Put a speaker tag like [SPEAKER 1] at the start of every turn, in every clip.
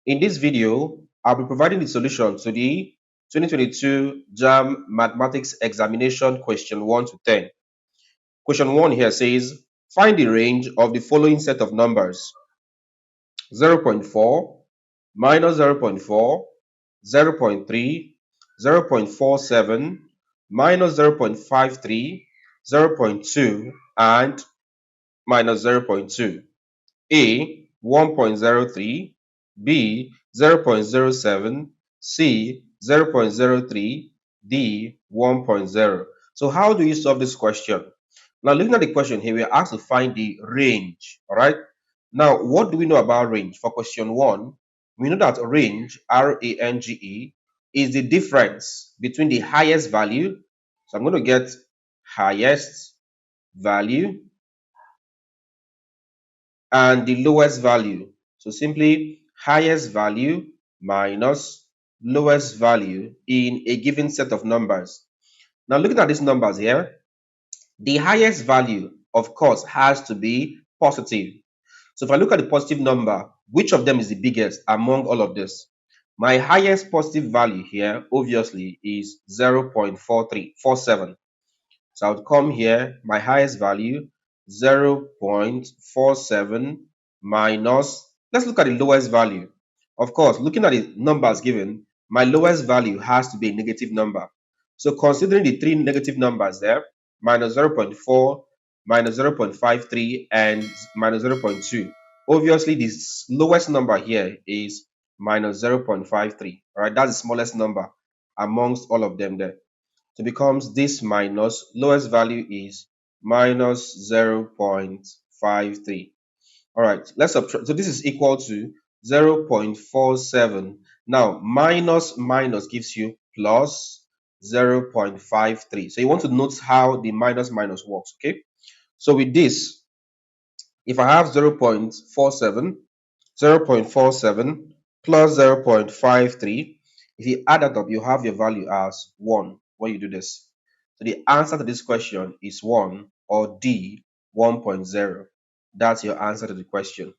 [SPEAKER 1] In this video, I'll be providing the solution to the 2022 JAMB Mathematics Examination question 1 to 10. Question 1 here says, find the range of the following set of numbers: 0.4, minus 0.4, 0.3, 0.47, minus 0.53, 0.2, and minus 0.2. A 1.03, B 0.07, C 0.03, D 1.0. So how do you solve this question? Now looking at the question here, we are asked to find the range. All right. Now, what do we know about range? For question 1, we know that range, R-A-N-G-E, is the difference between the highest value. So I'm going to get highest value and the lowest value. So simply highest value minus lowest value in a given set of numbers. Now looking at these numbers here, the highest value, of course, has to be positive. So if I look at the positive number, which of them is the biggest among all of this? My highest positive value here, obviously, is 0.47. So I would come here, my highest value, 0.47 minus, let's look at the lowest value. Of course, looking at the numbers given, my lowest value has to be a negative number. So considering the three negative numbers there, minus 0.4, minus 0.53, and minus 0.2, obviously the lowest number here is minus 0.53. All right, that's the smallest number amongst all of them there. So it becomes this minus lowest value is minus 0.53. All right, let's subtract. So this is equal to 0.47. Now minus minus gives you plus 0.53. So you want to note how the minus minus works. Okay, so with this, if I have 0.47 plus 0.53, if you add that up, you have your value as 1 when you do this. So the answer to this question is 1, or D, 1.0. That's your answer to the question.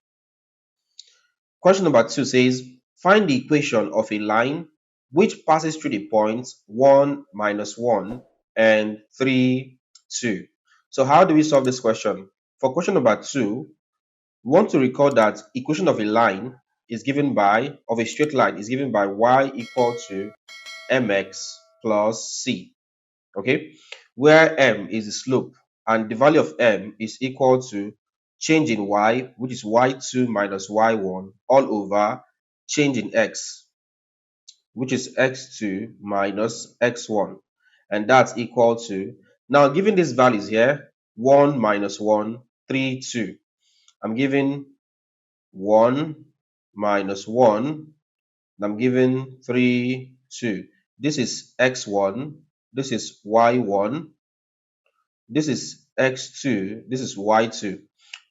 [SPEAKER 1] Question number 2 says, find the equation of a line which passes through the points 1, minus 1, and 3, 2. So how do we solve this question? For question number 2, we want to recall that equation of a line is given by, of a straight line is given by y equal to mx plus c. Okay, where m is the slope and the value of m is equal to change in y, which is y2 minus y1, all over change in x, which is x2 minus x1, and that's equal to, now given these values here, 1 minus 1, 3, 2. I'm given 1 minus 1, and I'm given 3, 2. This is x1, this is y1, this is x2, this is y2.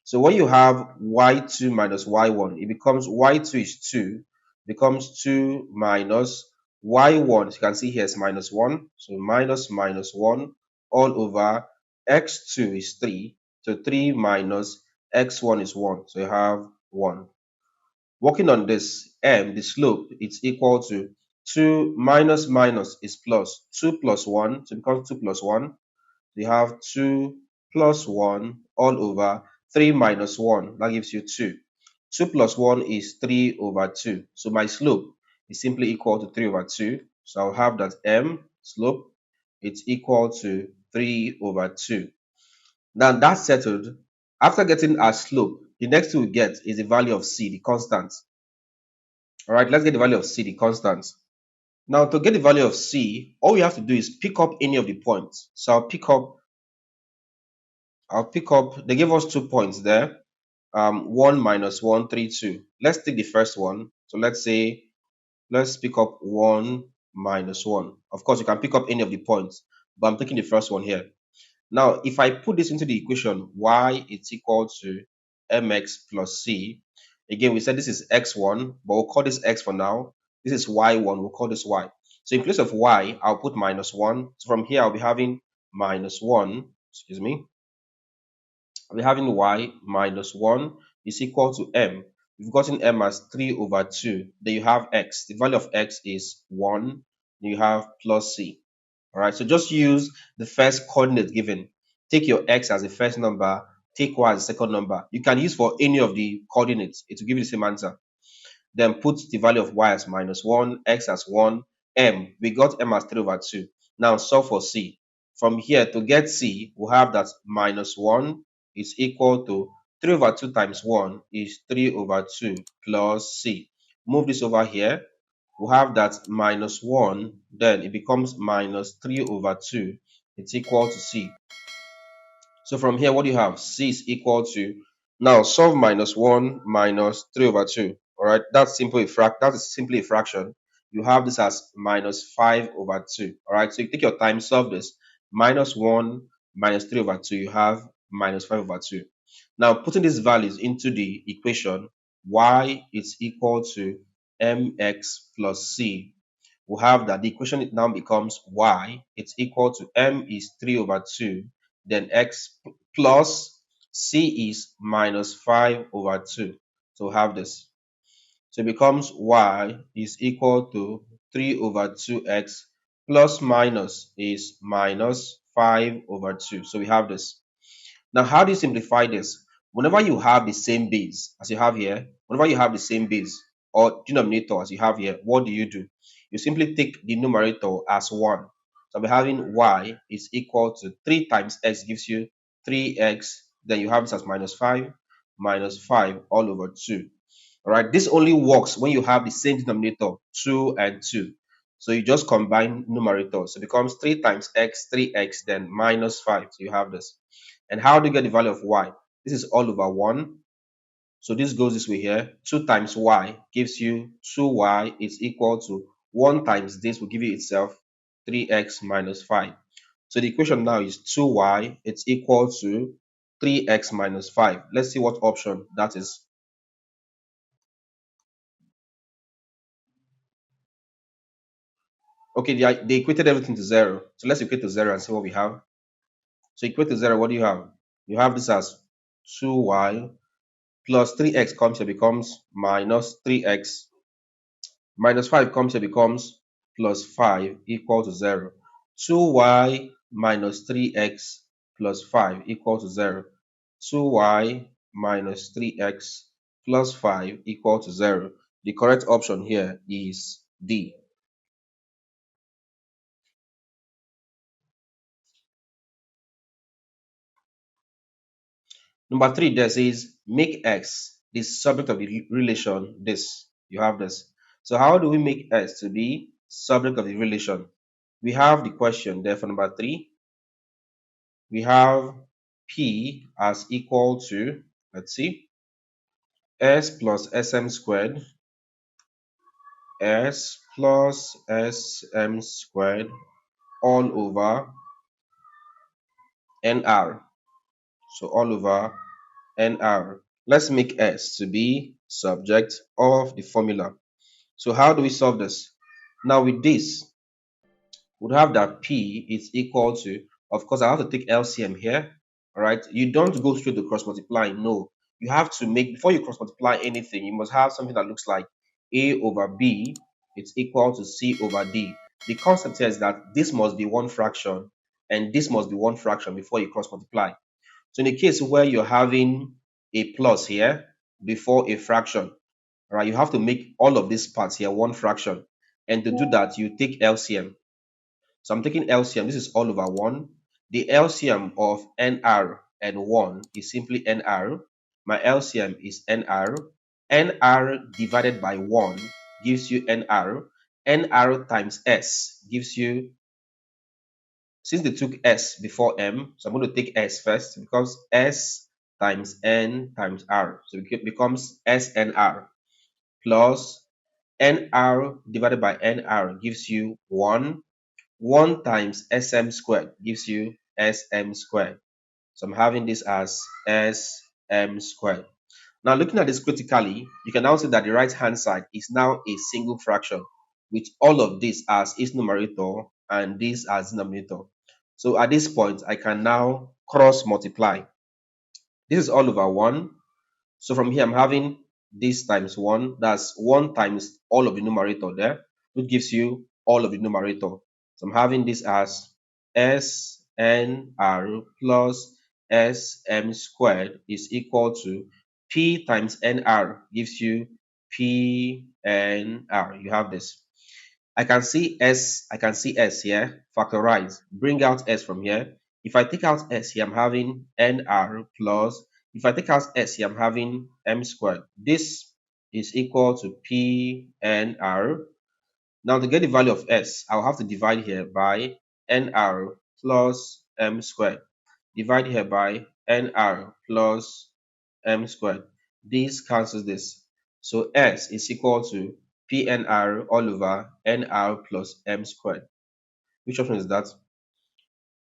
[SPEAKER 1] So when you have y2 minus y1, it becomes y2 is 2, becomes 2 minus y1. As you can see here is minus 1. So minus minus 1 all over x2 is 3. So 3 minus x1 is 1. So you have 1. Working on this, the slope, it's equal to 2 minus minus is plus. 2 plus 1, so it becomes 2 plus 1. We have 2 plus 1 all over 3 minus 1. That gives you 2. 2 plus 1 is 3 over 2. So my slope is simply equal to 3 over 2. So I'll have that m slope, it's equal to 3 over 2. Now that's settled. After getting our slope, the next thing we get is the value of c, the constant. All right, let's get the value of c, the constant. Now to get the value of c, all we have to do is pick up any of the points. So I'll pick up, they gave us 2 points there. 1 minus 1, 3, 2. Let's take the first one. So let's pick up 1 minus 1. Of course, you can pick up any of the points, but I'm taking the first one here. Now, if I put this into the equation, y is equal to mx plus c. Again, we said this is x1, but we'll call this x for now. This is y1, we'll call this y. So in place of y, I'll put minus 1. So from here, I'll be having minus 1, I'll be having y minus 1 is equal to m. We've gotten m as 3 over 2. Then you have x. The value of x is 1. Then you have plus c. All right, so just use the first coordinate given. Take your x as the first number, take y as the second number. You can use for any of the coordinates. It will give you the same answer. Then put the value of y as -1, x as 1, m. We got m as 3 over 2. Now solve for c. From here to get c, we have that -1 is equal to 3 over 2 times 1 is 3 over 2 plus c. Move this over here. We have that -1, then it becomes -3 over 2. It's equal to c. So from here, what do you have? C is equal to, now solve -1 minus 3 over 2. All right, that's that is simply a fraction. You have this as -5 over 2. All right, so you take your time, solve this. -1 minus 3 over 2, you have -5 over 2. Now putting these values into the equation, y is equal to mx plus c. We have that the equation now becomes y, it's equal to m is 3 over 2, then x plus c is -5 over 2. So we have this. So it becomes y is equal to 3 over 2x plus minus is -5 over 2. So we have this. Now, how do you simplify this? Whenever you have the same base as you have here, whenever you have the same base or denominator as you have here, what do? You simply take the numerator as 1. So we're having y is equal to 3 times x gives you 3x. Then you have this as -5 all over 2. All right, this only works when you have the same denominator, 2 and 2. So you just combine numerators. So it becomes 3 times x, 3x, then -5. So you have this. And how do you get the value of y? This is all over 1. So this goes this way here. 2 times y gives you 2y is equal to 1 times this will give you itself 3x minus 5. So the equation now is 2y, it's equal to 3x minus 5. Let's see what option that is. Okay, they equated everything to 0. So let's equate to 0 and see what we have. So equate to 0, what do you have? You have this as 2y plus 3x comes here becomes minus 3x. Minus 5 comes here becomes plus 5 equal to 0. 2y minus 3x plus 5 equal to 0. 2y minus 3x plus 5 equal to 0. The correct option here is D. Number 3 there says make x the subject of the relation this. You have this. So how do we make x to be subject of the relation? We have the question there for number 3. We have p as equal to, let's see, s plus sm squared, s plus sm squared all over nr. So all over nr. Let's make s to be subject of the formula. So how do we solve this? Now with this, would have that p is equal to, of course, I have to take LCM here. All right. You don't go straight to cross multiplying. No, you have to make, before you cross multiply anything, you must have something that looks like a over b. It's equal to c over d. The concept here is that this must be one fraction and this must be one fraction before you cross multiply. So in the case where you're having a plus here before a fraction, all right, you have to make all of these parts here one fraction. And to do that, you take LCM. So I'm taking LCM. This is all over 1. The LCM of NR and 1 is simply NR. My LCM is NR. NR divided by 1 gives you NR. NR times S gives you, since they took S before M, so I'm going to take S first, because S times N times R. So it becomes SNR plus NR divided by NR gives you 1. 1 times sm squared gives you sm squared. So I'm having this as sm squared. Now looking at this critically, you can now see that the right hand side is now a single fraction with all of this as its numerator and this as denominator. So at this point, I can now cross multiply. This is all over 1. So from here, I'm having this times 1, that's 1 times all of the numerator there, which gives you all of the numerator. So I'm having this as SNR plus SM squared is equal to P times NR gives you PNR. You have this. I can see S here, factorize, bring out S from here. If I take out S here, I'm having NR plus, if I take out S here, I'm having M squared. This is equal to PNR. Now to get the value of S, I'll have to divide here by NR plus M squared. Divide here by NR plus M squared. This cancels this. So S is equal to PNR all over NR plus M squared. Which option is that?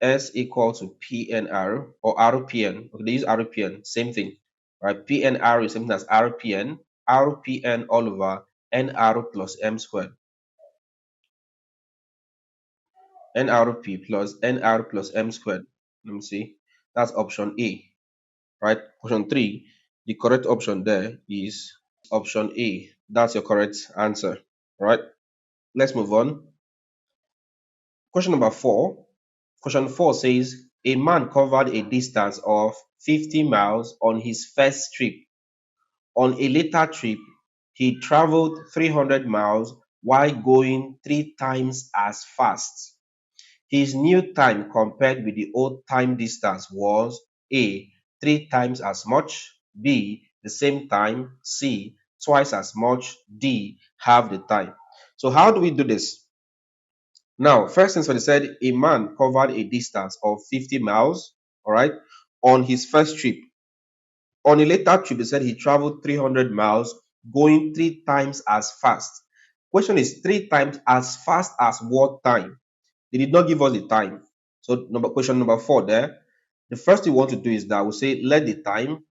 [SPEAKER 1] S equal to PNR or RPN. Okay, they use RPN, same thing. Right? PNR is something as RPN. RPN all over NR plus M squared. NRP plus NR plus M squared. Let me see. That's option A. Right? Question 3. The correct option there is option A. That's your correct answer. Right? Let's move on. Question number 4. Question 4 says a man covered a distance of 50 miles on his first trip. On a later trip, he traveled 300 miles while going 3 times as fast. His new time compared with the old time distance was A. 3 times as much, B. the same time, C. twice as much, D. half the time. So how do we do this? Now, first things first, said a man covered a distance of 50 miles, all right, on his first trip. On a later trip, he said he traveled 300 miles, going 3 times as fast. Question is 3 times as fast as what time? They did not give us the time. So question number 4 there. The first thing we want to do is that we say let the time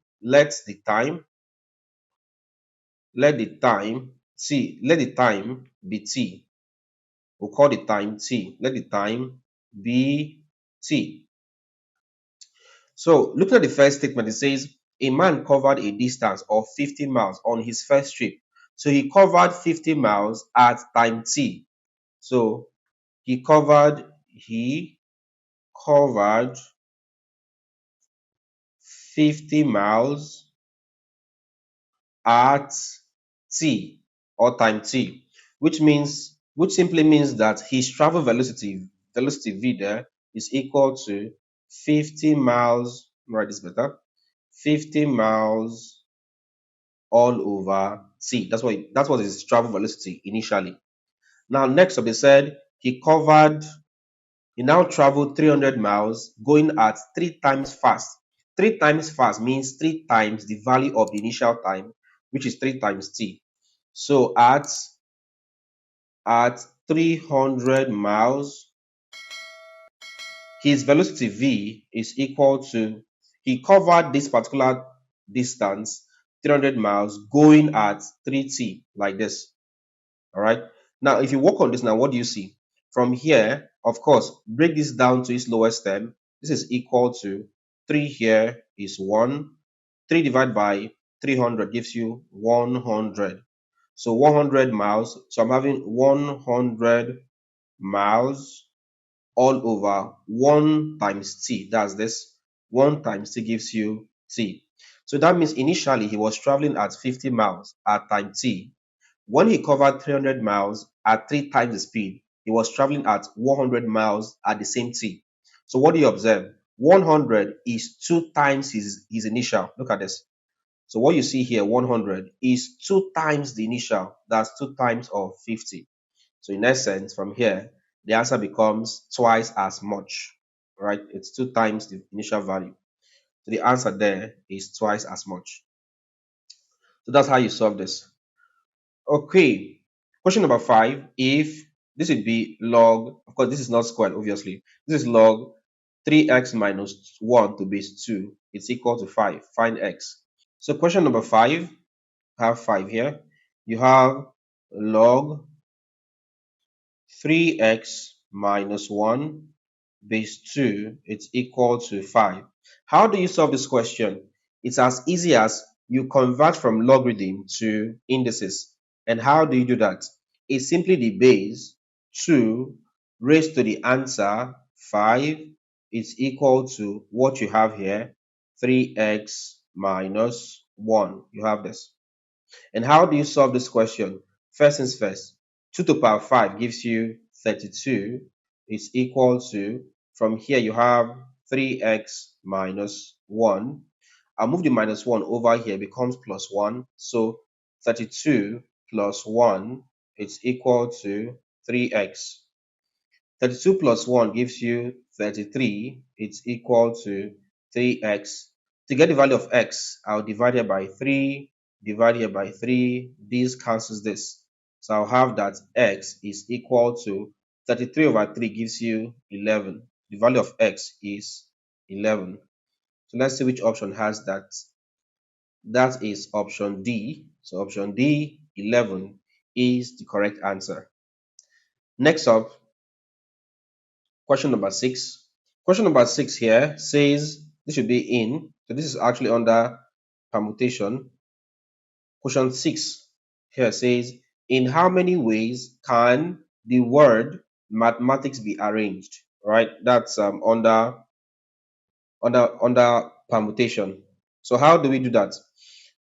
[SPEAKER 1] be t. We'll call the time t. Let the time be t. So looking at the first statement, it says a man covered a distance of 50 miles on his first trip. So he covered 50 miles at time t. So he covered 50 miles at t or time t, which simply means that his travel velocity v there is equal to 50 miles. Write this better. 50 miles all over t. That's what his travel velocity initially. Now next up, they said he now traveled 300 miles going at 3 times fast. 3 times fast means 3 times the value of the initial time, which is 3 times t. So at 300 miles, his velocity v is equal to, he covered this particular distance, 300 miles, going at 3t, like this. All right. Now, if you work on this now, what do you see? From here, of course, break this down to its lowest term. This is equal to 3 here is 1. 3 divided by 300 gives you 100. So 100 miles. So I'm having 100 miles all over 1 times t. That's this. 1 times t gives you t. So that means initially he was traveling at 50 miles at time t. When he covered 300 miles at 3 times the speed, he was traveling at 100 miles at the same t. So what do you observe? 100 is 2 times his initial. Look at this. So what you see here, 100 is 2 times the initial. That's 2 times of 50. So in essence, from here, the answer becomes twice as much, right? It's 2 times the initial value. So the answer there is twice as much. So that's how you solve this. Okay, question number 5. If this would be log, of course, this is not squared, obviously. This is log 3x minus 1 to base 2. It's equal to 5. Find x. So question number 5, have 5 here. You have log 3x minus 1 base 2. It's equal to 5. How do you solve this question? It's as easy as you convert from logarithm to indices. And how do you do that? It's simply the base 2 raised to the answer 5 is equal to what you have here, 3x minus 1. You have this. And how do you solve this question? First things first, 2 to the power 5 gives you 32 is equal to, from here you have 3x minus 1. I'll move the minus 1 over here, becomes plus 1. So 32 plus 1 is equal to 3x. 32 plus 1 gives you 33. It's equal to 3x. To get the value of x, I'll divide here by 3, divide here by 3. This cancels this. So I'll have that x is equal to 33 over 3 gives you 11. The value of x is 11. So let's see which option has that. That is option D. So option D, 11, is the correct answer. Next up, question number 6. Question number 6 here says this should be in. So this is actually under permutation. Question 6 here says, in how many ways can the word mathematics be arranged? Right? That's under permutation. So how do we do that?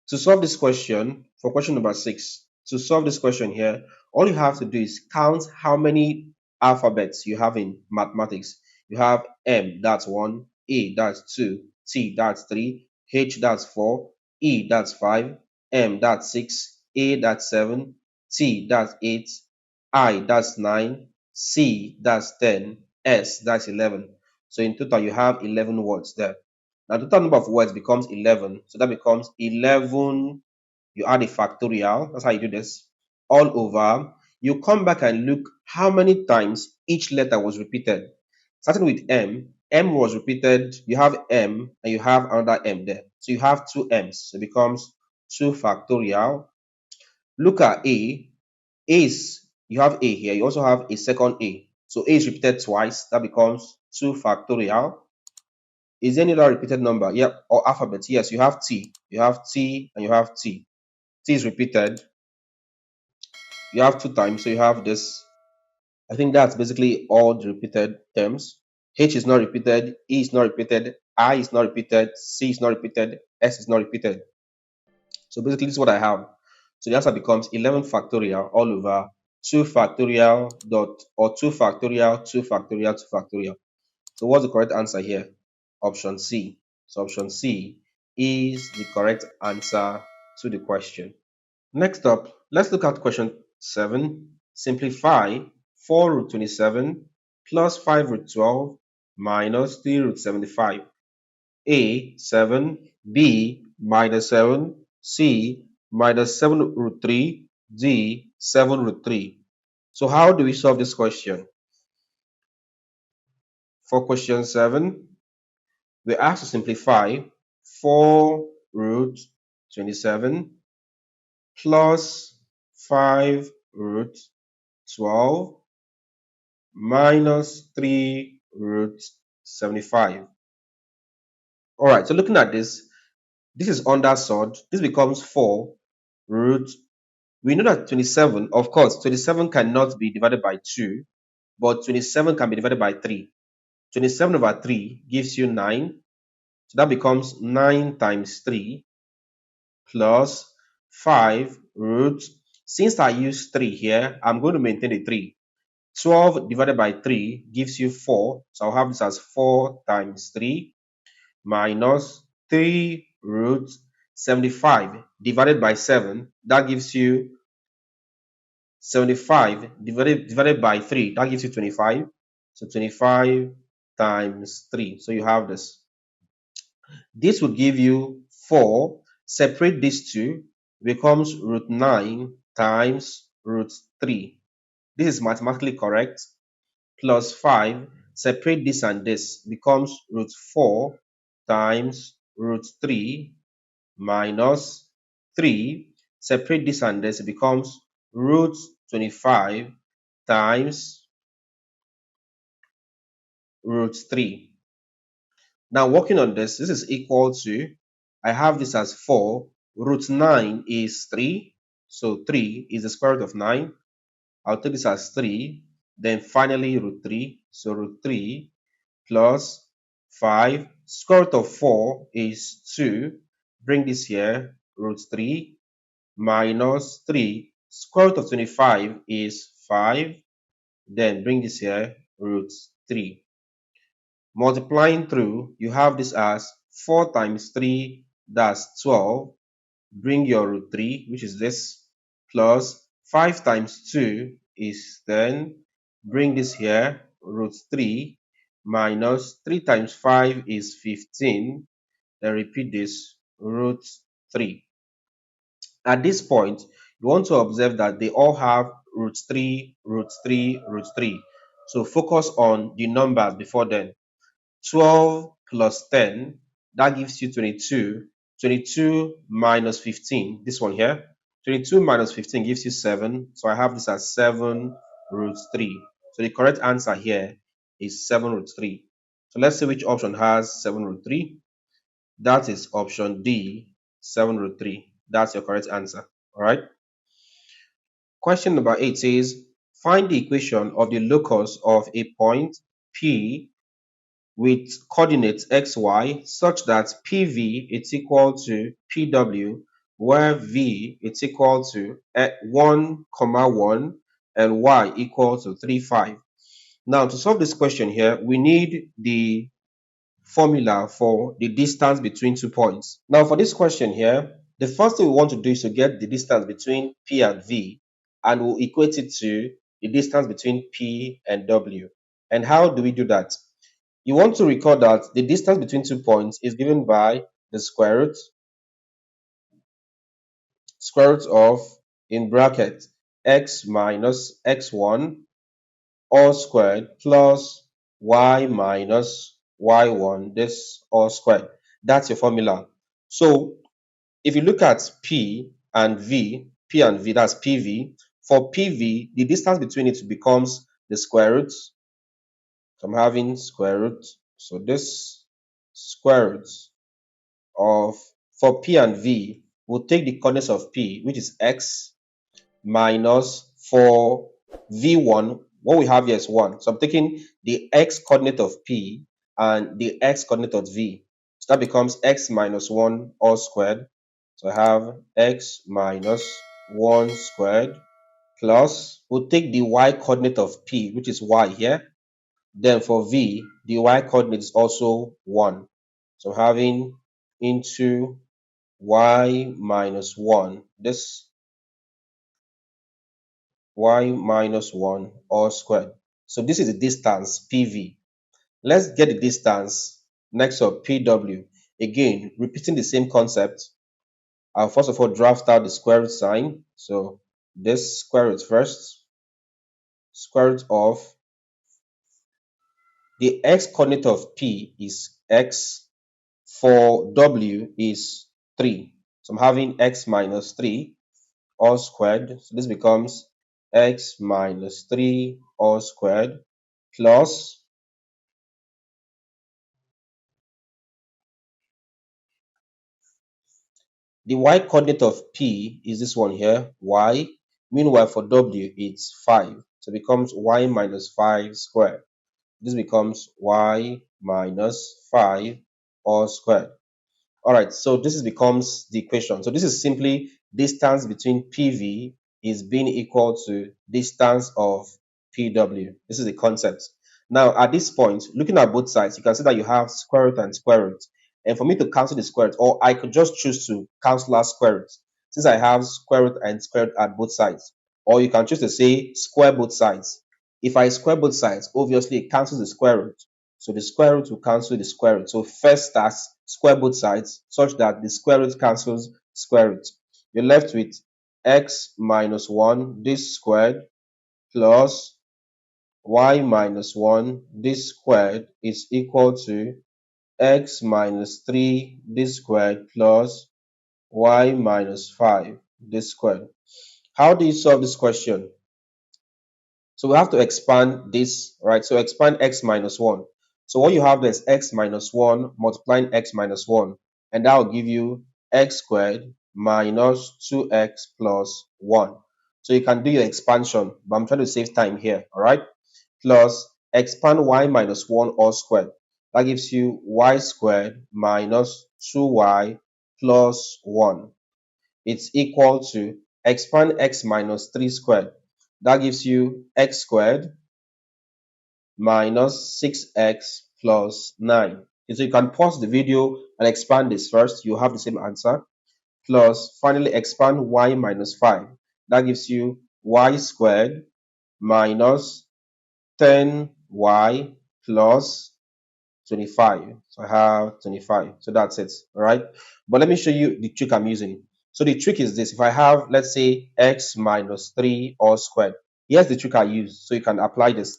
[SPEAKER 1] To solve this question, for question number 6, to solve this question here, all you have to do is count how many alphabets you have in mathematics. You have M, that's 1, A, that's 2, T, that's 3, H, that's 4, E, that's 5, M, that's 6, A, that's 7, T, that's 8, I, that's 9, C, that's 10, S, that's 11. So in total, you have 11 words there. Now, the total number of words becomes 11. So that becomes 11. You add a factorial. That's how you do this. All over. You come back and look how many times each letter was repeated. Starting with M, M was repeated. You have M and you have another M there. So you have two M's. So it becomes 2 factorial. Look at A. A is, you have A here. You also have a second A. So A is repeated twice. That becomes 2 factorial. Is there any other repeated number? Yep. Or alphabet? Yes, you have T. You have T and you have T. T is repeated. You have 2 times, so you have this. I think that's basically all the repeated terms. H is not repeated, E is not repeated, I is not repeated, C is not repeated, S is not repeated. So basically, this is what I have. So the answer becomes 11 factorial all over 2 factorial dot or 2 factorial, 2 factorial, 2 factorial. So what's the correct answer here? Option C. So option C is the correct answer to the question. Next up, let's look at question 7. Simplify 4 root 27 plus 5 root 12 minus 3 root 75. A, 7, B, minus 7, C, minus 7 root 3, D, 7 root 3. So how do we solve this question? For question 7, we're asked to simplify 4 root 27 plus 5 root 12 minus 3 root 75. All right, so looking at this, this is under surd. This becomes 4 root. We know that 27, of course, 27 cannot be divided by 2, but 27 can be divided by 3. 27 over 3 gives you 9. So that becomes 9 times 3 plus 5 root. Since I use 3 here, I'm going to maintain the 3. 12 divided by 3 gives you 4. So I'll have this as 4 times 3 minus 3 root 75 divided by 7. That gives you 75 divided by 3. That gives you 25. So 25 times 3. So you have this. This will give you 4. Separate these two. Becomes root 9 times root 3. This is mathematically correct. Plus 5, separate this and this, becomes root 4 times root 3 minus 3, separate this and this, it becomes root 25 times root 3. Now working on this, this is equal to, I have this as 4, Root 9 is 3. So 3 is the square root of 9. I'll take this as 3. Then finally root 3. So root 3 plus 5. Square root of 4 is 2. Bring this here. Root 3 minus 3. Square root of 25 is 5. Then bring this here. Root 3. Multiplying through, you have this as 4 times 3, that's 12. Bring your root 3, which is this, plus 5 times 2 is 10. Bring this here, root 3, minus 3 times 5 is 15. Then repeat this, root 3. At this point, you want to observe that they all have root 3, root 3, root 3. So focus on the numbers before them. 12 plus 10, that gives you 22. 22 minus 15, this one here. 22 minus 15 gives you 7. So I have this as 7 root 3. So the correct answer here is 7 root 3. So let's see which option has 7 root 3. That is option D, 7 root 3. That's your correct answer. All right. Question number 8 says, find the equation of the locus of a point P with coordinates xy such that PV is equal to PW, where V is equal to 1, 1 and y equal to 3, 5. Now, to solve this question here, we need the formula for the distance between 2 points. Now, for this question here, the first thing we want to do is to get the distance between P and V, and we'll equate it to the distance between P and W. And how do we do that? You want to recall that the distance between 2 points is given by the square root of, in bracket, x minus x1 all squared plus y minus y1, this all squared. That's your formula. So if you look at P and V, that's PV. For PV, the distance between it becomes the square root. So I'm having square root. So this square root of, for P and V, we'll take the coordinates of P, which is x, minus, for V1, what we have here is 1. So I'm taking the x coordinate of P and the x coordinate of V. So that becomes x minus 1 all squared. So I have x minus 1 squared plus, we'll take the y coordinate of P, which is y here. Then for V, the y coordinate is also 1. So having into y minus 1, this y minus 1 all squared. So this is the distance PV. Let's get the distance next of PW. Again, repeating the same concept. I'll first of all draft out the square root sign. So this square root first, square root of, the x coordinate of P is x, for W is 3. So I'm having x minus 3 all squared. So this becomes x minus 3 all squared plus the y coordinate of P is this one here, y. Meanwhile, for W, it's 5. So it becomes y minus 5 squared. This becomes y minus 5 all squared. All right, so this becomes the equation. So this is simply distance between PV is being equal to distance of PW. This is the concept. Now, at this point, looking at both sides, you can see that you have square root and square root. And for me to cancel the square root, or I could just choose to cancel out square root, since I have square root and square root at both sides. Or you can choose to say square both sides. If I square both sides, obviously it cancels the square root. So the square root will cancel the square root. So first that's square both sides such that the square root cancels square root. You're left with x minus 1, this squared, plus y minus 1, this squared is equal to x minus 3, this squared, plus y minus 5, this squared. How do you solve this question? So we have to expand this, right? So expand x minus 1. So what you have is x minus 1 multiplying x minus 1. And that will give you x squared minus 2x plus 1. So you can do your expansion, but I'm trying to save time here, all right? Plus expand y minus 1 all squared. That gives you y squared minus 2y plus 1. It's equal to expand x minus 3 squared. That gives you x squared minus 6x plus 9. Okay, so you can pause the video and expand this first. You have the same answer. Plus, finally, expand y minus 5. That gives you y squared minus 10y plus 25. So I have 25. So that's it. All right. But let me show you the trick I'm using. So the trick is this. If I have, let's say, x minus 3 all squared, here's the trick I use. So you can apply this.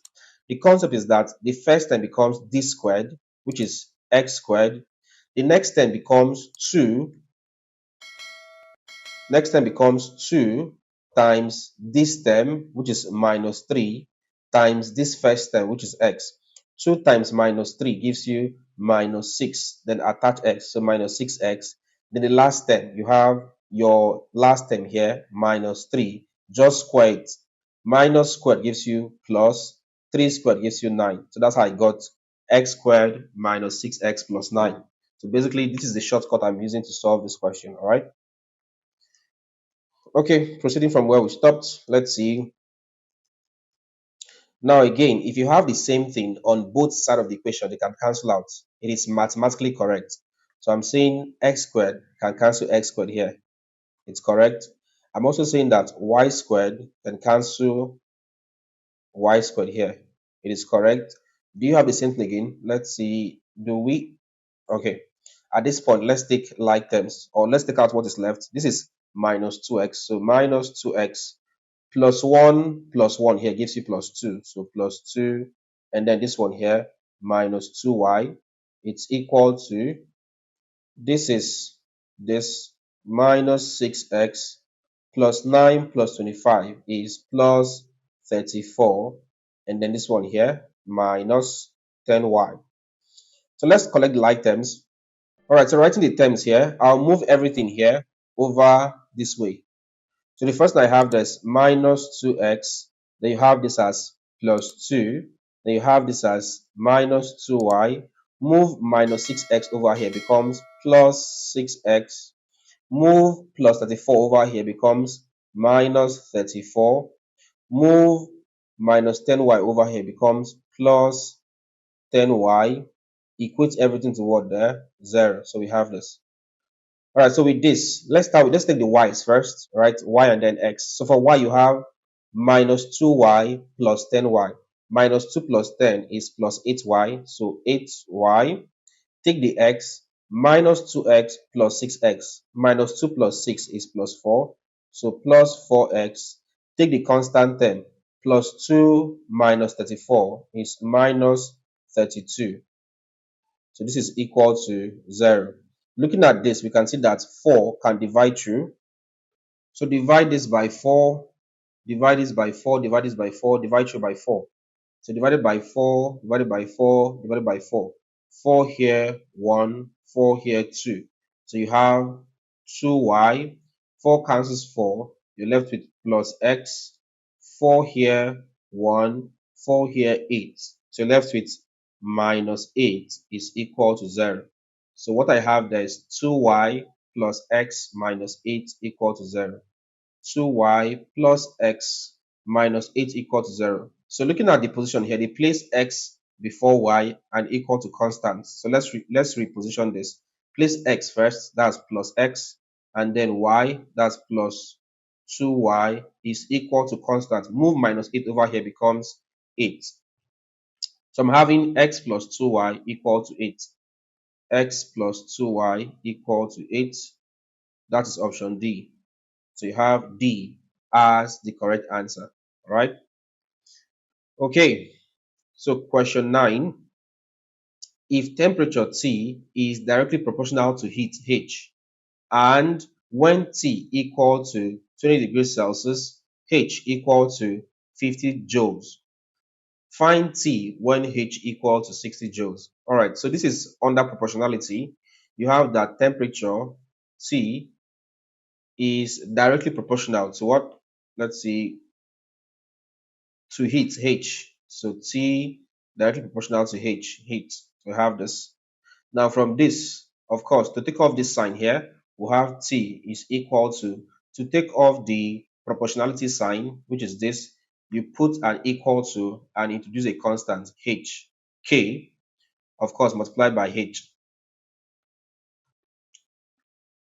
[SPEAKER 1] The concept is that the first term becomes d squared, which is x squared. The next term becomes 2. Next term becomes 2 times this term, which is minus 3, times this first term, which is x. 2 times minus 3 gives you minus 6. Then attach x, so minus 6x. Then the last term, you have your last term here, minus 3. Just square it. Minus squared gives you plus, 3 squared gives you 9. So that's how I got x squared minus 6x plus 9. So basically, this is the shortcut I'm using to solve this question, all right? Okay, proceeding from where we stopped, let's see. Now again, if you have the same thing on both sides of the equation, they can cancel out. It is mathematically correct. So I'm saying x squared can cancel x squared here. It's correct. I'm also saying that y squared can cancel y squared here. It is correct. Do you have the same thing again? Let's see. Do we? Okay. At this point, let's take like terms, or let's take out what is left. This is minus 2x. So minus 2x plus 1 here gives you plus 2. So plus 2. And then this one here, minus 2y. It's equal to, this is this minus 6x plus 9 plus 25 is plus 34. And then this one here, minus 10y. So let's collect the like terms. All right, so writing the terms here, I'll move everything here over this way. So the first one I have this minus 2x, then you have this as plus 2, then you have this as minus 2y. Move minus 6x over here becomes plus 6x. Move plus 34 over here becomes minus 34. Move minus 10y over here becomes plus 10y. Equate everything to what there? 0. So we have this. All right, so with this, let's take the y's first, right? Y and then x. So for y, you have minus 2y plus 10y. Minus 2 plus 10 is plus 8y. So 8y. Take the x, minus 2x plus 6x. Minus 2 plus 6 is plus 4. So plus 4x. Take the constant term. Plus 2 minus 34 is minus 32. So this is equal to 0. Looking at this, we can see that 4 can divide through. So divide this by 4, divide this by 4, divide this by 4, divide through by 4. So divided by 4, divided by 4, divided by 4. 4 here, 1, 4 here, 2. So you have 2y, 4 cancels 4, you're left with plus x, 4 here, 1, 4 here, 8. So you're left with minus 8 is equal to 0. So what I have there is 2y plus x minus 8 equal to 0. 2y plus x minus 8 equal to 0. So looking at the position here, they place x before y and equal to constant. So let's reposition this. Place x first, that's plus x, and then y, that's plus 2y is equal to constant. Move minus 8 over here becomes 8. So I'm having x plus 2y equal to 8. X plus 2y equal to 8. That is option D. So you have D as the correct answer. All right. Okay. So question 9. If temperature T is directly proportional to heat H, and when T equal to 20 degrees Celsius, H equal to 50 joules, find T when H equal to 60 joules. All right. So this is under proportionality. You have that temperature T is directly proportional to what? Let's see, to heat, H. So T directly proportional to H, heat. We have this. Now from this, of course, to take off this sign here, we have T is equal to take off the proportionality sign, which is this, you put an equal to and introduce a constant H, K, of course, multiplied by H,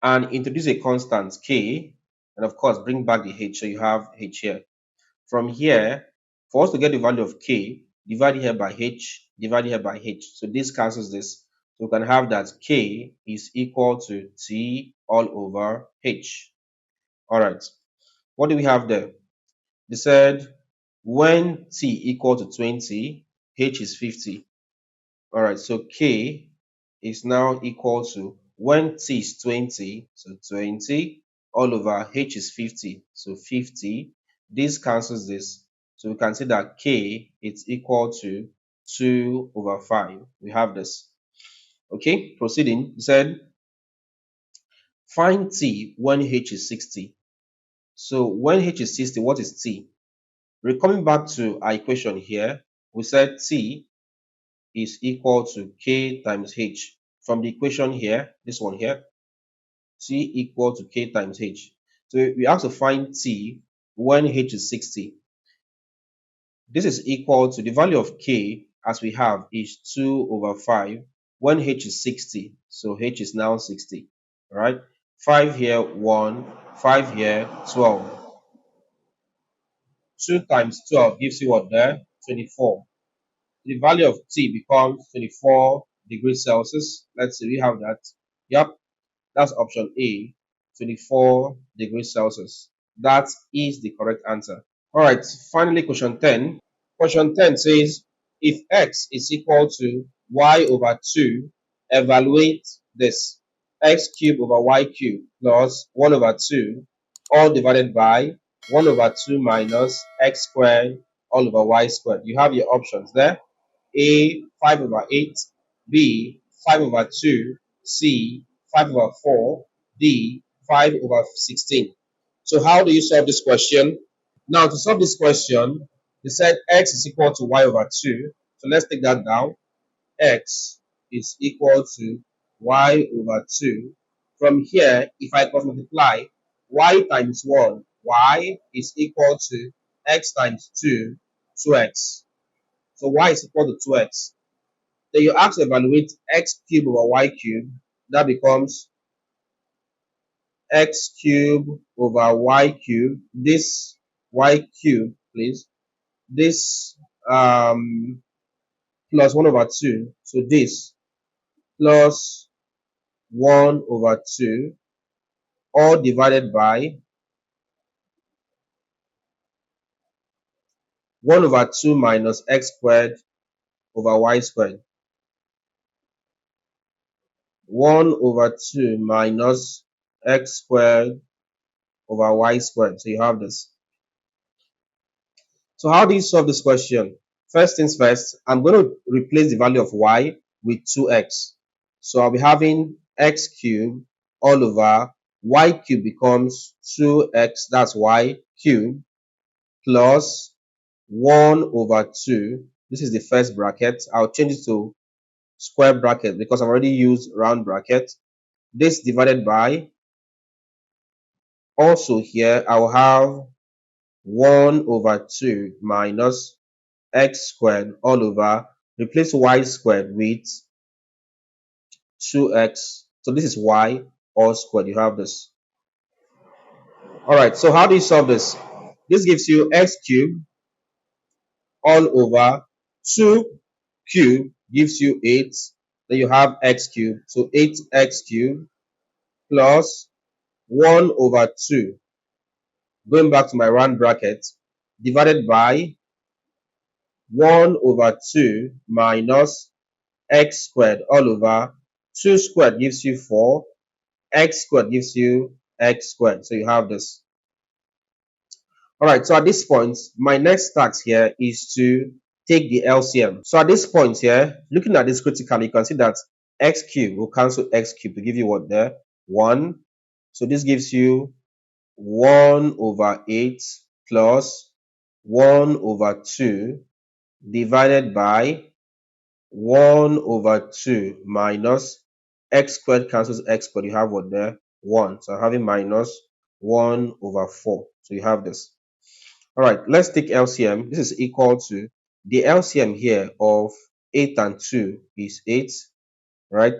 [SPEAKER 1] and introduce a constant K, and of course, bring back the H, so you have H here. From here, for us to get the value of K, divide here by H, divide here by H. So this cancels this. So we can have that K is equal to T all over H. All right. What do we have there? They said when T equal to 20, H is 50. All right. So K is now equal to when T is 20, so 20 all over H is 50, so 50. This cancels this. So we can see that K is equal to 2 over 5. We have this. Okay, proceeding. It said find T when H is 60. So when H is 60, what is T? We're coming back to our equation here. We said T is equal to K times H. From the equation here, this one here, T equal to K times H. So we have to find T when H is 60. This is equal to the value of K as we have is 2 over 5 when H is 60. So H is now 60. All right. 5 here, 1. 5 here, 12. 2 times 12 gives you what there? 24. The value of T becomes 24 degrees Celsius. Let's see, we have that. Yep. That's option A, 24 degrees Celsius. That is the correct answer. All right, finally, question 10. Question 10 says, if x is equal to y over 2, evaluate this. X cubed over y cubed plus 1 over 2, all divided by 1 over 2 minus x squared all over y squared. You have your options there. A, 5 over 8. B, 5 over 2. C, 5 over 4. D, 5 over 16. So how do you solve this question? Now, to solve this question, they said x is equal to y over 2. So let's take that down. X is equal to y over 2. From here, if I cross multiply y times 1, y is equal to x times 2, 2x. So y is equal to 2x. Then you have to evaluate x cubed over y cubed. That becomes x cubed over y cubed. This y cubed, please. This plus 1 over 2. So this plus 1 over 2, all divided by 1 over 2 minus x squared over y squared. 1 over 2 minus x squared over y squared. So you have this. So how do you solve this question? First things first, I'm going to replace the value of y with 2x. So I'll be having x cubed all over y cubed becomes 2x, that's y cubed, plus 1 over 2. This is the first bracket. I'll change it to square bracket because I've already used round bracket. This divided by, also here, I'll have 1 over 2 minus x squared all over, replace y squared with 2x. So this is y all squared. You have this. All right. So how do you solve this? This gives you x cubed all over 2 cubed gives you 8. Then you have x cubed. So 8x cubed plus 1 over 2. Going back to my round bracket, divided by 1 over 2 minus x squared all over 2 squared gives you 4, x squared gives you x squared. So you have this. All right, so at this point, my next task here is to take the LCM. So at this point here, looking at this critically, you can see that x cubed will cancel x cubed to give you what there? 1. So this gives you 1 over 8 plus 1 over 2 divided by 1 over 2 minus x squared cancels x squared. You have what there? 1. So I'm having minus 1 over 4. So you have this. All right, let's take LCM. This is equal to the LCM here of 8 and 2 is 8, right?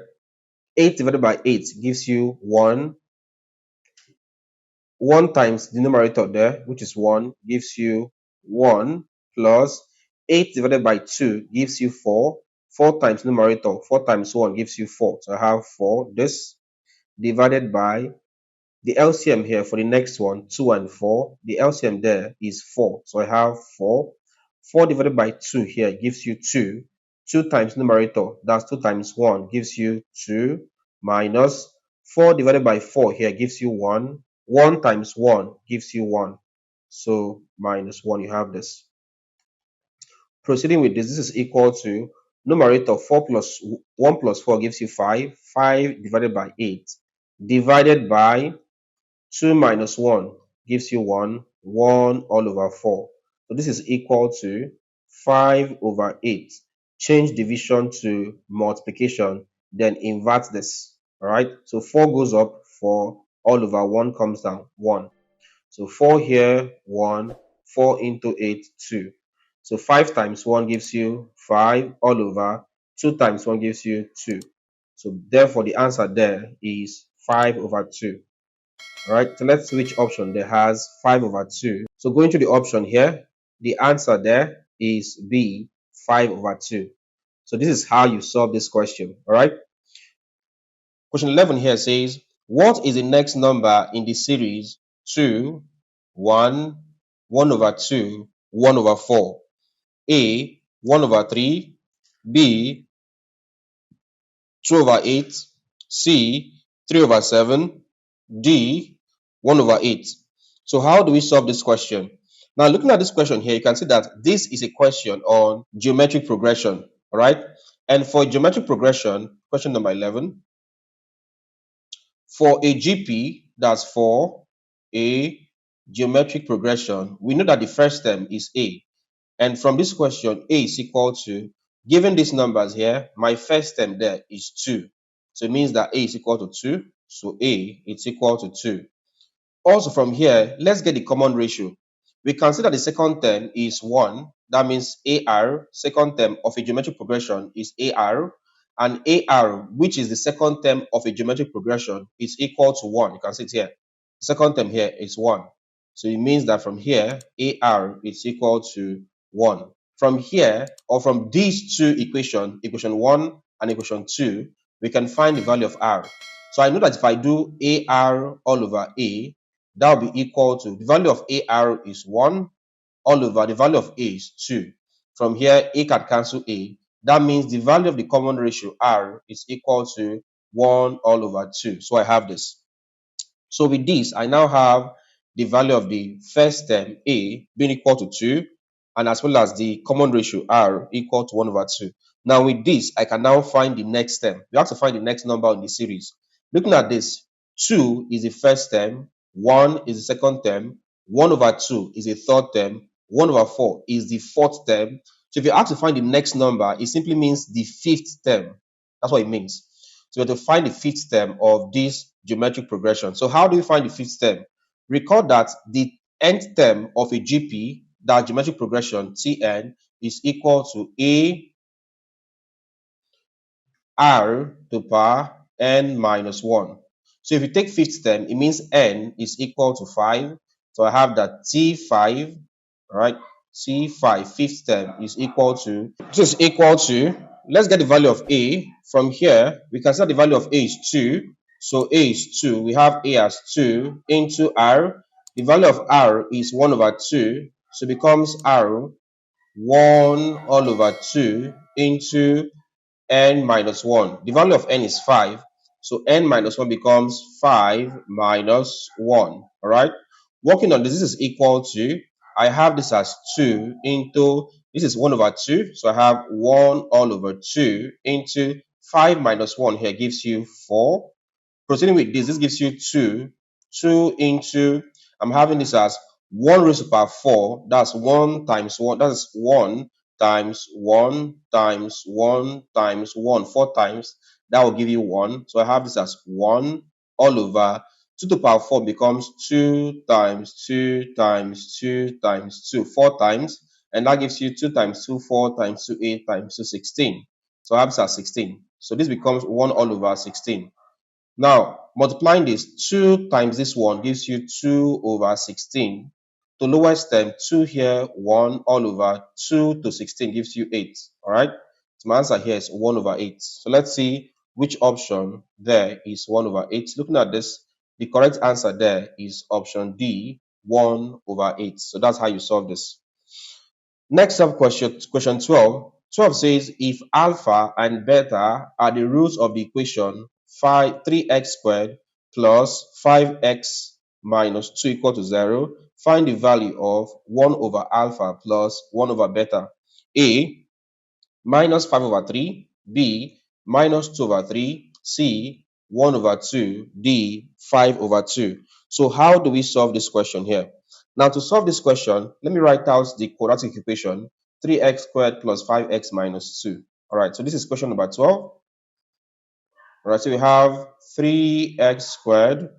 [SPEAKER 1] 8 divided by 8 gives you 1. 1 times the numerator there, which is 1, gives you 1 plus 8 divided by 2 gives you 4. 4 times numerator, 4 times 1 gives you 4. So I have 4. This divided by the LCM here for the next one, 2 and 4. The LCM there is 4. So I have 4. 4 divided by 2 here gives you 2. 2 times numerator, that's 2 times 1, gives you 2. Minus 4 divided by 4 here gives you 1. 1 times 1 gives you 1. So minus 1, you have this. Proceeding with this, this is equal to numerator 4 plus 1 plus 4 gives you 5. 5 divided by 8 divided by 2 minus 1 gives you 1. 1 all over 4. So this is equal to 5 over 8. Change division to multiplication, then invert this. All right. So 4 goes up, 4 all over 1 comes down, 1. So 4 here, 1. 4 into 8, 2. So 5 times 1 gives you 5 all over. 2 times 1 gives you 2. So therefore the answer there is 5 over 2. All right, so let's switch option that has 5 over 2. So going to the option here, the answer there is B, 5 over 2. So this is how you solve this question. All right. Question 11 here says, what is the next number in the series 2, 1, 1 over 2, 1 over 4? A, 1 over 3, B, 2 over 8, C, 3 over 7, D, 1 over 8. So how do we solve this question? Now, looking at this question here, you can see that this is a question on geometric progression, all right? And for geometric progression, question number 11, for a GP, that's for a geometric progression, we know that the first term is A. And from this question, A is equal to, given these numbers here, my first term there is 2. So it means that A is equal to 2. So A is equal to 2. Also from here, let's get the common ratio. We can see that the second term is 1. That means AR, second term of a geometric progression is AR. And AR, which is the second term of a geometric progression, is equal to 1. You can see it here. The second term here is 1. So it means that from here, AR is equal to 1. From here, or from these two equations, equation 1 and equation 2, we can find the value of R. So I know that if I do AR all over A, that will be equal to, the value of AR is 1 all over, the value of A is 2. From here, A can cancel A. That means the value of the common ratio R is equal to 1 all over 2. So I have this. So with this, I now have the value of the first term A being equal to 2, and as well as the common ratio R equal to 1 over 2. Now with this, I can now find the next term. We have to find the next number in the series. Looking at this, 2 is the first term, 1 is the second term, 1 over 2 is the third term, 1 over 4 is the fourth term. So if you have to find the next number, it simply means the fifth term. That's what it means. So we have to find the fifth term of this geometric progression. So how do we find the fifth term? Recall that the nth term of a GP, that geometric progression Tn, is equal to A R to the power n minus 1. So if you take fifth term, it means n is equal to 5. So I have that T5, right? T5, fifth term is equal to, this is equal to, let's get the value of A. From here, we can set the value of A is 2. So A is 2. We have A as 2 into R. The value of R is 1 over 2. So it becomes R 1 all over 2 into n minus 1. The value of n is 5. So n minus 1 becomes 5 minus 1. All right. Working on this, this is equal to, I have this as 2 into, this is 1 over 2. So I have 1 all over 2 into 5 minus 1 here gives you 4. Proceeding with this, this gives you 2. 2 into I'm having this as 1 raised to the power 4. That's 1 times 1. That's 1 times 1 times 1 times 1. 4 times. That will give you 1. So I have this as 1 all over 2 to the power 4 becomes 2 times 2 times 2 times 2. 4 times. And that gives you 2 times 2, 4 times 2, 8 times 2, 16. So I have this as 16. So this becomes 1 all over 16. Now, multiplying this, 2 times this one gives you 2 over 16. To lowest term, 2 here, 1 all over 2 to 16 gives you 8. All right. So my answer here is 1 over 8. So let's see which option there is 1 over 8. Looking at this, the correct answer there is option D, 1 over 8. So that's how you solve this. Next up, question 12. 12 says if alpha and beta are the roots of the equation 3x squared plus 5x minus 2 equal to 0, find the value of 1 over alpha plus 1 over beta. A, minus 5 over 3, B, minus 2 over 3, C, 1 over 2, D, 5 over 2. So how do we solve this question here? Now to solve this question, let me write out the quadratic equation, 3x squared plus 5x minus 2. All right, so this is question number 12. All right, so we have 3x squared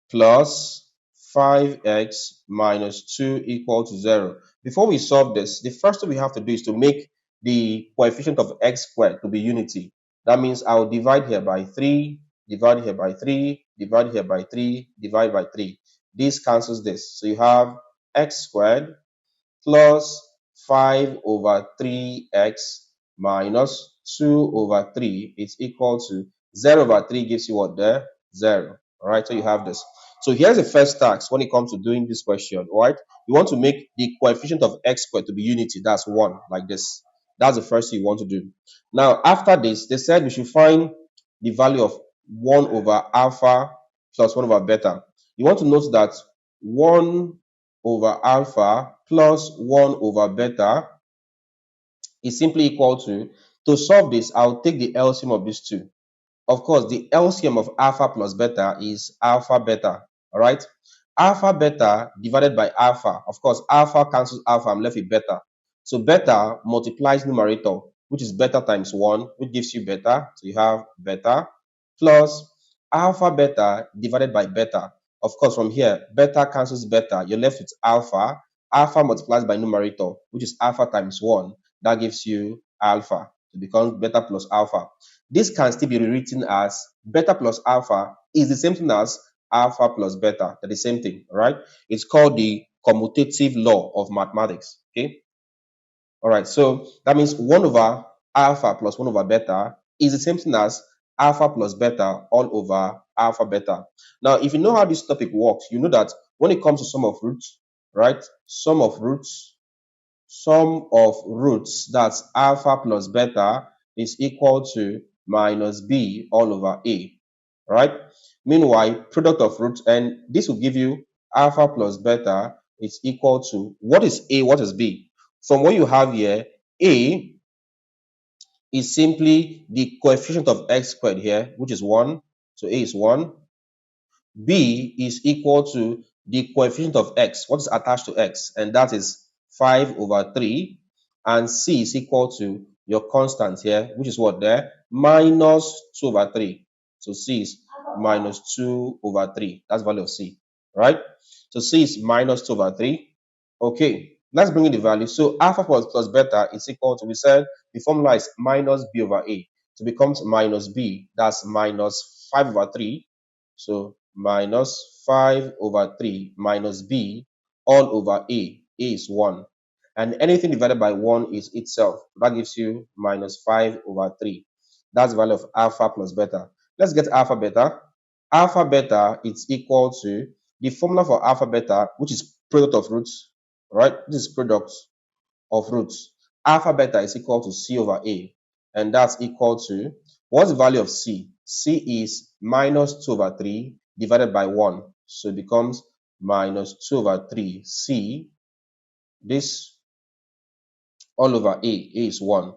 [SPEAKER 1] plus 5x minus 2 equal to 0. Before we solve this, the first thing we have to do is to make the coefficient of x squared to be unity. That means I'll divide here by 3, divide here by 3, divide here by 3, divide by 3. This cancels this. So you have x squared plus 5 over 3x minus 2 over 3 is equal to 0 over 3 gives you what there? 0. All right, so you have this. So here's the first task when it comes to doing this question, all right? You want to make the coefficient of x squared to be unity. That's 1, like this. That's the first thing you want to do. Now, after this, they said we should find the value of 1 over alpha plus 1 over beta. You want to note that 1 over alpha plus 1 over beta is simply equal to solve this, I'll take the LCM of these two. Of course, the LCM of alpha plus beta is alpha beta, all right? Alpha beta divided by alpha. Of course, alpha cancels alpha, I'm left with beta. So beta multiplies numerator, which is beta times 1, which gives you beta. So you have beta plus alpha beta divided by beta. Of course, from here, beta cancels beta. You're left with alpha. Alpha multiplies by numerator, which is alpha times 1. That gives you alpha. It becomes beta plus alpha. This can still be rewritten as beta plus alpha is the same thing as alpha plus beta. They're the same thing, right? It's called the commutative law of mathematics. Okay. All right. So that means 1 over alpha plus 1 over beta is the same thing as alpha plus beta all over alpha beta. Now, if you know how this topic works, you know that when it comes to sum of roots, right? Sum of roots, that's alpha plus beta, is equal to minus b all over a, right? Meanwhile, product of roots, and this will give you alpha plus beta is equal to, what is a, what is b? From what you have here, a is simply the coefficient of x squared here, which is 1. So a is 1. B is equal to the coefficient of x, what is attached to x, and that is 5 over 3. And C is equal to your constant here, which is what there? Minus 2 over 3. So C is minus 2 over 3. That's the value of C, right? So C is minus 2 over 3. Okay, let's bring in the value. So alpha plus beta is equal to, we said the formula is minus b over a. So it becomes minus b, that's minus 5 over 3. So minus 5 over 3 minus b all over a. A is 1. And anything divided by 1 is itself. That gives you minus 5 over 3. That's the value of alpha plus beta. Let's get alpha beta. Alpha beta is equal to the formula for alpha beta, which is product of roots, right? This is product of roots. Alpha beta is equal to C over A. And that's equal to, what's the value of C? C is minus 2 over 3 divided by 1. So it becomes minus 2 over 3 C. This all over A. A is 1.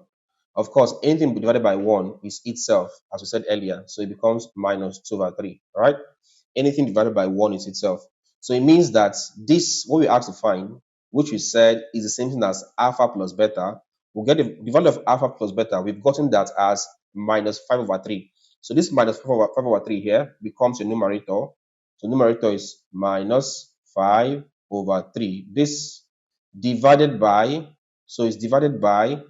[SPEAKER 1] Of course, anything divided by 1 is itself, as we said earlier. So it becomes minus 2 over 3, right? Anything divided by 1 is itself. So it means that this, what we have to find, which we said is the same thing as alpha plus beta, we'll get the value of alpha plus beta. We've gotten that as minus 5 over 3. So this minus 5 over 3 here becomes a numerator. So numerator is minus 5 over 3. This divided by, so it's divided by,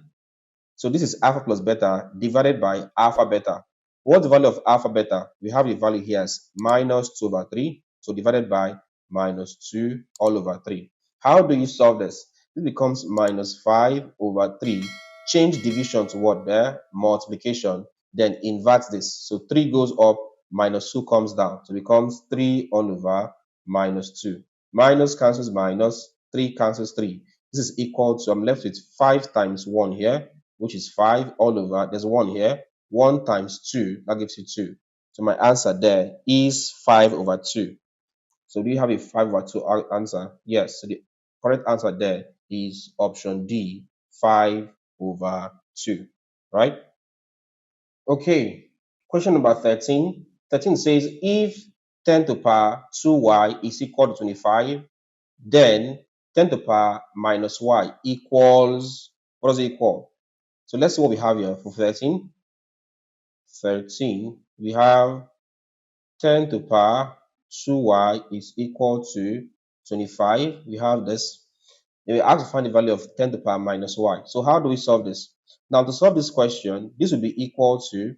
[SPEAKER 1] so this is alpha plus beta divided by alpha beta. What's the value of alpha beta? We have the value here as minus 2 over 3. So divided by minus 2 all over 3. How do you solve this? This becomes minus 5 over 3. Change division to what there? Multiplication. Then invert this. So 3 goes up, minus 2 comes down. So it becomes 3 all over minus 2. Minus cancels minus, 3 cancels 3. This is equal to, I'm left with 5 times 1 here, which is 5 all over, there's 1 here, 1 times 2, that gives you 2. So my answer there is 5 over 2. So do you have a 5 over 2 answer? Yes. So the correct answer there is option D, 5 over 2. Right? Okay. Question number 13. 13 says if 10 to the power 2y is equal to 25, then 10 to the power minus y equals, what does it equal? So let's see what we have here for 13. 13, we have 10 to the power 2y is equal to 25. We have this. Then we have to find the value of 10 to the power minus y. So how do we solve this? Now to solve this question, this will be equal to,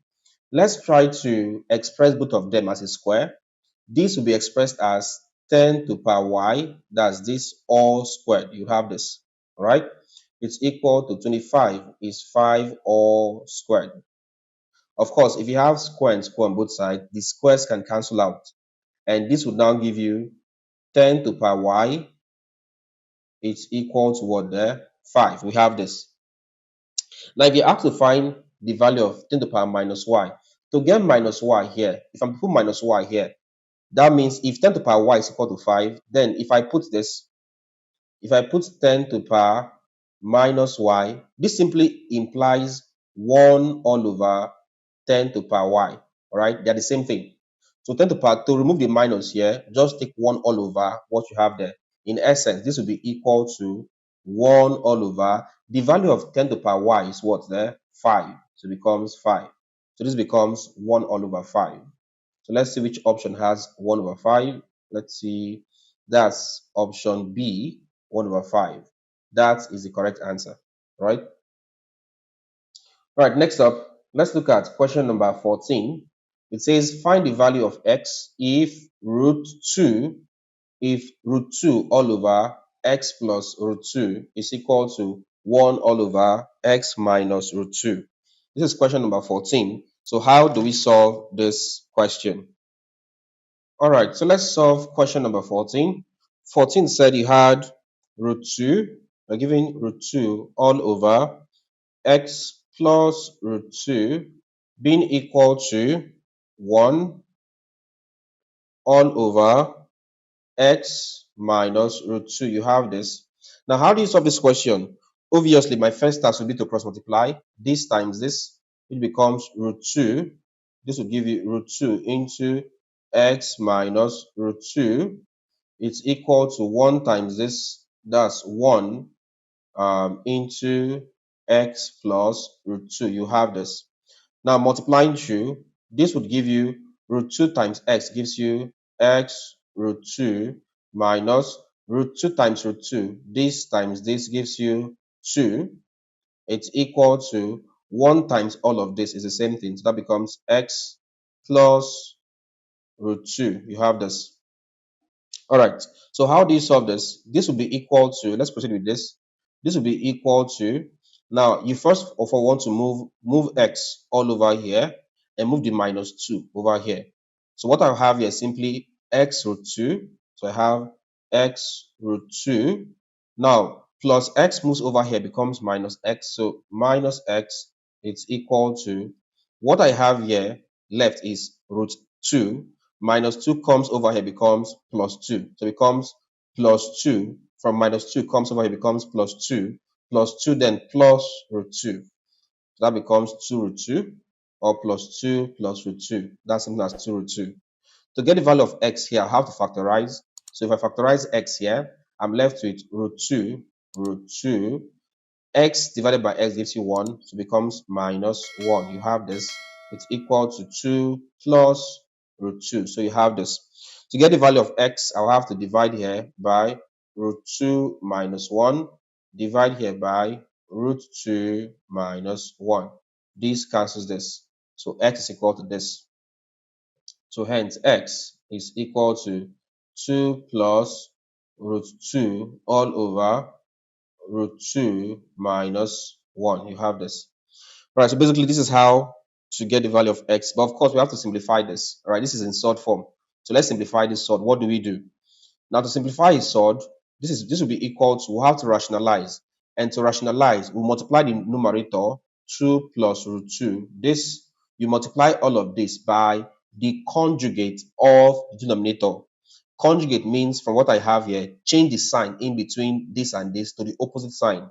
[SPEAKER 1] let's try to express both of them as a square. This will be expressed as 10 to the power y, that's this all squared. You have this, all right? It's equal to 25 is 5 all squared. Of course, if you have square and square on both sides, the squares can cancel out. And this would now give you 10 to the power y. It's equal to what there? 5. We have this. Now, if you have to find the value of 10 to the power minus y, to get minus y here, if I put minus y here, that means if 10 to the power y is equal to 5, then if I put this, if I put 10 to the power minus y, this simply implies 1 all over 10 to the power y. All right, they're the same thing. So 10 to the power, to remove the minus here, just take 1 all over what you have there. In essence, this will be equal to 1 all over, the value of 10 to the power y is what there? 5. So it becomes 5. So this becomes 1 all over 5. So let's see which option has 1 over 5. Let's see. That's option B, 1 over 5. That is the correct answer, right? Right, next up, let's look at question number 14. It says find the value of x if root 2, if root 2 all over x plus root 2 is equal to 1 all over x minus root 2. This is question number 14. So how do we solve this question? All right, so let's solve question number 14. 14 said you had root 2, we're giving root 2 all over x plus root 2 being equal to 1 all over x minus root 2. You have this. Now, how do you solve this question? Obviously, my first task will be to cross multiply this times this, which becomes root 2. This will give you root 2 into x minus root 2. It's equal to 1 times this, that's 1 into x plus root 2. You have this. Now multiplying through, this would give you root 2 times x gives you x root 2 minus root 2 times root 2. This times this gives you 2. It's equal to 1 times all of this is the same thing. So that becomes x plus root 2. You have this. All right. So how do you solve this? This will be equal to, let's proceed with this. This will be equal to, now you first of all want to move x all over here and move the minus 2 over here. So what I have here is simply x root 2. So I have x root 2. Now plus x moves over here becomes minus x. So minus x, it's equal to, what I have here left is root 2 minus 2 comes over here becomes plus 2. So it becomes plus 2. From minus 2 comes over here becomes plus 2. Plus 2 then plus root 2. So that becomes 2 root 2 or plus 2 plus root 2. That's simple as 2 root 2. To get the value of x here, I have to factorize. So if I factorize x here, I'm left with root 2. X divided by x gives you 1, so it becomes minus 1. You have this. It's equal to 2 plus root 2. So you have this. To get the value of x, I'll have to divide here by root 2 minus 1. Divide here by root 2 minus 1. This cancels this. So x is equal to this. So hence x is equal to 2 plus root 2 all over root 2 minus 1. You have this. Right, so basically this is how to get the value of x. But of course, we have to simplify this. All right, this is in surd form. So let's simplify this surd. What do we do? Now to simplify a surd, this will be equal to, we'll have to rationalize. And to rationalize, we'll multiply the numerator, 2 plus root 2. This, you multiply all of this by the conjugate of the denominator. Conjugate means, from what I have here, change the sign in between this and this to the opposite sign.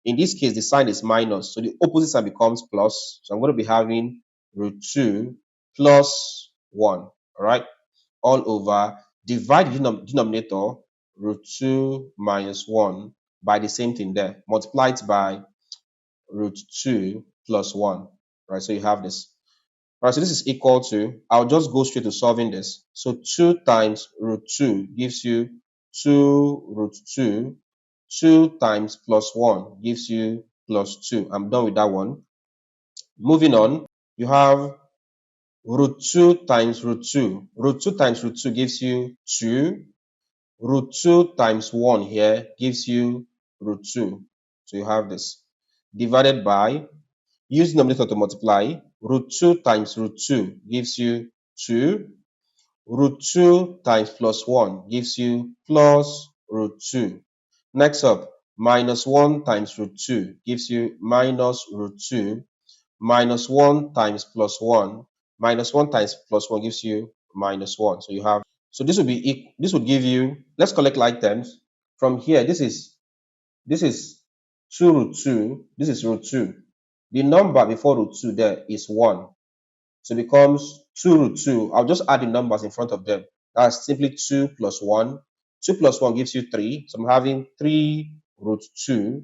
[SPEAKER 1] In this case, the sign is minus, so the opposite sign becomes plus. So I'm going to be having root 2 plus 1, all right? All over, divide the denominator, root 2 minus 1, by the same thing there. Multiply it by root 2 plus 1, right? So you have this. All right, so this is equal to, I'll just go straight to solving this. So 2 times root 2 gives you 2 root 2. 2 times plus 1 gives you plus 2. I'm done with that one. Moving on, you have root 2 times root 2. Root 2 times root 2 gives you 2. Root 2 times 1 here gives you root 2. So you have this. Divided by, use denominator to multiply. Root 2 times root 2 gives you 2. Root 2 times plus 1 gives you plus root 2. Next up, minus 1 times root 2 gives you minus root 2. Minus 1 times plus 1. Minus 1 times plus 1 gives you minus 1. So you have, so this would be, this would give you, let's collect like terms. From here, this is 2 root 2. This is root 2. The number before root 2 there is 1. So it becomes 2 root 2. I'll just add the numbers in front of them. That's simply 2 plus 1. 2 plus 1 gives you 3. So I'm having 3 root 2.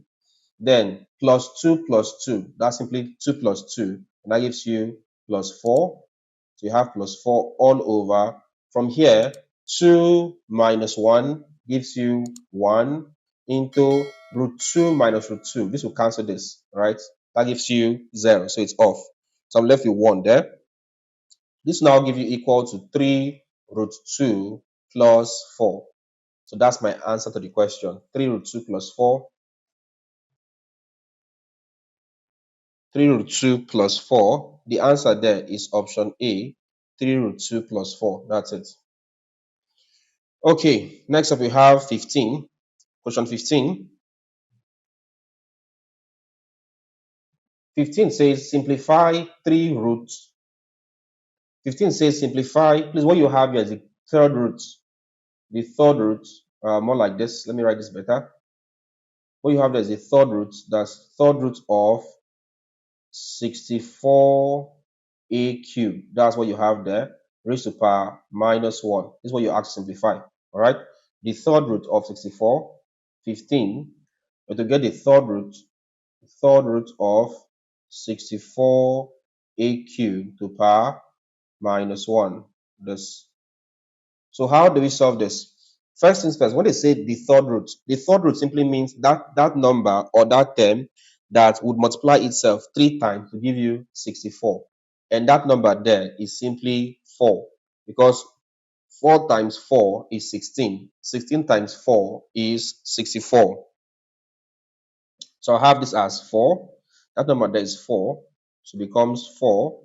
[SPEAKER 1] Then plus 2 plus 2. That's simply 2 plus 2. And that gives you plus 4. So you have plus 4 all over. From here, 2 minus 1 gives you 1 into root 2 minus root 2. This will cancel this, right? That gives you 0. So it's off. So I'm left with 1 there. This now give you equal to 3 root 2 plus 4. So that's my answer to the question. 3 root 2 plus 4. 3 root 2 plus 4. The answer there is option A, 3 root 2 plus 4. That's it. Okay, next up we have 15. Question 15. 15 says simplify 3 roots. 15 says simplify. Please, what you have here is the third root. The third root, more like this. Let me write this better. What you have there is the third root. That's third root of 64a cubed. That's what you have there. Raised to power minus 1. This is what you have to simplify. All right. The third root of 64, 15. But to get the third root of 64a cubed to power minus 1. This. So how do we solve this? First things first, when they say the third root simply means that number or that term that would multiply itself 3 times to give you 64. And that number there is simply 4, because 4 times 4 is 16. 16 times 4 is 64. So I have this as 4. That number there is 4. So it becomes 4.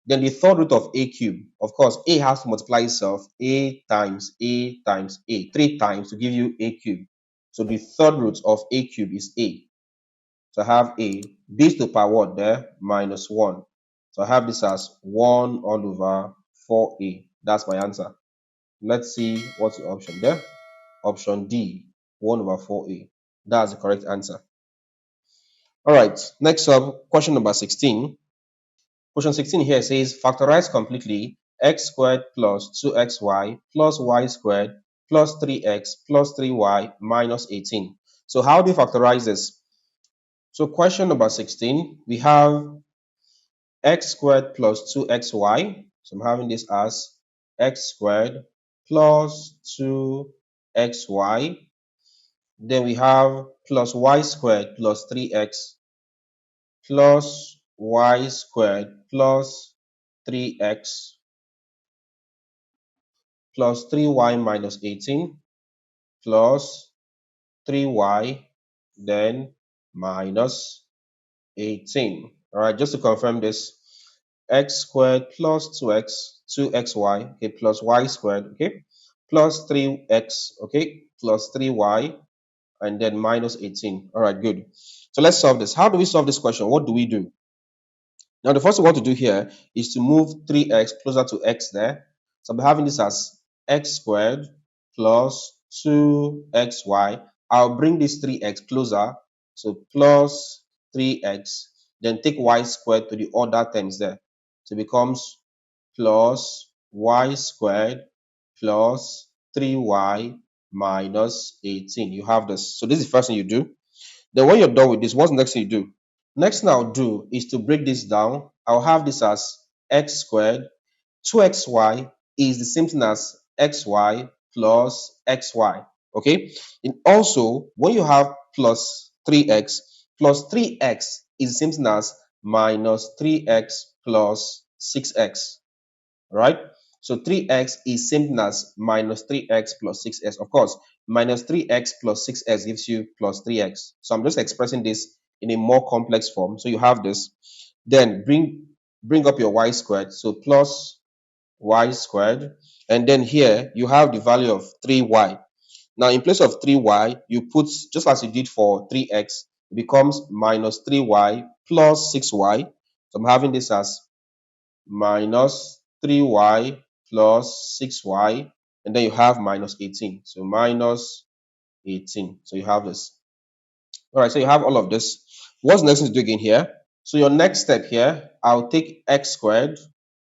[SPEAKER 1] Then the third root of a cubed. Of course, a has to multiply itself. A times a times a. 3 times to give you a cubed. So the third root of a cubed is a. So I have a. This to power what there? Minus 1. So I have this as 1 all over 4a. That's my answer. Let's see what's the option there. Option D, 1 over 4a. That's the correct answer. All right, next up, question number 16. Question 16 here says factorize completely x squared plus 2xy plus y squared plus 3x plus 3y minus 18. So how do you factorize this? So question number 16, we have x squared plus 2xy. So I'm having this as x squared plus 2xy. Then we have plus y squared plus 3x plus y squared plus 3x plus 3y minus 18 plus 3y then minus 18. All right, just to confirm this, x squared plus 2xy, okay, plus y squared, okay, plus 3x, okay, plus 3y, and then minus 18. All right, good. So let's solve this. How do we solve this question? What do we do? Now, the first thing we want to do here is to move 3x closer to x there. So I'm having this as x squared plus 2xy. I'll bring this 3x closer. So plus 3x. Then take y squared to the other terms there. So it becomes plus y squared plus 3y minus 18. You have this. So this is the first thing you do. Then when you're done with this, what's the next thing you do? Next thing I'll do is to break this down. I'll have this as x squared. 2xy is the same thing as xy plus xy. Okay? And also, when you have plus 3x is the same thing as minus 3x plus 6x. Right? So 3x is same thing as minus 3x plus 6x. Of course, minus 3x plus 6x gives you plus 3x. So I'm just expressing this in a more complex form. So you have this. Then bring up your y squared. So plus y squared. And then here you have the value of 3y. Now in place of 3y, you put, just as you did for 3x, it becomes minus 3y plus 6y. So I'm having this as minus 3y plus 6y, and then you have minus 18. So minus 18. So you have this. All right, so you have all of this. What's next to do again here? So your next step here, I'll take x squared,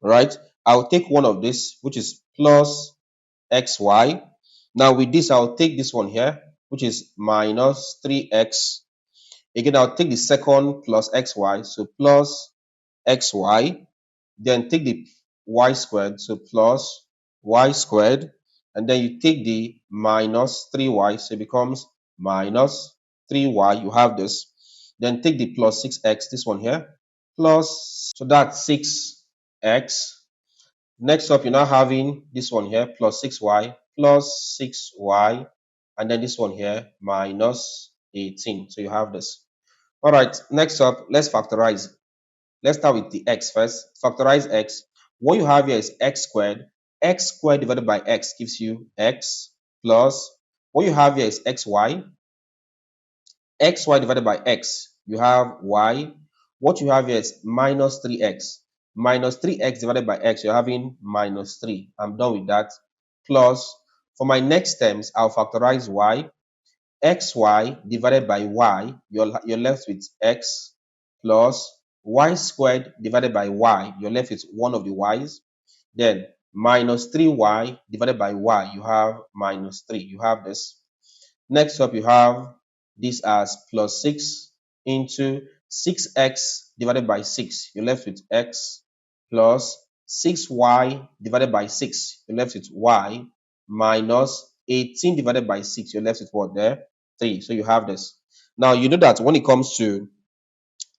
[SPEAKER 1] right? I'll take one of this, which is plus xy. Now with this, I'll take this one here, which is minus 3x. Again, I'll take the second plus xy, so plus xy. Then take the y squared, so plus y squared, and then you take the minus 3y, so it becomes minus 3y. You have this. Then take the plus 6x, this one here, plus, so that's 6x. Next up, you're now having this one here, plus 6y, plus 6y, and then this one here, minus 18. So you have this. All right, next up, let's factorize. Let's start with the x first. Factorize x. What you have here is x squared. X squared divided by x gives you x plus, what you have here is xy. Xy divided by x, you have y. What you have here is minus 3x. Minus 3x divided by x, you're having minus 3. I'm done with that. Plus, for my next terms, I'll factorize y. Xy divided by y, you're left with x plus y squared divided by y, you're left with one of the y's. Then minus 3y divided by y, you have minus 3. You have this. Next up, you have this as plus 6 into 6x divided by 6. You're left with x plus 6y divided by 6. You're left with y minus 18 divided by 6. You're left with what there? 3. So you have this. Now, you know that when it comes to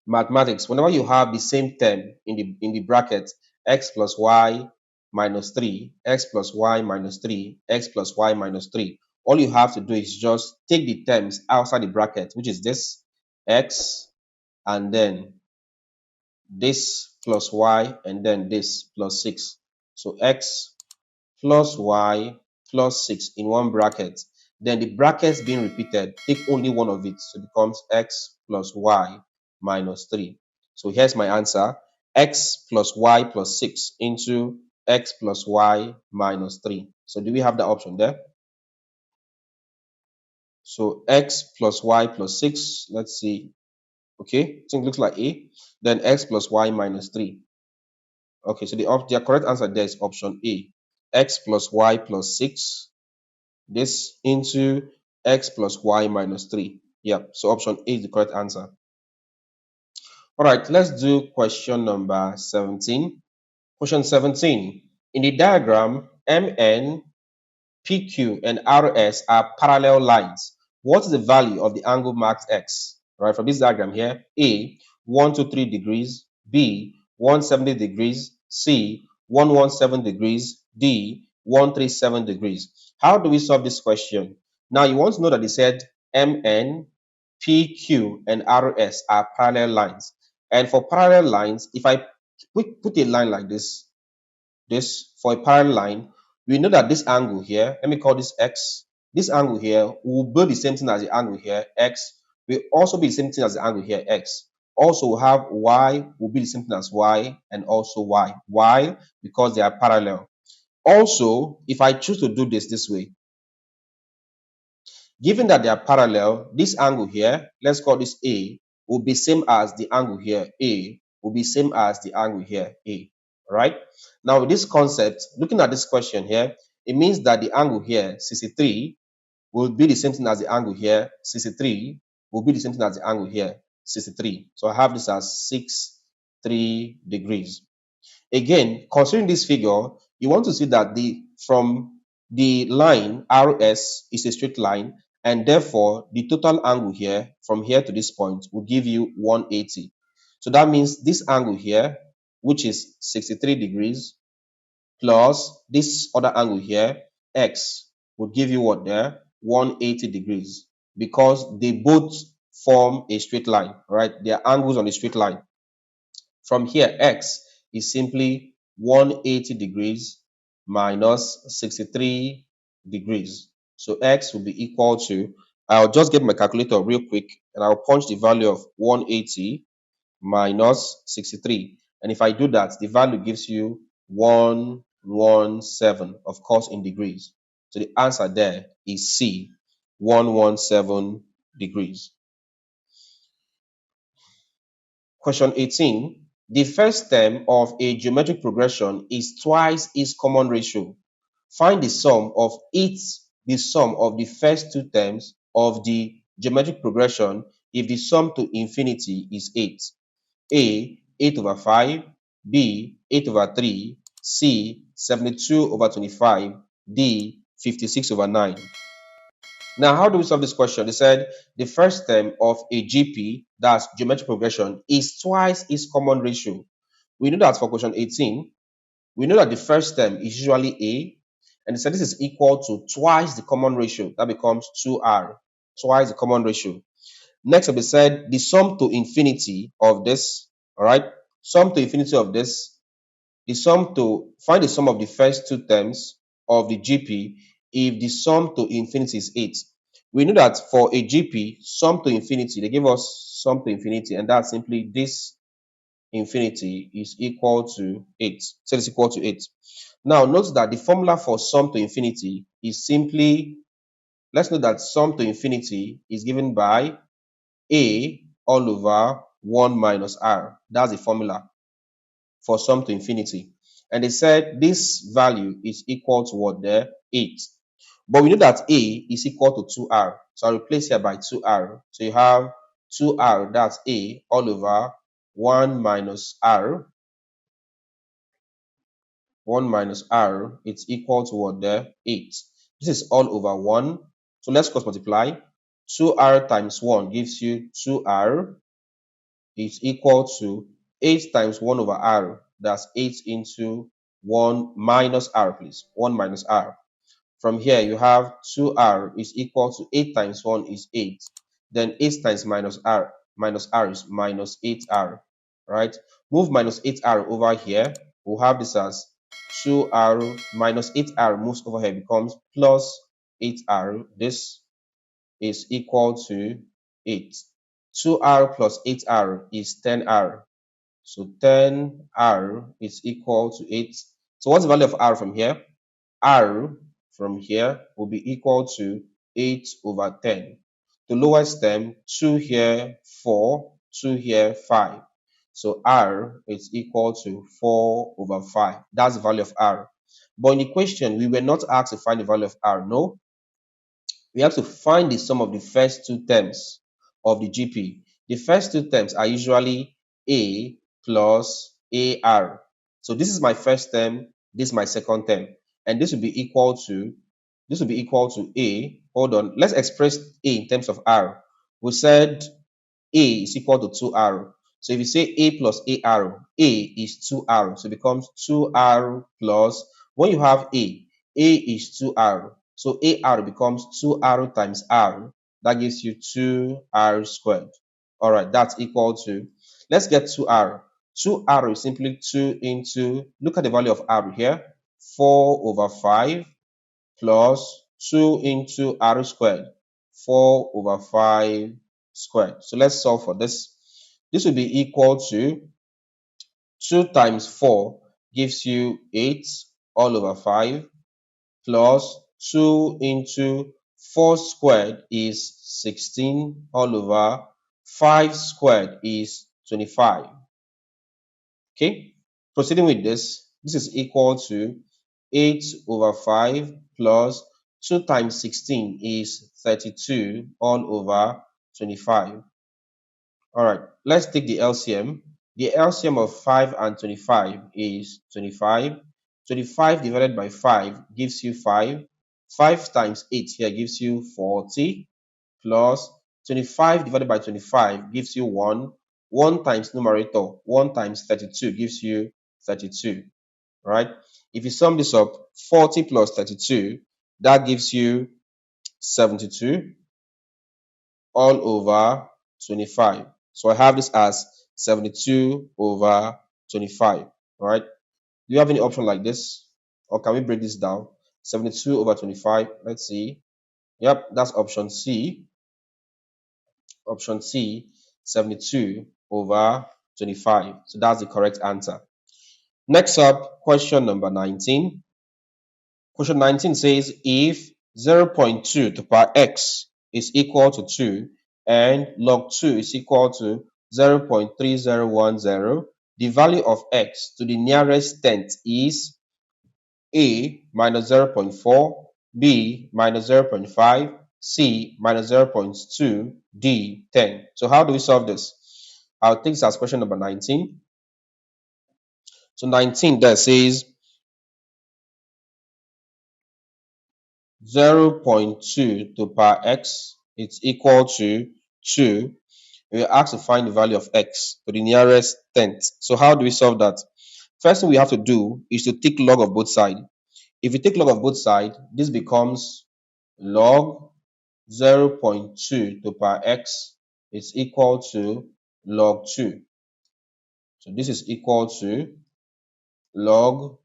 [SPEAKER 1] mathematics, whenever you have the same term in the bracket, x plus y minus 3, x plus y minus 3, x plus y minus 3, all you have to do is just take the terms outside the bracket, which is this x, and then this plus y, and then this plus 6. So x plus y plus 6 in one bracket. Then the brackets being repeated, take only one of it. So it becomes x plus y minus 3. So here's my answer. X plus y plus 6 into x plus y minus 3. So do we have the option there? So x plus y plus 6. Let's see. Okay, I think it looks like A. Then x plus y minus 3. Okay, so the correct answer there is option A. X plus y plus 6 this into x plus y minus 3. Yeah, so option A is the correct answer. All right, let's do question number 17. Question 17. In the diagram, MN, PQ, and RS are parallel lines. What is the value of the angle marked X? Right, from this diagram here, A, 123 degrees, B, 170 degrees, C, 117 degrees, D, 137 degrees. How do we solve this question? Now, you want to know that they said MN, PQ, and RS are parallel lines. And for parallel lines, if I put a line like this for a parallel line, we know that this angle here, let me call this x, this angle here will be the same thing as the angle here, x, will also be the same thing as the angle here, x. Also, we have y will be the same thing as y and also y. Why? Because they are parallel. Also, if I choose to do this way, given that they are parallel, this angle here, let's call this A, will be same as the angle here, A, will be same as the angle here, A, right? Now, with this concept, looking at this question here, it means that the angle here, 63, will be the same thing as the angle here, 63, will be the same thing as the angle here, 63. So I have this as 63 degrees. Again, considering this figure, you want to see that from the line RS is a straight line, and therefore the total angle here from here to this point will give you 180. So that means this angle here, which is 63 degrees, plus this other angle here, X, would give you what there? 180 degrees, because they both form a straight line, right? They are angles on a straight line. From here, x is simply 180 degrees minus 63 degrees. So x will be equal to, I'll just get my calculator real quick and I'll punch the value of 180 minus 63. And if I do that, the value gives you 117, of course, in degrees. So the answer there is C, 117 degrees. Question 18. The first term of a geometric progression is twice its common ratio. Find the sum of the first two terms of the geometric progression if the sum to infinity is 8. A, 8 over 5, B, 8 over 3, C, 72 over 25, D, 56 over 9. Now, how do we solve this question? They said the first term of a GP, that's geometric progression, is twice its common ratio. We know that for question 18, we know that the first term is usually A, and they said this is equal to twice the common ratio. That becomes 2R, twice the common ratio. Next, we said the sum to infinity of this, all right? Sum to infinity of this, find the sum of the first two terms of the GP if the sum to infinity is 8. We know that for a GP, sum to infinity, they give us sum to infinity, and that's simply this infinity is equal to 8. So it's equal to 8. Now, note that the formula for sum to infinity is simply, let's note that sum to infinity is given by A all over 1 minus R. That's the formula for sum to infinity. And they said this value is equal to what there? 8. But we know that A is equal to 2R. So I'll replace here by 2R. So you have 2R, that's A, all over 1 minus R. 1 minus R, it's equal to what there? 8. This is all over 1. So let's cross multiply. 2R times 1 gives you 2R. Is equal to 8 times 1 over R. That's 8 into 1 minus R, please. 1 minus R. From here, you have 2R is equal to 8 times 1 is 8. Then 8 times minus R is minus 8R, right? Move minus 8R over here. We'll have this as 2R minus 8R moves over here, becomes plus 8R. This is equal to 8. 2R plus 8R is 10R. So 10R is equal to 8. So what's the value of R from here? R from here will be equal to 8 over 10. The lowest term, 2 here, 4, 2 here, 5. So R is equal to 4 over 5. That's the value of R. But in the question, we were not asked to find the value of R. No. we have to find the sum of the first two terms of the GP. The first two terms are usually A plus AR. So this is my first term, this is my second term, and this will be equal to A. Hold on, let's express A in terms of R. We said A is equal to 2R. So if you say A plus AR, A is 2R. So it becomes 2R plus, when you have A is 2R. So AR becomes 2R times R. That gives you 2R squared. All right, that's equal to, let's get 2R. 2R is simply 2 into, look at the value of R here, 4 over 5 plus 2 into R squared, 4 over 5 squared. So let's solve for this. This will be equal to 2 times 4 gives you 8 all over 5 plus 2 into 4 squared is 16 all over 5 squared is 25. Okay, proceeding with this is equal to 8 over 5 plus 2 times 16 is 32 all over 25. All right, let's take the LCM. The LCM of 5 and 25 is 25. 25 divided by 5 gives you 5. 5 times 8 here gives you 40 plus 25 divided by 25 gives you 1. 1 times numerator, 1 times 32 gives you 32. Right? If you sum this up, 40 plus 32, that gives you 72 all over 25. So I have this as 72 over 25. All right? Do you have any option like this? Or can we break this down? 72 over 25. Let's see. Yep, that's option C. Option C, 72 over 25. So that's the correct answer. Next up, question number 19. Question 19 says if 0.2 to the power x is equal to 2 and log 2 is equal to 0.3010, the value of x to the nearest tenth is A minus 0.4, B minus 0.5, C minus 0.2, D 10. So how do we solve this? I'll take this as question number 19. So 19 there says 0.2 to the power x, it's equal to 2. We are asked to find the value of x to the nearest tenth. So how do we solve that? First thing we have to do is to take log of both sides. If you take log of both sides, this becomes log 0.2 to the power x is equal to log 2. So this is equal to log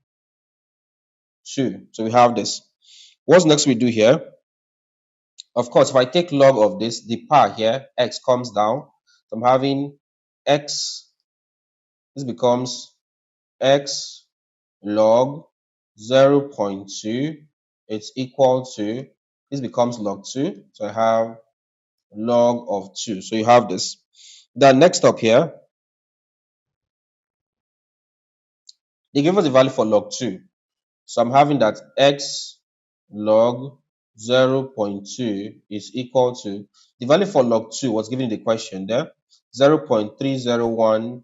[SPEAKER 1] 2. So we have this. What's next we do here? Of course, if I take log of this, the power here, x comes down. So I'm having x, this becomes x log 0.2. It's equal to, this becomes log 2. So I have log of 2. So you have this. Then next up here, they give us the value for log 2. So I'm having that x log 0.2 is equal to, the value for log 2 was given in the question there, 0.3010.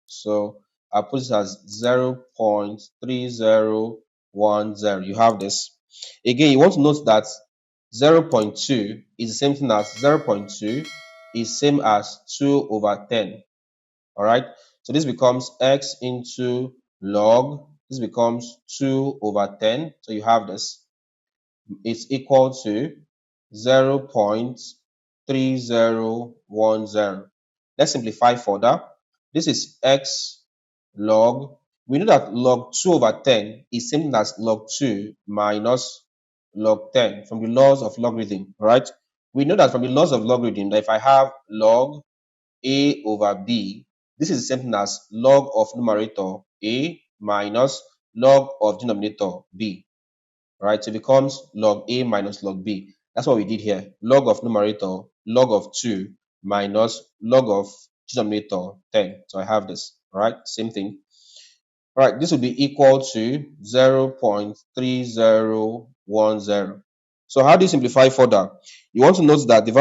[SPEAKER 1] So I put this as 0.3010. You have this. Again, you want to note that 0.2 is the same thing as 0.2 is same as 2 over 10. All right. So this becomes x into log. This becomes 2 over 10. So you have this. It's equal to 0.3010. Let's simplify further. This is x log. We know that log 2 over 10 is same as log 2 minus log 10 from the laws of logarithm, right? We know that from the laws of logarithm that if I have log a over b, this is the same thing as log of numerator a minus log of denominator b, right? So it becomes log a minus log b. That's what we did here. Log of numerator, log of 2 minus log of denominator 10. So I have this, all right? Same thing. All right, this will be equal to 0.3010. So how do you simplify further? You want to note that the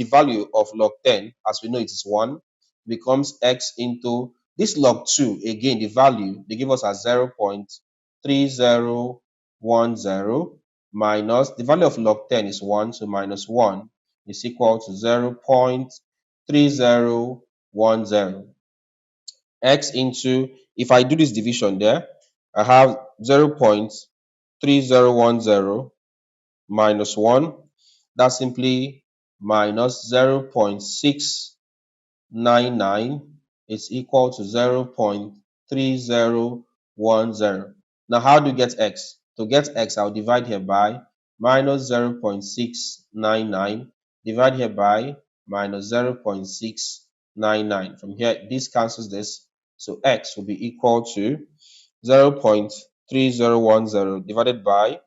[SPEAKER 1] value of log 10, as we know it is 1, becomes x into this log 2. Again, the value they give us as 0.3010 minus the value of log 10 is 1, so minus 1 is equal to 0.3010 x into, if I do this division there, I have 0.3010 minus 1. That's simply minus 0.699 is equal to 0.3010. Now, how do you get x? To get x, I'll divide here by minus 0.699, divide here by minus 0.699. From here, this cancels this. So x will be equal to 0.3010 divided by,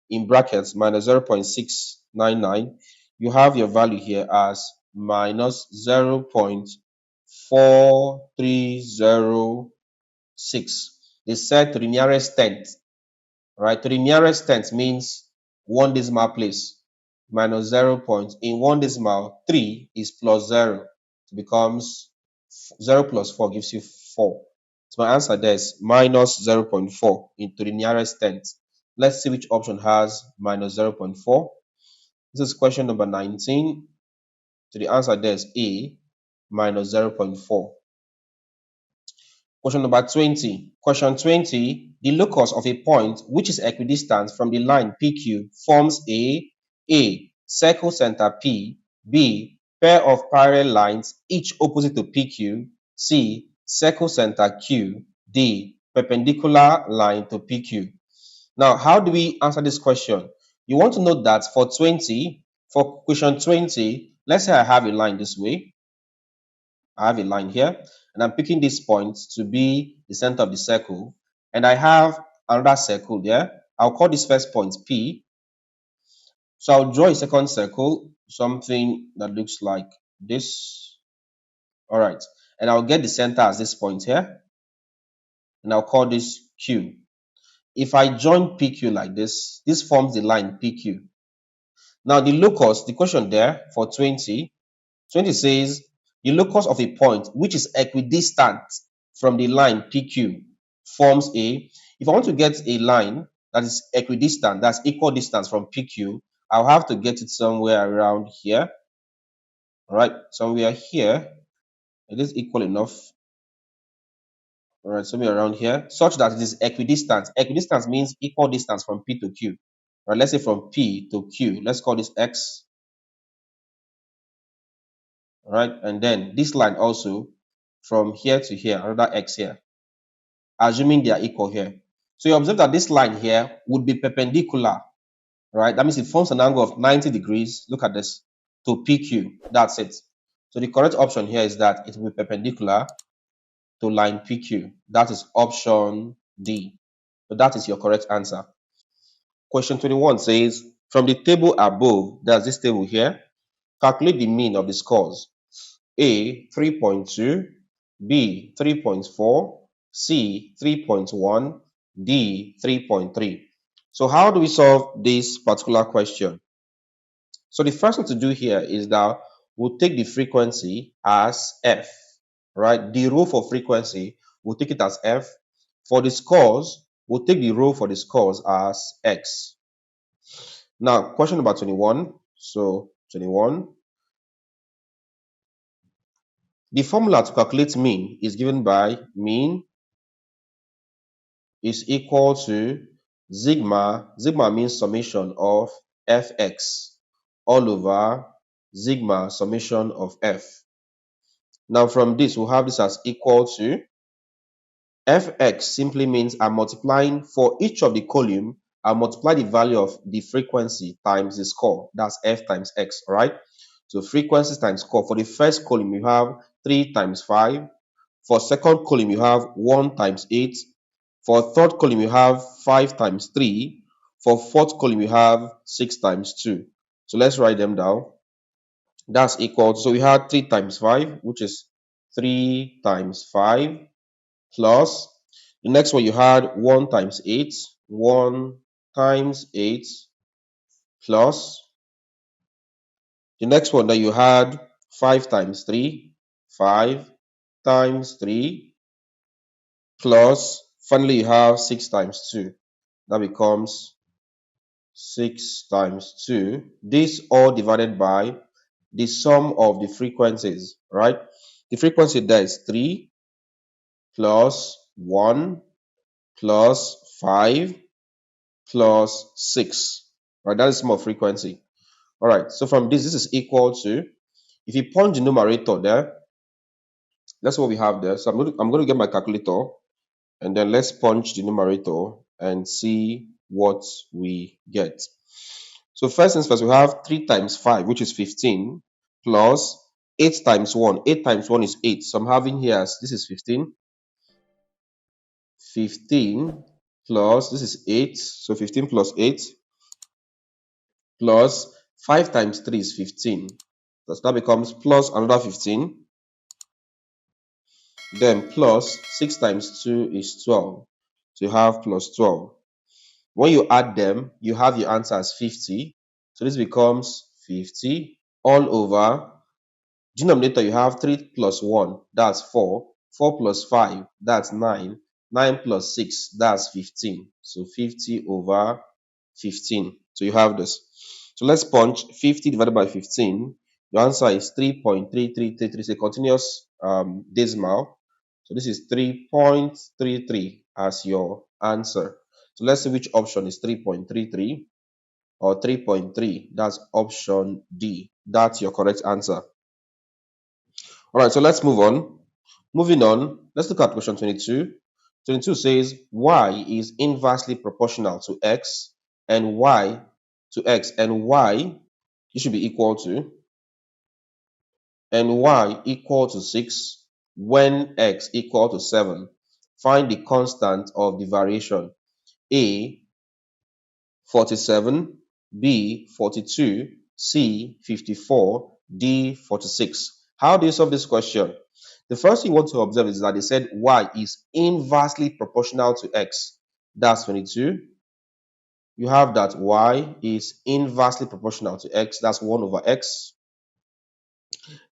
[SPEAKER 1] in brackets, minus 0.699. You have your value here as minus 0.4306. They said to the nearest tenth, right? To the nearest tenth means one decimal place, minus 0. In one decimal, 3 is plus 0. It becomes 0 plus 4 gives you 4. So my answer there is minus 0.4 into the nearest tenth. Let's see which option has minus 0.4. This is question number 19. So the answer there is A, minus 0.4. Question number 20. Question 20. The locus of a point which is equidistant from the line PQ forms a circle center P, B, pair of parallel lines each opposite to PQ, C, circle center Q, D, perpendicular line to PQ. Now, how do we answer this question? You want to note that for question 20, let's say I have a line this way. I have a line here, and I'm picking this point to be the center of the circle, and I have another circle there. I'll call this first point P. So I'll draw a second circle, something that looks like this. All right, and I'll get the center as this point here, and I'll call this Q. If I join PQ like this, this forms the line PQ. Now the locus, the question there for 20 says the locus of a point which is equidistant from the line PQ forms a. If I want to get a line that is equidistant, that's equal distance from PQ, I'll have to get it somewhere around here. All right, somewhere here. It is equal enough. All right, somewhere around here, such that it is equidistant. Equidistance means equal distance from P to Q. All right, let's say from P to Q. Let's call this X. All right, and then this line also from here to here, another X here, assuming they are equal here. So you observe that this line here would be perpendicular, right? That means it forms an angle of 90 degrees. Look at this, to PQ. That's it. So the correct option here is that it will be perpendicular to line PQ. That is option D. So that is your correct answer. Question 21 says, from the table above, there's this table here, calculate the mean of the scores. A, 3.2, B, 3.4, C, 3.1, D, 3.3. So how do we solve this particular question? So the first thing to do here is that we'll take the frequency as F, right? The row for frequency, we'll take it as F. For the scores, we'll take the row for the scores as X. Now, question number 21. So 21. The formula to calculate mean is given by mean is equal to sigma. Sigma means summation of fx all over sigma summation of f. Now from this, we'll have this as equal to fx simply means I'm multiplying for each of the column, I multiply the value of the frequency times the score. That's f times x, all right? So frequency times score. For the first column, you have 3 times 5. For second column, you have 1 times 8. For third column, you have 5 times 3. For fourth column, you have 6 times 2. So let's write them down. That's equal to, so we had 3 times 5, which is 3 times 5, plus the next one you had 1 times 8, 1 times 8, plus the next one that you had 5 times 3, 5 times 3 plus finally you have 6 times 2. That becomes 6 times 2. This all divided by the sum of the frequencies, right? The frequency there is 3 plus 1 plus 5 plus 6. Right, that is sum of frequency. All right, so from this is equal to, if you punch the numerator there, that's what we have there. So I'm going to get my calculator and then let's punch the numerator and see what we get. So first things first, we have 3 times 5, which is 15, plus 8 times 1. 8 times 1 is 8. So I'm having here as this is 15. 15 plus this is 8. So 15 plus 8 plus 5 times 3 is 15. So that becomes plus another 15. Then plus 6 times 2 is 12. So you have plus 12. When you add them, you have your answer as 50. So this becomes 50 all over. Denominator, you have 3 plus 1, that's 4. 4 plus 5, that's 9. 9 plus 6, that's 15. So 50 over 15. So you have this. So let's punch 50 divided by 15. Your answer is 3.3333. It's a continuous decimal. So this is 3.33 as your answer. So let's see which option is 3.33 or 3.3. That's option D. That's your correct answer. All right, so let's move on. Moving on, let's look at question 22. 22 says y is inversely proportional to x and y it should be equal to and y equal to 6 when x equal to 7. Find the constant of the variation. A 47, B 42, C 54, D 46. How do you solve this question? The first thing you want to observe is that they said y is inversely proportional to x. That's 22. You have that y is inversely proportional to x. That's 1 over x.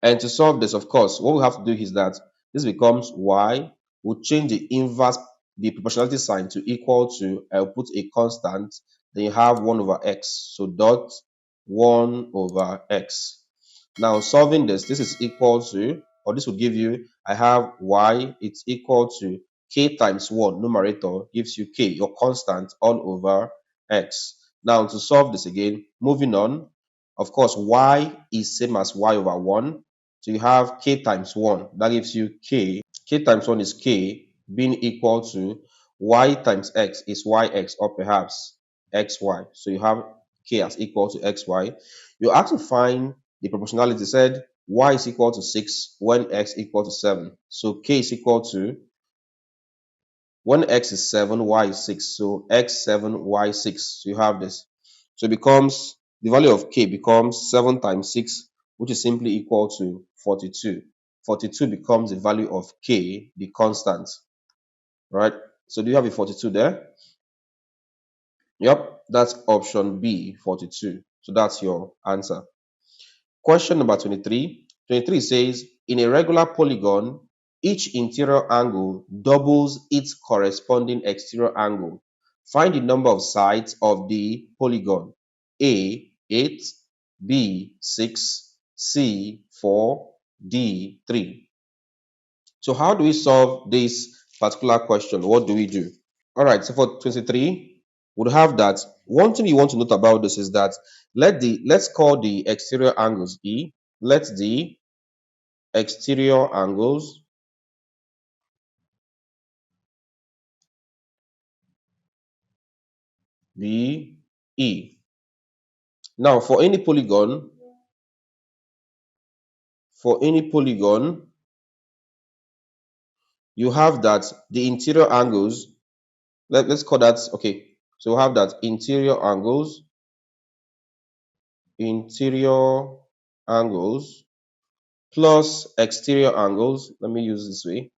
[SPEAKER 1] And to solve this, of course, what we have to do is that this becomes y. We'll change the inverse, the proportionality sign to equal to, I'll put a constant. Then you have 1 over x. So dot 1 over x. Now solving this is equal to, or this will give you, I have y, it's equal to k times 1, numerator gives you k, your constant, all over x. Now to solve this again, moving on, of course, y is same as y over 1. So you have k times 1, that gives you k. K times 1 is k, being equal to y times x is yx, or perhaps xy. So you have k as equal to xy. You have to find the proportionality. Said y is equal to 6 when x equal to 7. So k is equal to, when x is 7, y is 6. So x7, y6. So you have this. So it becomes, the value of k becomes 7 times 6, which is simply equal to 42. 42 becomes the value of k, the constant. Right? So do you have a 42 there? Yep, that's option B, 42. So that's your answer. Question number 23. 23 says, in a regular polygon, each interior angle doubles its corresponding exterior angle. Find the number of sides of the polygon. A, 8, B, 6, C, 4, D, 3. So how do we solve this particular question? What do we do? All right, so for 23, we'll have that. One thing you want to note about this is that let's call the exterior angles E. Let the exterior angles be E. Now, for any polygon, you have that the interior angles, let's call that, okay. So we have that interior angles plus exterior angles. Let me use this way.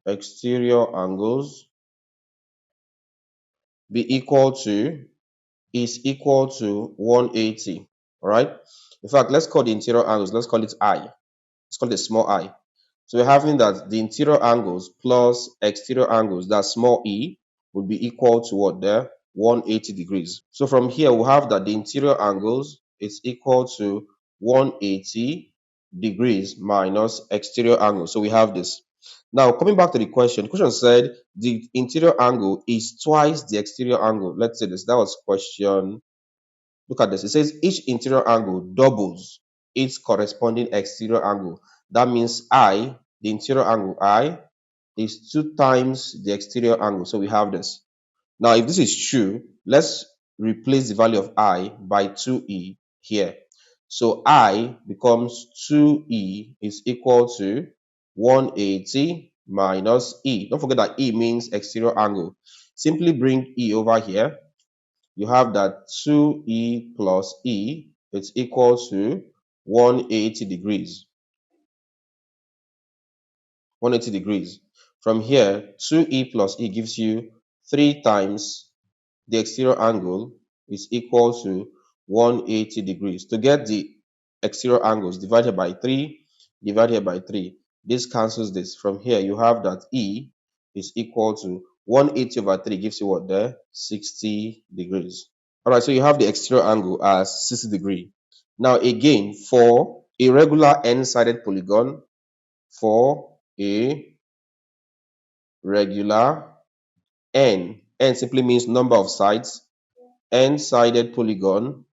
[SPEAKER 1] Exterior angles be equal to is equal to 180. All right. In fact, let's call the interior angles. Let's call it I. Let's call it a small I. So we're having that the interior angles plus exterior angles, that small e, would be equal to what there? 180 degrees. So from here, we'll have that the interior angles is equal to 180 degrees minus exterior angle. So we have this. Now, coming back to the question said the interior angle is twice the exterior angle. Let's say this. That was question. Look at this. It says each interior angle doubles its corresponding exterior angle. That means I, the interior angle I, is 2 times the exterior angle. So we have this. Now, if this is true, let's replace the value of I by 2e here. So I becomes 2e is equal to 180 minus e. Don't forget that e means exterior angle. Simply bring e over here. You have that 2e plus e, it's equal to 180 degrees. 180 degrees. From here, 2e plus e gives you 3 times the exterior angle is equal to 180 degrees. To get the exterior angles, divide here by 3, divide here by 3. This cancels this. From here, you have that e is equal to 180 over 3 gives you what there? 60 degrees. All right, so you have the exterior angle as 60 degrees. Now again, for a regular n-sided polygon, for a regular n simply means number of sides, n-sided polygon,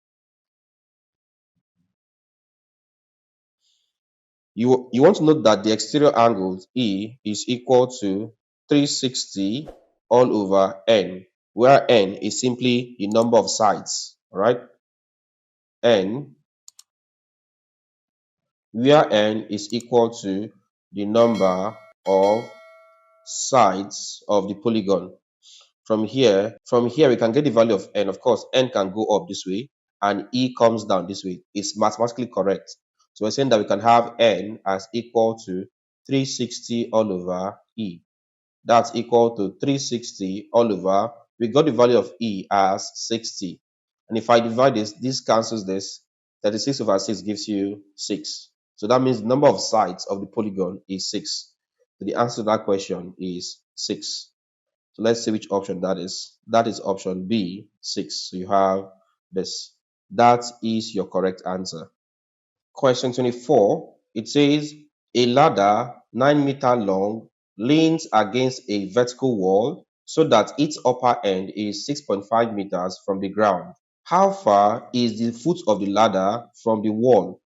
[SPEAKER 1] you want to note that the exterior angle E is equal to 360 all over n, where n is simply the number of sides, all right? N, where n is equal to the number of sides of the polygon. From here, we can get the value of n. Of course, n can go up this way and e comes down this way. It's mathematically correct. So we're saying that we can have n as equal to 360 all over e. That's equal to 360 all over. We got the value of e as 60. And if I divide this cancels this. 36 over 6 gives you 6. So that means the number of sides of the polygon is 6. So the answer to that question is 6. So let's see which option that is. That is option B, 6. So you have this. That is your correct answer. Question 24. It says a ladder 9-meter long leans against a vertical wall so that its upper end is 6.5 meters from the ground. How far is the foot of the ladder from the wall?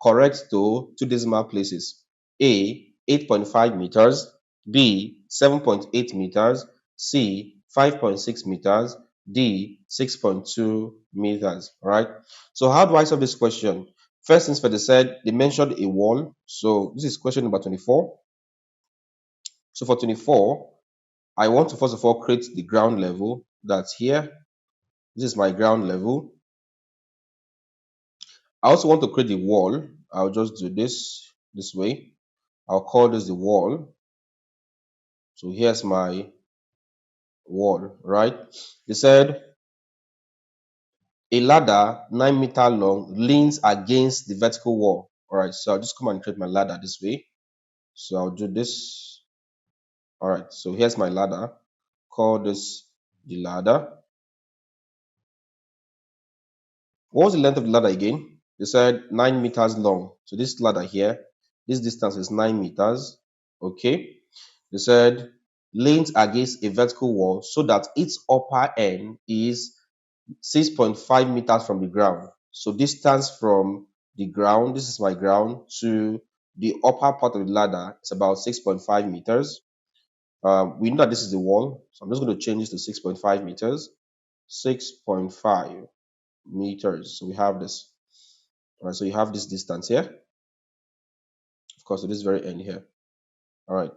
[SPEAKER 1] Correct to 2 decimal places. A, 8.5 meters. B, 7.8 meters. C, 5.6 meters. D, 6.2 meters. All right. So how do I solve this question? First things first, they said they mentioned a wall. So this is question number 24. So for 24, I want to first of all create the ground level. That's here. This is my ground level. I also want to create the wall. I'll just do this way. I'll call this the wall. So here's my wall, right? They said a ladder 9-meter long leans against the vertical wall. All right, so I'll just come and create my ladder this way. So I'll do this. All right, so here's my ladder. Call this the ladder. What was the length of the ladder again? They said 9 meters long. So this ladder here, this distance is 9 meters. Okay. They said leans against a vertical wall so that its upper end is 6.5 meters from the ground. So distance from the ground, this is my ground, to the upper part of the ladder is about 6.5 meters. We know that this is the wall, so I'm just going to change this to 6.5 meters. 6.5 meters. So we have this. All right, so you have this distance here. Of course, to this very end here. All right.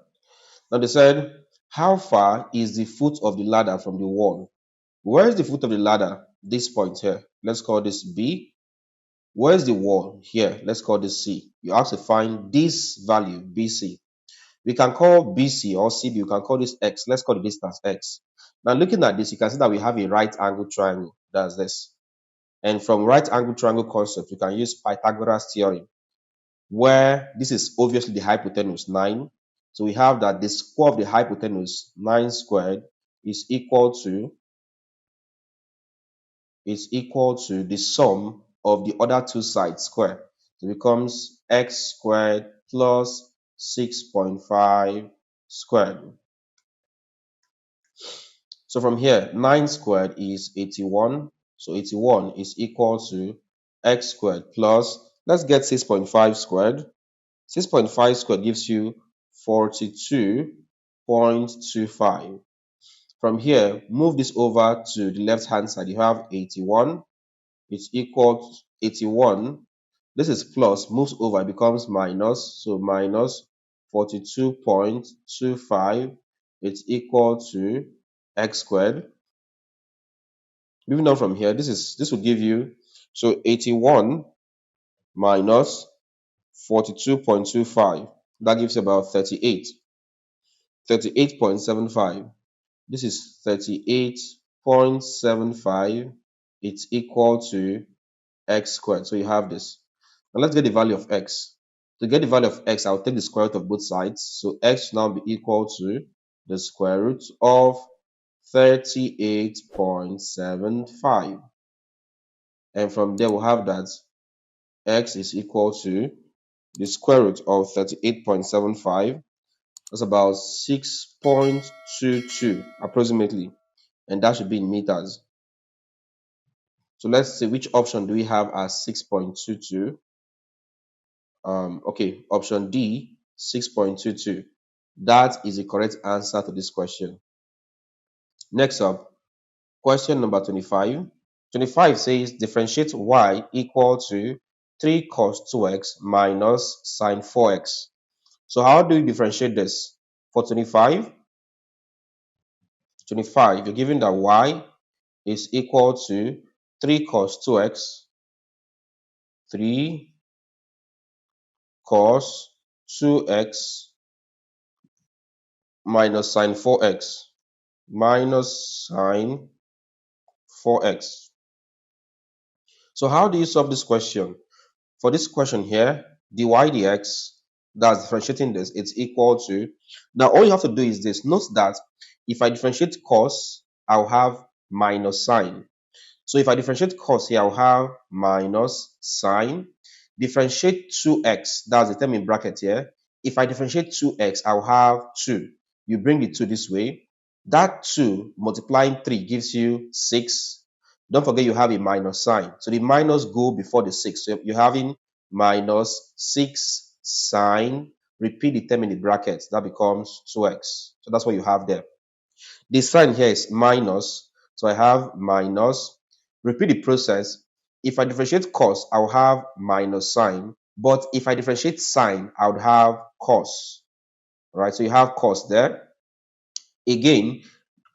[SPEAKER 1] Now they said, how far is the foot of the ladder from the wall? Where is the foot of the ladder? This point here. Let's call this B. Where is the wall? Here. Let's call this C. You have to find this value, BC. We can call BC or CB. You can call this X. Let's call the distance X. Now looking at this, you can see that we have a right angle triangle. That's this. And from right angle triangle concept, you can use Pythagoras theorem, where this is obviously the hypotenuse 9. So we have that the square of the hypotenuse 9 squared is equal to the sum of the other two sides square. So it becomes x squared plus 6.5 squared. So from here, 9 squared is 81. So 81 is equal to x squared plus, let's get 6.5 squared. 6.5 squared gives you 42.25. From here, move this over to the left-hand side. You have 81. It's equal to 81. This is plus, moves over, it becomes minus. So minus 42.25. It's equal to x squared. Moving on from here, this will give you, so 81 minus 42.25. That gives you about 38.75. This is 38.75. It's equal to x squared. So you have this. Now let's get the value of x. To get the value of x, I'll take the square root of both sides. So x will now be equal to the square root of 38.75. And from there, we'll have that x is equal to the square root of 38.75. That's about 6.22 approximately. And that should be in meters. So let's see, which option do we have as 6.22? Okay, option D, 6.22. That is the correct answer to this question. Next up, question number 25. 25 says differentiate y equal to 3 cos 2x minus sine 4x. So how do you differentiate this? For 25, you're given that y is equal to 3 cos 2x, 3 cos 2x minus sine 4x, minus sine 4x. So how do you solve this question? For this question here, dy dx, that's differentiating this, it's equal to, now all you have to do is this. Note that if I differentiate cos, I'll have minus sine. So if I differentiate cos here, I'll have minus sine. Differentiate 2x, that's the term in bracket here. If I differentiate 2x, I'll have 2. You bring the 2 this way. That 2 multiplying 3 gives you 6. Don't forget you have a minus sign. So the minus go before the 6. So you're having minus 6 sine. Repeat the term in the brackets. That becomes 2x. So that's what you have there. The sign here is minus. So I have minus. Repeat the process. If I differentiate cos, I'll have minus sine. But if I differentiate sine, I would have cos. All right, so you have cos there. Again,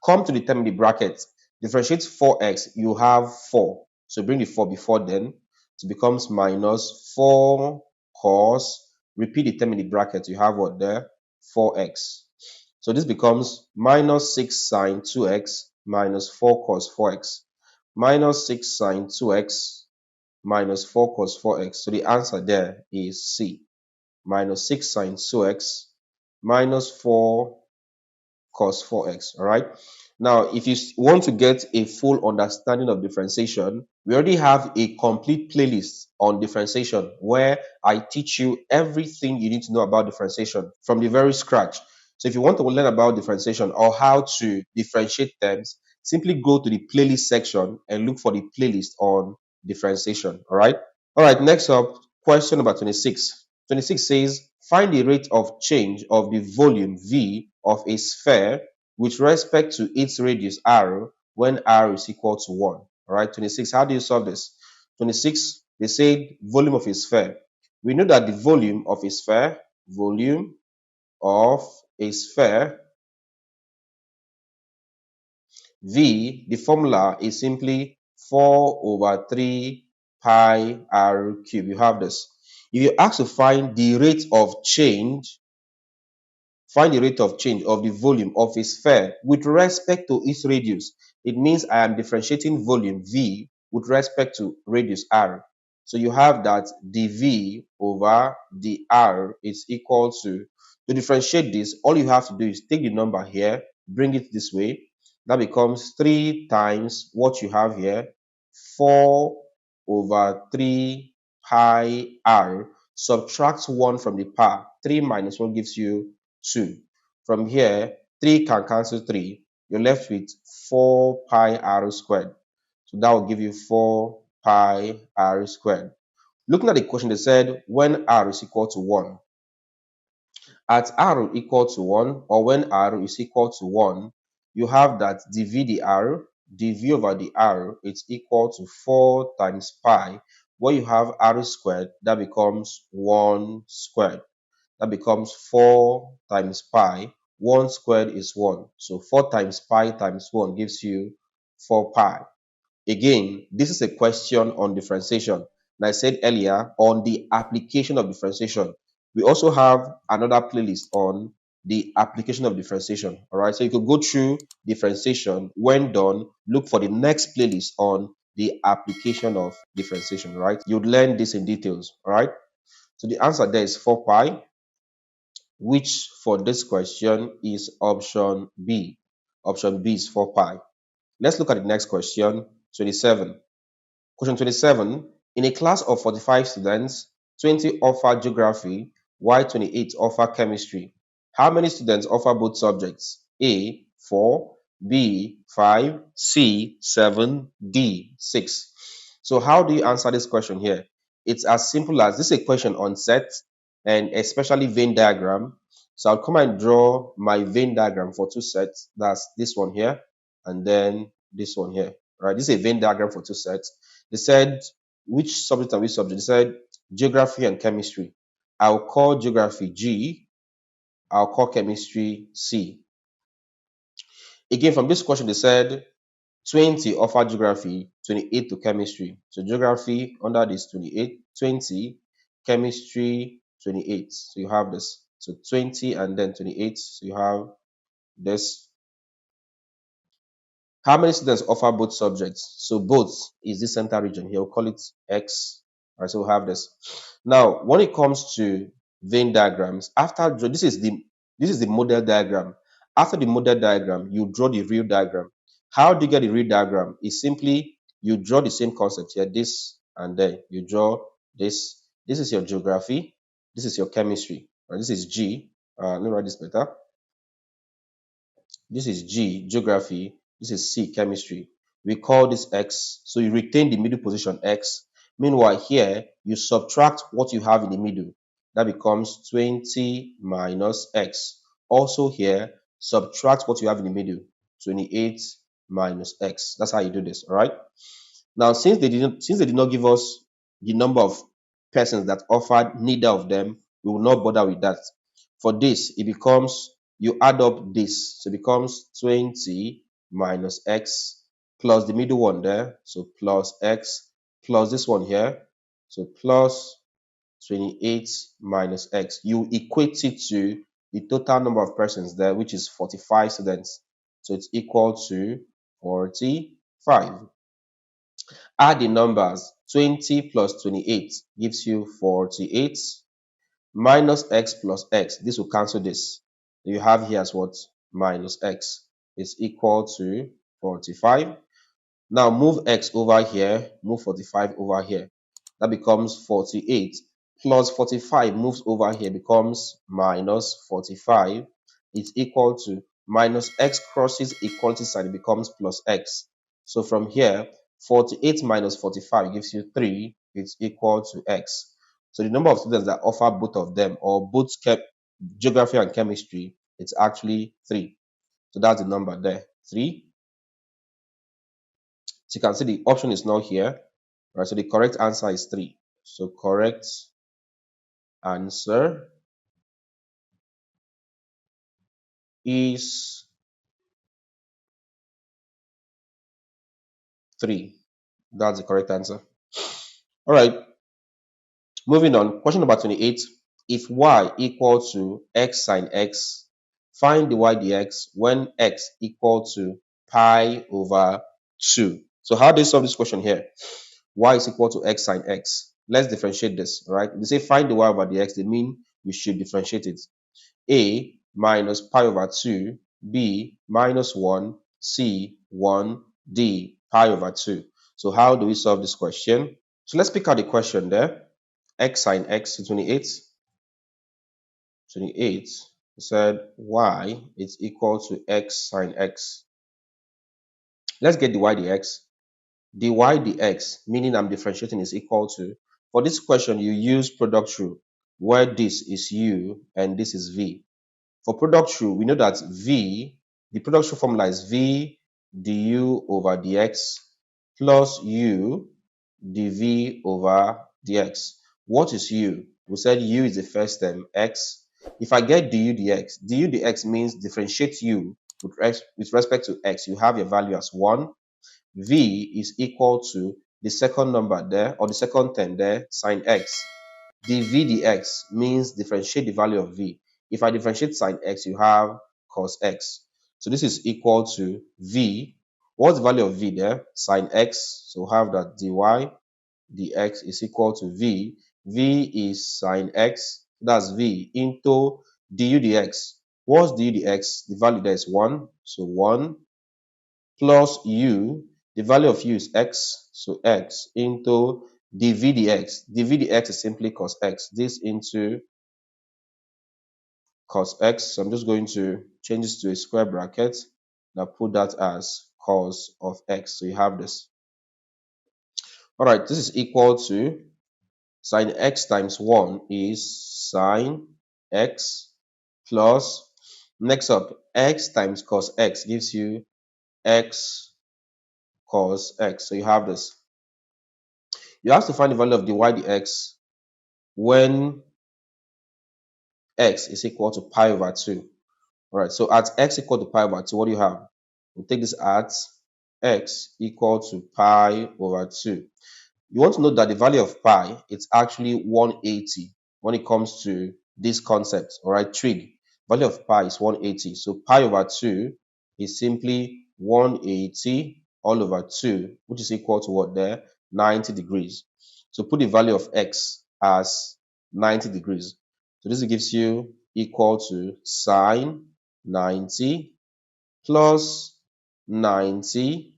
[SPEAKER 1] come to the term in the bracket. Differentiate 4x, you have 4. So bring the 4 before then. So it becomes minus 4 cos. Repeat the term in the bracket. You have what there? 4x. So this becomes minus 6 sine 2x minus 4 cos 4x. Minus 6 sine 2x minus 4 cos 4x. So the answer there is C. Minus 6 sine 2x minus 4 cos 4x. All right. Now, if you want to get a full understanding of differentiation, we already have a complete playlist on differentiation where I teach you everything you need to know about differentiation from the very scratch. So if you want to learn about differentiation or how to differentiate terms, simply go to the playlist section and look for the playlist on differentiation. All right. All right. Next up, question number 26. 26 says, find the rate of change of the volume V of a sphere with respect to its radius r when r is equal to 1. All right, 26. How do you solve this? 26, they say volume of a sphere. We know that the volume of a sphere, V, the formula is simply 4 over 3 pi r cube. You have this. If you ask to find the rate of change of the volume of a sphere with respect to its radius. It means I am differentiating volume V with respect to radius R. So you have that dV over dr is equal to differentiate this, all you have to do is take the number here, bring it this way. That becomes 3 times what you have here, 4 over 3 pi r. Subtract 1 from the power. 3 minus 1 gives you 2. From here, 3 can cancel 3. You're left with 4 pi r squared. So that will give you 4 pi r squared. Looking at the question, they said when r is equal to 1. At r equal to 1, or when r is equal to 1, you have that dv over dr, it's equal to 4 times pi. Where you have r squared, that becomes 1 squared. That becomes 4 times pi. 1 squared is 1. So 4 times pi times 1 gives you 4 pi. Again, this is a question on differentiation. And I said earlier, on the application of differentiation. We also have another playlist on the application of differentiation. All right, so you could go through differentiation. When done, look for the next playlist on the application of differentiation. Right, you'd learn this in details. All right, so the answer there is 4 pi, which for this question is option B. Option B is 4 pi. Let's look at the next question, 27. Question 27. In a class of 45 students, 20 offer geography, while 28 offer chemistry. How many students offer both subjects? A, 4, B, 5, C, 7, D, 6. So how do you answer this question here? It's as simple as this is a question on set and especially Venn diagram. So I'll come and draw my Venn diagram for two sets. That's this one here and then this one here. Right? This is a Venn diagram for two sets. They said, which subject and which subject? They said geography and chemistry. I'll call geography G. I'll call chemistry C. Again, from this question, they said 20 offer geography, 28 to chemistry. So geography under this 28, 20, chemistry 28. So you have this. So 20 and then 28. So you have this. How many students offer both subjects? So both is the center region here. We'll call it X. All right, so we'll have this. Now, when it comes to Venn diagrams, after this is the model diagram. After the model diagram, you draw the real diagram. How do you get the real diagram? It's simply you draw the same concept here, this and then you draw this. This is your geography. This is your chemistry. Right, this is G. Let me write this better. This is G, geography. This is C, chemistry. We call this X. So you retain the middle position X. Meanwhile, here, you subtract what you have in the middle. That becomes 20 minus X. Also here, subtract what you have in the middle. 28 minus X. That's how you do this, all right? Now, since they did not give us the number of persons that offered neither of them, we will not bother with that. For this, it becomes, you add up this. So it becomes 20 minus X plus the middle one there. So plus X plus this one here. So plus 28 minus X. You equate it to the total number of persons there, which is 45 students. So it's equal to 45. Add the numbers. 20 plus 28 gives you 48 minus X plus X. This will cancel this. You have here as what? Minus X is equal to 45. Now move X over here, move 45 over here. That becomes 48 plus 45 moves over here, becomes minus 45. It's equal to minus X crosses equality sign, it becomes plus X. So from here, 48 minus 45 gives you 3. It's equal to X. So the number of students that offer both of them, or both geography and chemistry, it's actually 3. So that's the number there, 3. So you can see the option is not here, right? So the correct answer is 3. So correct answer is 3. That's the correct answer. All right, moving on. Question number 28. If y equal to x sine x, find the y dx when x equal to pi over 2. So how do you solve this question here? Y is equal to x sine x. Let's differentiate this, right? They say find the y over the x, they mean you should differentiate it. A minus pi over 2, B minus 1, C 1, D pi over 2. So how do we solve this question? So let's pick out the question there. X sine x, 28. 28, we said y is equal to x sine x. Let's get the y dx. dy dx, meaning I'm differentiating, is equal to, for this question, you use product rule, where this is u and this is v. For product rule, we know that v, the product rule formula is v du over dx plus u dv over dx. What is u? We said u is the first term, x. If I get du dx means differentiate u with respect to x. You have your value as 1. V is equal to the second number there, or the second term there, sine x. Dv dx means differentiate the value of v. If I differentiate sine x, you have cos x. So this is equal to v. What's the value of v there? Sine x. So have that dy dx is equal to v. V is sine x. That's v into du dx. What's du dx? The value there is 1. So 1 plus u, the value of u is x, so x into dv dx. dv dx is simply cos x. This into cos x. So I'm just going to change this to a square bracket. Now put that as cos of x. So you have this. All right, this is equal to sine x times 1 is sine x plus, next up, x times cos x gives you x cos x. So you have this. You have to find the value of dy dx when x is equal to pi over 2. All right, so at x equal to pi over 2, what do you have? We'll take this at x equal to pi over 2. You want to know that the value of pi, it's actually 180 when it comes to this concept, all right, trig. Value of pi is 180. So pi over 2 is simply 180 all over 2, which is equal to what there? 90 degrees. So put the value of x as 90 degrees. So this gives you equal to sine 90 plus 90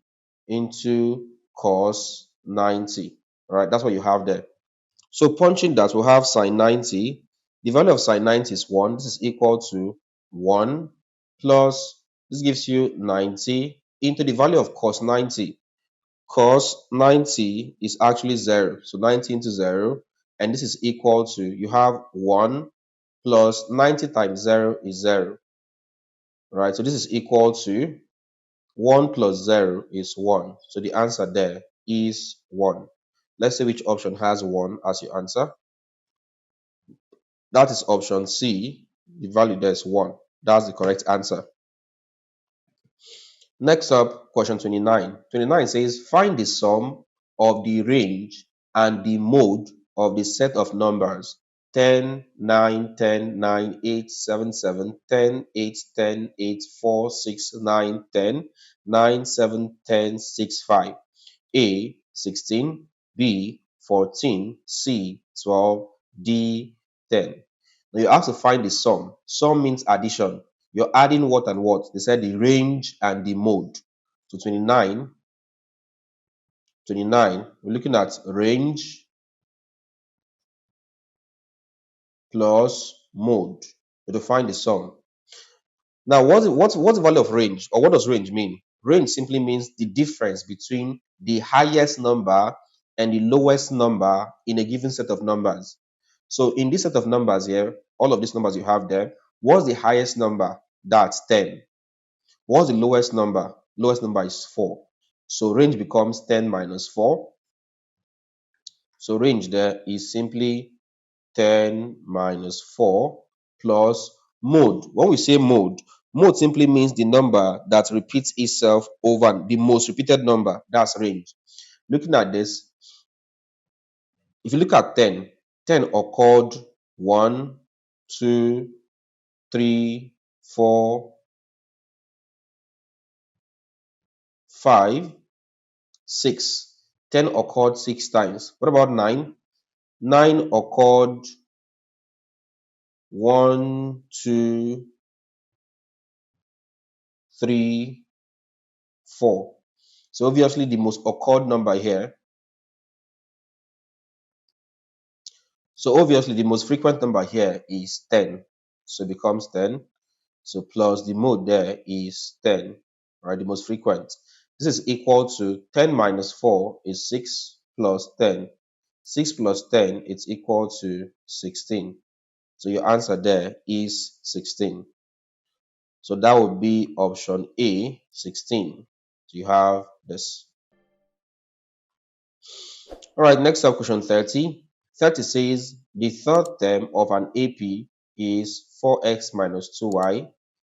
[SPEAKER 1] into cos 90. All right, that's what you have there. So punching that, we'll have sine 90. The value of sine 90 is 1. This is equal to 1 plus, this gives you 90 into the value of cos 90. Cos 90 is actually 0. So 90 into 0. And this is equal to, you have 1 plus 90 times 0 is 0. Right, so this is equal to 1 plus 0 is 1. So the answer there is 1. Let's see which option has 1 as your answer. That is option C. The value there is 1. That's the correct answer. Next up, question 29. 29 says, find the sum of the range and the mode of the set of numbers 10, 9, 10, 9, 8, 7, 7, 10, 8, 10, 8, 4, 6, 9, 10, 9, 7, 10, 6, 5. A, 16, B, 14, C, 12, D, 10. Now you have to find the sum. Sum means addition. You're adding what and what? They said the range and the mode. So 29, we're looking at range plus mode to find the sum. Now, what's the value of range, or what does range mean? Range simply means the difference between the highest number and the lowest number in a given set of numbers. So in this set of numbers here, all of these numbers you have there, what's the highest number? That's 10. What's the lowest number? Lowest number is 4. So range becomes 10 minus 4. So range there is simply 10 minus 4 plus mode. When we say mode simply means the number that repeats itself over the most repeated number. That's range. Looking at this, if you look at 10, 10 occurred 1, 2, 3, 4, 5, 6. 10 occurred 6 times. What about 9? 9 occurred 1, 2, 3, 4. So obviously the most occurred number here. So obviously the most frequent number here is 10. So it becomes 10. So plus the mode there is 10, right? The most frequent. This is equal to 10 minus 4 is 6 plus 10. 6 plus 10 is equal to 16. So your answer there is 16. So that would be option A, 16. So you have this. All right, next up, question 30. 30 says the third term of an AP is 4x minus 2y,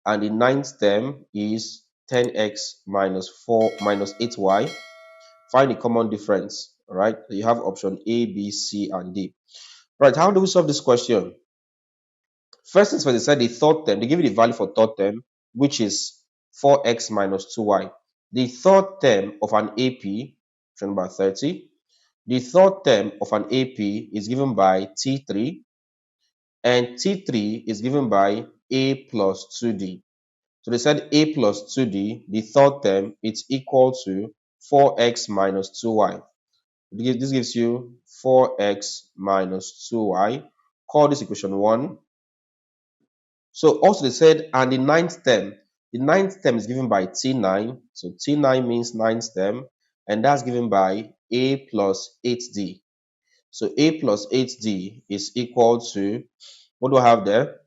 [SPEAKER 1] and the ninth term is 10x minus 4 minus 8y. Find the common difference. All right, so you have option A, B, C, and D. Right, how do we solve this question? First things first, they said the third term, they give you the value for third term, which is 4x minus 2y. The third term of an AP, question number 30, the third term of an AP is given by T3, and T3 is given by A plus 2D. So they said A plus 2D, the third term, it's equal to 4x minus 2y. This gives you 4x minus 2y. Call this equation 1. So also they said, and the ninth term is given by T9. So T9 means ninth term, and that's given by A plus 8D. So A plus 8D is equal to, what do I have there?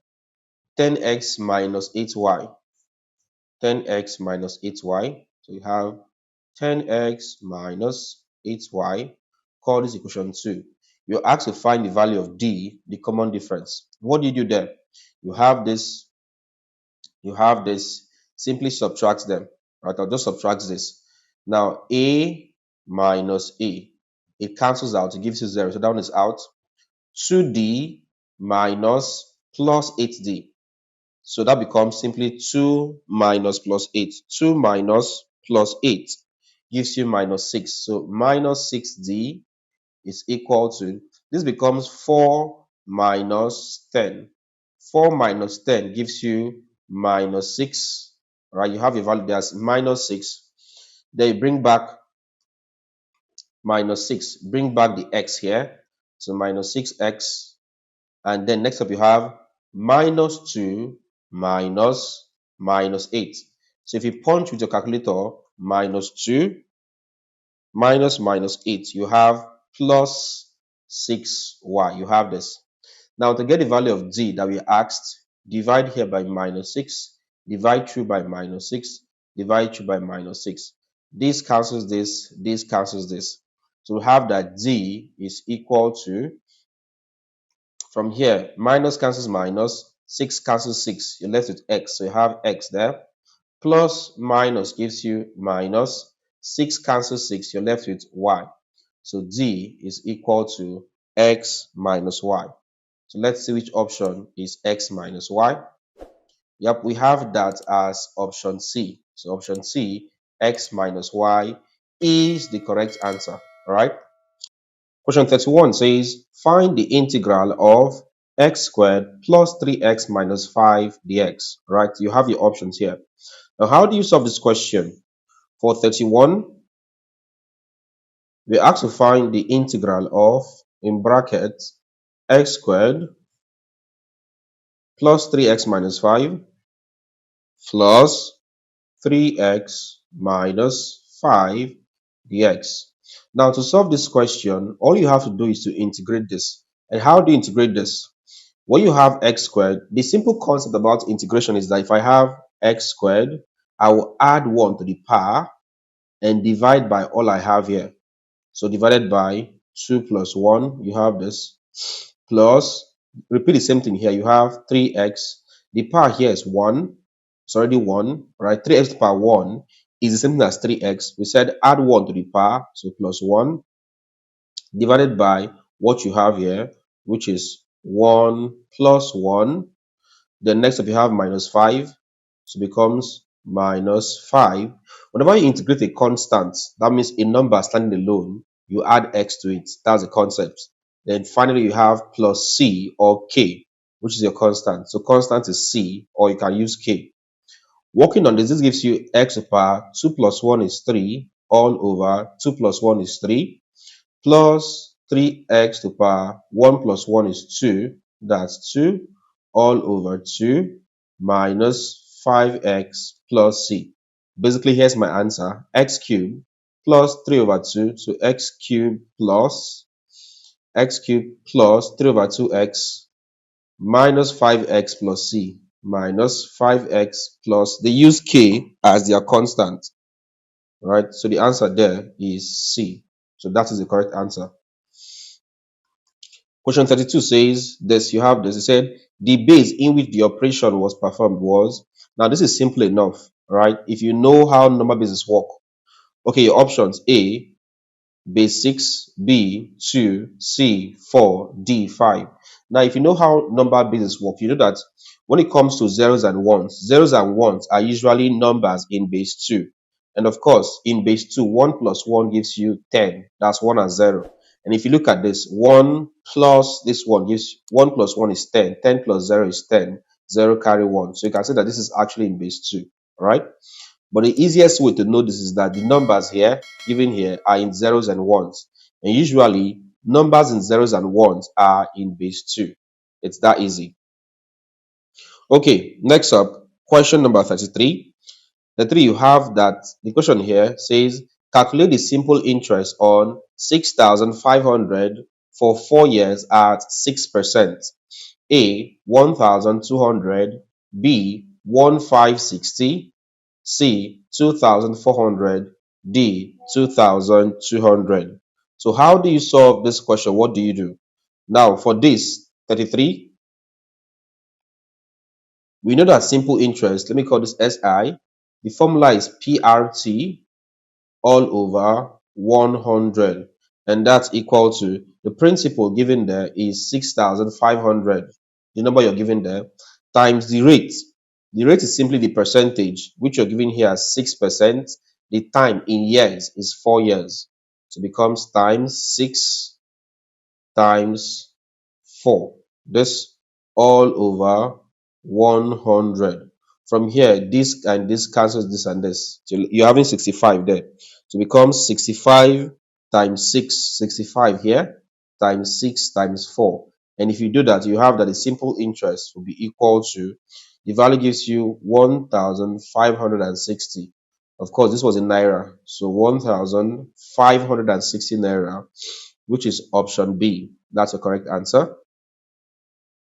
[SPEAKER 1] 10x minus 8y. 10x minus 8y. So you have 10x minus 8y. Call this equation 2. You're asked to find the value of D, the common difference. What do you do there? You have this, simply subtract them. Right? I'll just subtract this. Now A minus A, it cancels out, it gives you 0. So that one is out. 2D minus plus 8D. So that becomes simply 2 minus plus 8. 2 minus plus 8 gives you minus 6. So minus 6D is equal to, this becomes 4 minus 10. 4 minus 10 gives you minus 6. All right, you have a value that's minus 6. Then you bring back minus 6. Bring back the x here. So minus 6x. And then next up you have minus 2 minus minus 8. So if you punch with your calculator, minus 2 minus minus 8, you have plus 6y. You have this. Now to get the value of d that we asked, divide here by minus 6, divide through by minus 6, divide through by minus 6. This cancels this, this cancels this. So we have that d is equal to, from here, minus cancels minus, 6 cancels 6, you're left with x, so you have x there. Plus minus gives you minus, 6 cancels 6, you're left with y. So d is equal to x minus y. So let's see which option is x minus y. Yep, we have that as option C. So option C, x minus y, is the correct answer. All right. Question 31 says, find the integral of x squared plus 3x minus 5 dx. Right, you have your options here. Now, how do you solve this question? For 31, we asked to find the integral of, in brackets, x squared plus 3x minus 5 plus 3x minus 5 dx. Now, to solve this question, all you have to do is to integrate this. And how do you integrate this? When you have x squared, the simple concept about integration is that if I have x squared, I will add 1 to the power and divide by all I have here. So divided by 2 plus 1, you have this, plus, repeat the same thing here, you have 3x. The power here is 1, it's already 1, right? 3x to the power 1 is the same thing as 3x. We said add 1 to the power, so plus 1, divided by what you have here, which is 1 plus 1. Then next up you have minus 5, so it becomes minus 5. Whenever you integrate a constant, that means a number standing alone, you add x to it. That's the concept. Then finally, you have plus c or k, which is your constant. So constant is c, or you can use k. Working on this gives you x to the power 2 plus 1 is 3, all over 2 plus 1 is 3, plus 3x to the power 1 plus 1 is 2, that's 2, all over 2, minus 5x plus c. Basically, here's my answer, x cubed plus 3 over 2, so x cubed plus 3 over 2x minus 5x plus c, minus 5x plus, they use k as their constant, right? So the answer there is c. So that is the correct answer. Question 32 says this, you have this. It said the base in which the operation was performed was. Now this is simple enough, right? If you know how number bases work. Okay, your options: A, base 6, B, 2, C, 4, D, 5. Now, if you know how number bases work, you know that when it comes to zeros and ones are usually numbers in base 2. And of course, in base 2, 1 plus 1 gives you 10. That's 1 and 0. And if you look at this, 1 plus this one gives 1 plus 1 is 10. 10 plus 0 is 10. 0 carry 1. So you can say that this is actually in base 2. All right. But the easiest way to know this is that the numbers here, given here, are in zeros and ones. And usually, numbers in zeros and ones are in base 2. It's that easy. Okay, next up, question number 33. The three you have that the question here says, calculate the simple interest on 6,500 for 4 years at 6%. A, 1,200, B, 1,560, C, 2,400, D, 2,200. So how do you solve this question? What do you do? Now for this 33, we know that simple interest, let me call this SI. The formula is PRT all over 100. And that's equal to, the principal given there is 6,500, the number you're given there, times the rate. The rate is simply the percentage, which you're given here as 6%. The time in years is 4 years. So it becomes times 6 times 4. This all over 100. From here, this and this cancels this and this. So you're having 65 there. So it becomes 65 times 6, 65 here, times 6 times 4. And if you do that, you have that the simple interest will be equal to, the value gives you 1,560. Of course, this was in Naira. So 1,560 Naira, which is option B. That's the correct answer.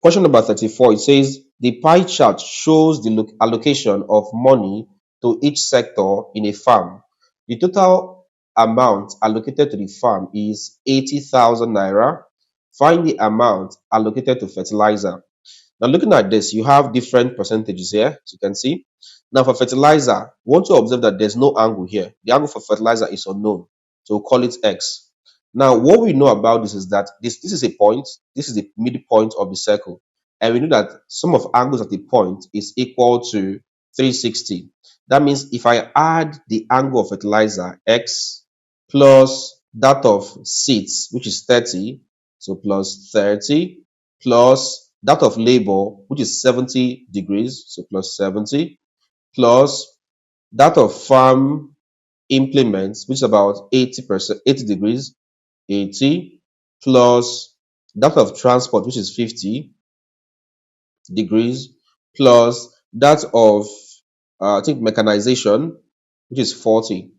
[SPEAKER 1] Question number 34, it says the pie chart shows the allocation of money to each sector in a farm. The total amount allocated to the farm is 80,000 naira. Find the amount allocated to fertilizer. Now, looking at this, you have different percentages here, as you can see. Now, for fertilizer, we want to observe that there's no angle here. The angle for fertilizer is unknown, so we'll call it X. Now, what we know about this is that this is a point, this is the midpoint of the circle. And we know that sum of angles at the point is equal to 360. That means if I add the angle of fertilizer, X, plus that of seeds, which is 30, so plus 30, plus that of labor, which is 70 degrees, so plus 70, plus that of farm implements, which is about 80%, 80 degrees, 80, plus that of transport, which is 50 degrees, plus that of, I think, mechanization, which is 40.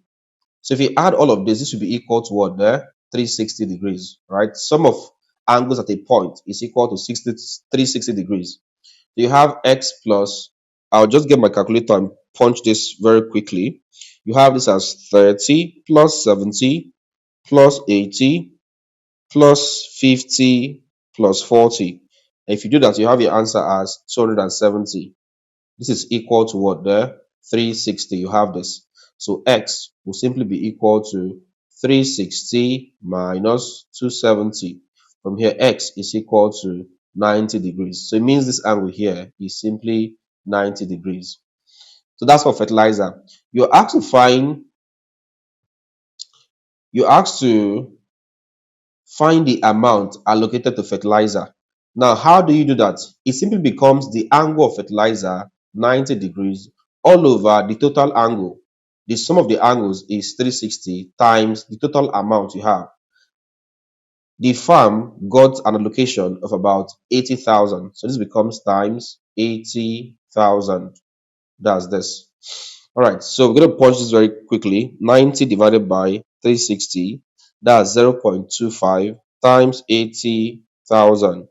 [SPEAKER 1] So if you add all of this will be equal to what there? 360 degrees, right? Sum of angles at a point is equal to 360 degrees. So you have X plus, I'll just get my calculator and punch this very quickly. You have this as 30 plus 70 plus 80 plus 50 plus 40. And if you do that, you have your answer as 270. This is equal to what there? 360. You have this. So X will simply be equal to 360 minus 270. From here, X is equal to 90 degrees. So it means this angle here is simply 90 degrees. So that's for fertilizer. You're asked to find, you're asked to find the amount allocated to fertilizer. Now, how do you do that? It simply becomes the angle of fertilizer 90 degrees all over the total angle. The sum of the angles is 360 times the total amount you have. The farm got an allocation of about 80,000. So this becomes times 80,000. That's this. All right, so we're going to punch this very quickly. 90 divided by 360, that's 0.25 times 80,000.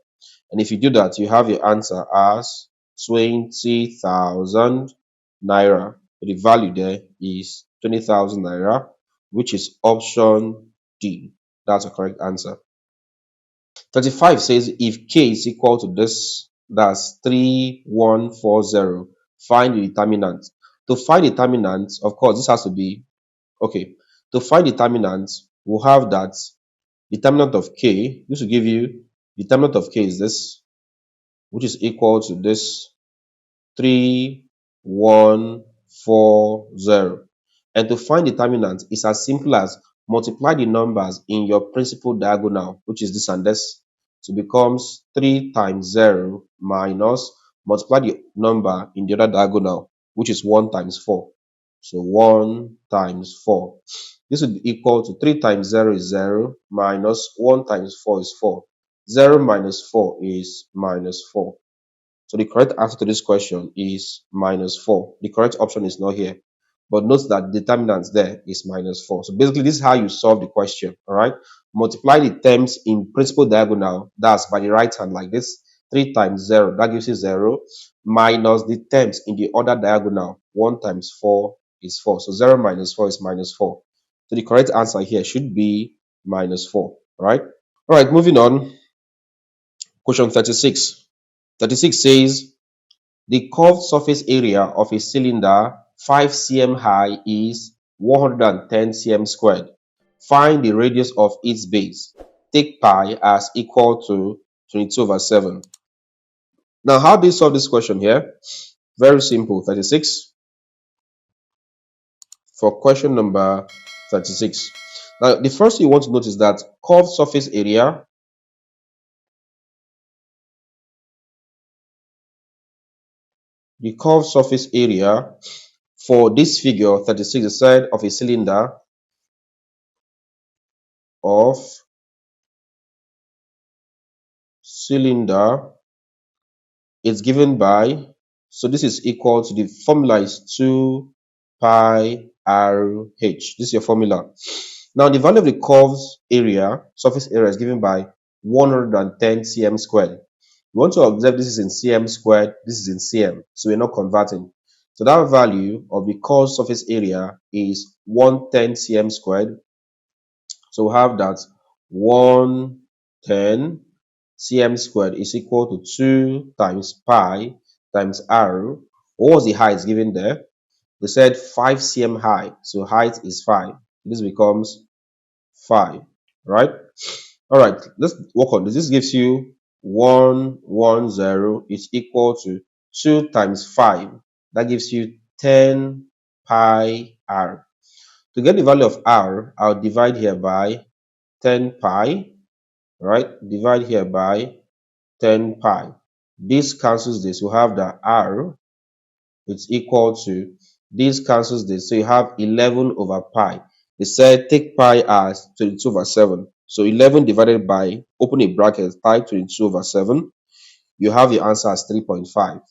[SPEAKER 1] And if you do that, you have your answer as 20,000 naira. The value there is 20,000 naira, which is option D. That's the correct answer. 35 says if k is equal to this, that's 3140, find the determinant. To find the determinant, of course, this has to be, okay, to find the determinant, we'll have that determinant of k, this will give you, determinant of k is this, which is equal to this 3140. And to find determinant is as simple as multiply the numbers in your principal diagonal, which is this and this. So it becomes 3 times 0 minus multiply the number in the other diagonal, which is 1 times 4. So 1 times 4. This would be equal to 3 times 0 is 0 minus 1 times 4 is 4. 0 minus 4 is minus 4. So the correct answer to this question is minus 4. The correct option is not here. But note that the determinant there is minus 4. So basically, this is how you solve the question. All right. Multiply the terms in principal diagonal. That's by the right hand like this. 3 times 0. That gives you 0. Minus the terms in the other diagonal. 1 times 4 is 4. So 0 minus 4 is minus 4. So the correct answer here should be minus 4. All right. All right. Moving on. Question 36. 36 says, the curved surface area of a cylinder 5 cm high is 110 cm squared. Find the radius of its base. Take pi as equal to 22 over 7. Now, how do you solve this question here? Very simple. 36 for question number 36. Now, the first thing you want to notice that curved surface area, the curved surface area for this figure 36, the side of a cylinder of cylinder is given by, so this is equal to, the formula is 2 pi r h. This is your formula. Now the value of the curve's area, surface area, is given by 110 cm squared. We want to observe this is in cm squared, this is in cm, so we're not converting. So that value of the curved surface area is 110 cm squared. So we have that 110 cm squared is equal to 2 times pi times r. What was the height given there? They said 5 cm high, so height is 5. This becomes 5, right? All right, let's work on this. This gives you 110 is equal to 2 times 5. That gives you 10 pi r. To get the value of r, I'll divide here by 10 pi, right? Divide here by 10 pi. This cancels this. We have that r, it's equal to, this cancels this. So you have 11 over pi. They said take pi as 22 over 7. So 11 divided by, open a bracket, type 22 over 7. You have your answer as 3.5.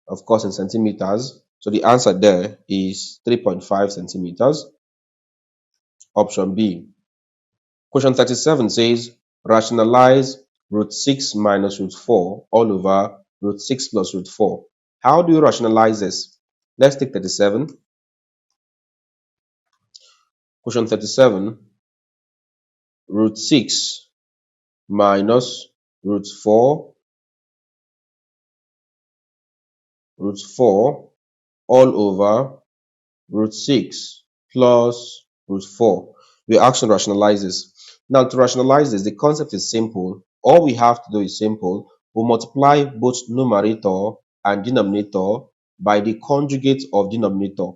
[SPEAKER 1] Of course, in centimeters. So the answer there is 3.5 centimeters. Option B. Question 37 says, rationalize root 6 minus root 4 all over root 6 plus root 4. How do you rationalize this? Let's take 37. Question 37, root 6 minus root 4 all over root 6 plus root 4. We're asked to rationalize this. Now, to rationalize this, the concept is simple. All we have to do is simple. We'll multiply both numerator and denominator by the conjugate of denominator.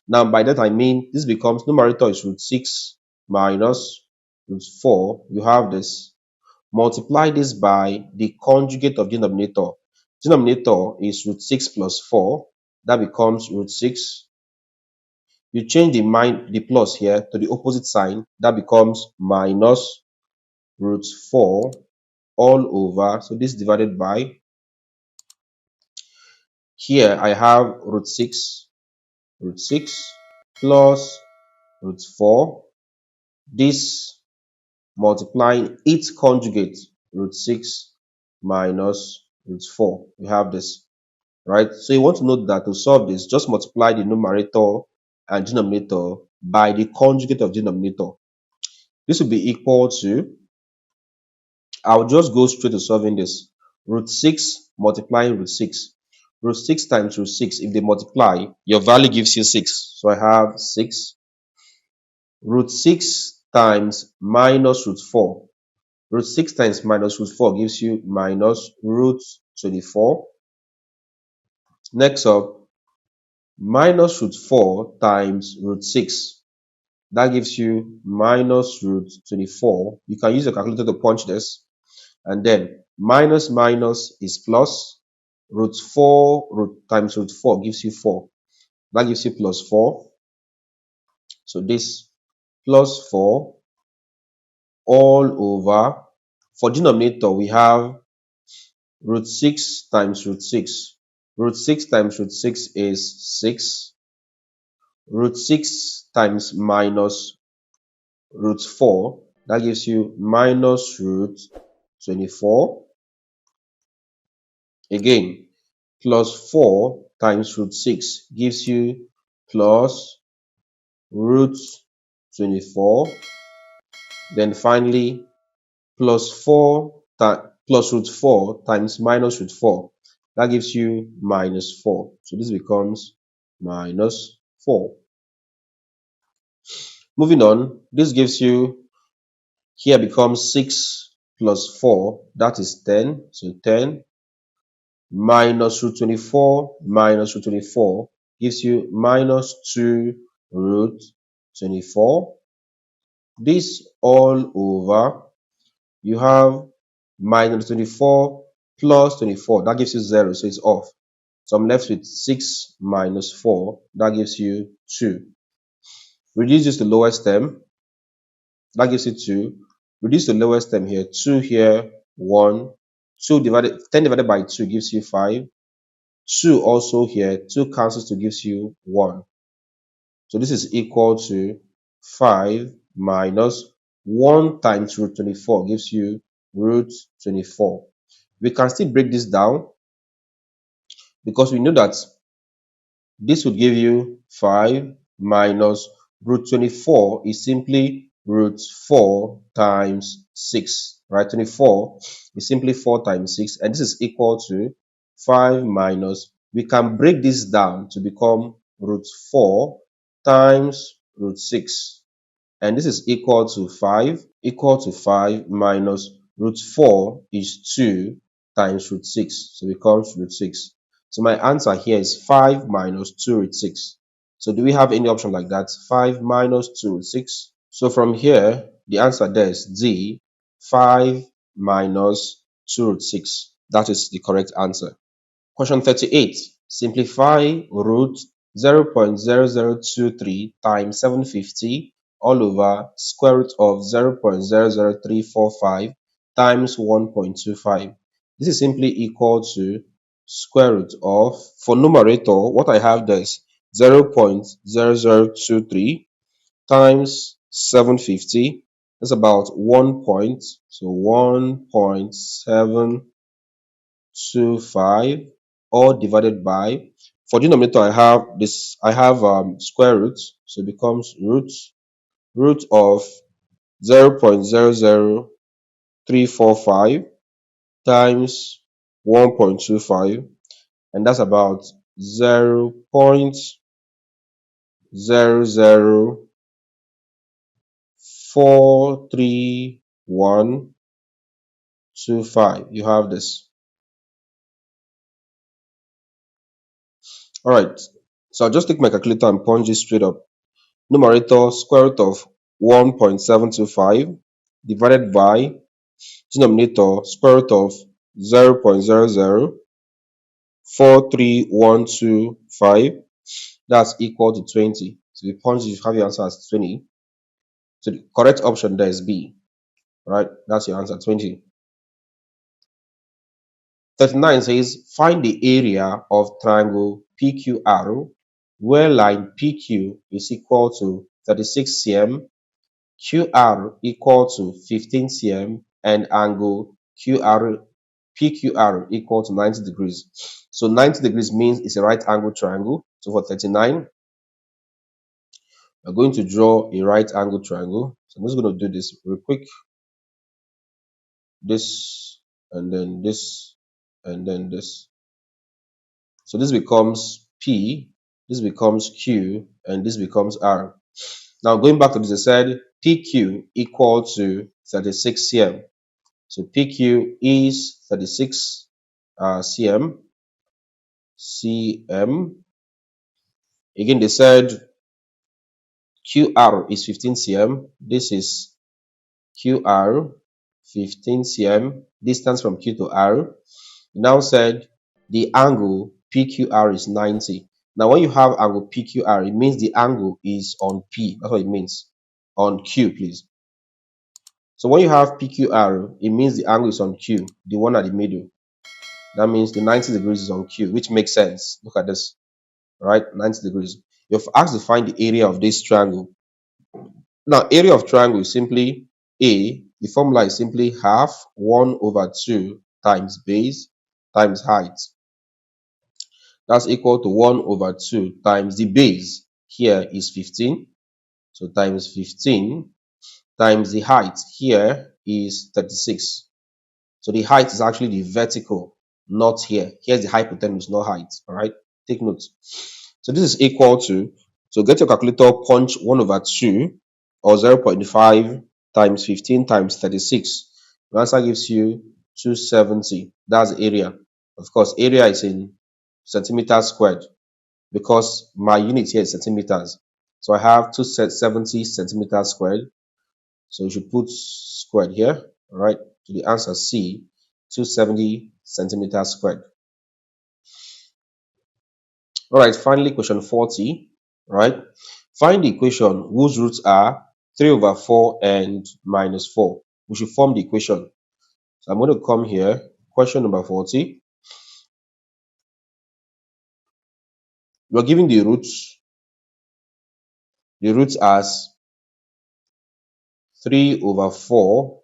[SPEAKER 1] Now, by that I mean this becomes numerator is root 6 minus root 4. You have this. Multiply this by the conjugate of denominator. Denominator is root 6 plus 4. That becomes root 6. You change the plus here to the opposite sign. That becomes minus root 4 all over. So this divided by. Here I have root 6 plus root 4. This multiplying its conjugate, root 6 minus root 4. We have this, right? So you want to note that to solve this, just multiply the numerator and denominator by the conjugate of denominator. This will be equal to, I'll just go straight to solving this. Root 6 multiplying root 6. Root 6 times root 6, if they multiply, your value gives you 6. So I have 6. Root 6 times minus root 4. Root 6 times minus root 4 gives you minus root 24. Next up, minus root 4 times root 6. That gives you minus root 24. You can use a calculator to punch this. And then minus minus is plus. Root 4 times root 4 gives you 4. That gives you plus 4. So this plus 4 all over. For denominator, we have root 6 times root 6. Root 6 times root 6 is 6. Root 6 times minus root 4, that gives you minus root 24. Again, plus 4 times root 6 gives you plus root 24. Then finally, plus root 4 times minus root 4. That gives you minus 4. So this becomes minus 4. Moving on, this gives you, here becomes 6 plus 4. That is 10. So 10 minus root 24 minus root 24 gives you minus 2 root 24. This all over, you have minus 24 plus 24. That gives you 0, so it's off. So I'm left with 6 minus 4. That gives you 2. Reduce this to lowest term. That gives you 2. Reduce the lowest term here. 2 here, 1. 10 divided by 2 gives you 5. 2 also here. 2 cancels to gives you 1. So this is equal to 5 minus 1 times root 24 gives you root 24. We can still break this down because we know that this would give you 5 minus root 24 is simply root 4 times 6, right? 24 is simply 4 times 6, and this is equal to 5 minus, we can break this down to become root 4 times root 6, and this is equal to 5 minus root 4 is 2 times root 6, so it becomes root 6. So my answer here is 5 minus 2 root 6. So do we have any option like that? 5 minus 2 root 6. So from here, the answer there is D, 5 minus 2 root 6. That is the correct answer. Question 38. Simplify root 0.0023 times 750 all over square root of 0.00345 times 1.25. This is simply equal to square root of, for numerator, what I have there is 0.0023 times 750. That's about 1 point. So 1.725 all divided by, for denominator I have square root, so it becomes root of 0.00345 times 1.25, and that's about 0.0043125. You have this. All right. So I'll just take my calculator and punch this straight up. Numerator square root of 1.725 divided by denominator square root of 0.004312. That's equal to 20. So you punch, you have your answer as 20. So the correct option there is B. Right? That's your answer, 20. 39 says find the area of triangle PQR where line PQ is equal to 36 cm, QR equal to 15 cm, and angle PQR equal to 90 degrees. So 90 degrees means it's a right angle triangle. So for 39, we're going to draw a right angle triangle. So I'm just going to do this real quick. This, and then this, and then this. So this becomes P, this becomes Q, and this becomes R. Now going back to this, I said PQ equal to 36 cm. So PQ is 36 cm. Again, they said QR is 15 cm. This is QR, 15 cm, distance from Q to R. Now said the angle PQR is 90. Now, when you have angle PQR, it means the angle is on P. That's what it means. On Q, please. So when you have PQR, it means the angle is on Q, the one at the middle. That means the 90 degrees is on Q, which makes sense. Look at this, right? 90 degrees. You're asked to find the area of this triangle. Now, area of triangle is simply A. The formula is simply half 1 over 2 times base times height. That's equal to 1 over 2 times the base. Here is 15. So times 15 times the height. Here is 36. So the height is actually the vertical, not here. Here's the hypotenuse, not height. All right. Take note. So this is equal to, so get your calculator, punch 1 over 2 or 0.5 times 15 times 36. The answer gives you 270. That's the area. Of course, area is in centimeters squared because my unit here is centimeters. So I have 270 centimeters squared. So you should put squared here. All right. So the answer C, 270 centimeters squared. All right. Finally, question 40. Right. Find the equation whose roots are 3 over 4 and minus 4. We should form the equation. So I'm going to come here. Question number 40. We're giving the roots. The roots as 3 over 4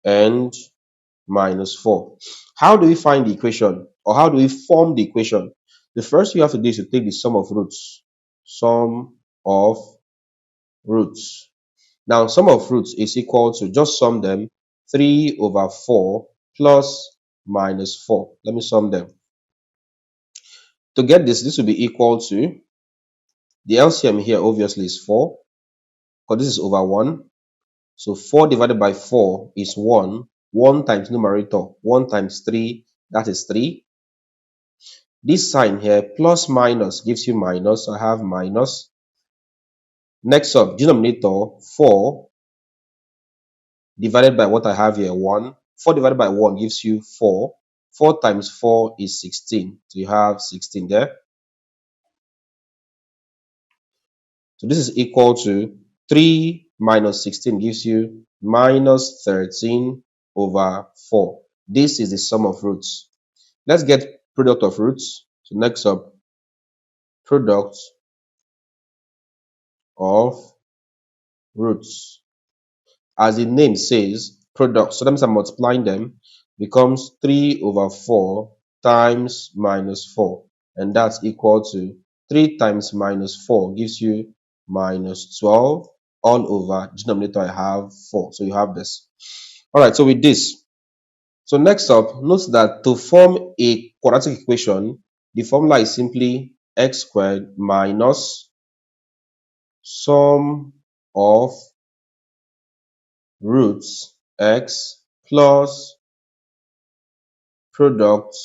[SPEAKER 1] and minus 4. How do we find the equation, or how do we form the equation? The first you have to do is to take the sum of roots. Sum of roots. Now, sum of roots is equal to, just sum them, 3 over 4 plus minus 4. Let me sum them. To get this will be equal to, the LCM here obviously is 4, because this is over 1. So 4 divided by 4 is 1. 1 times numerator, 1 times 3, that is 3. This sign here, plus minus, gives you minus. So I have minus. Next up, denominator, 4 divided by what I have here, 1. 4 divided by 1 gives you 4. 4 times 4 is 16. So you have 16 there. So this is equal to 3 minus 16 gives you minus 13 over 4. This is the sum of roots. Let's get product of roots. So next up, product of roots. As the name says, product. So that means I'm multiplying them. Becomes 3 over 4 times minus 4. And that's equal to 3 times minus 4 gives you minus 12 all over denominator I have 4. So you have this. All right, so with this. So next up, note that to form a quadratic equation, the formula is simply x squared minus sum of roots x plus product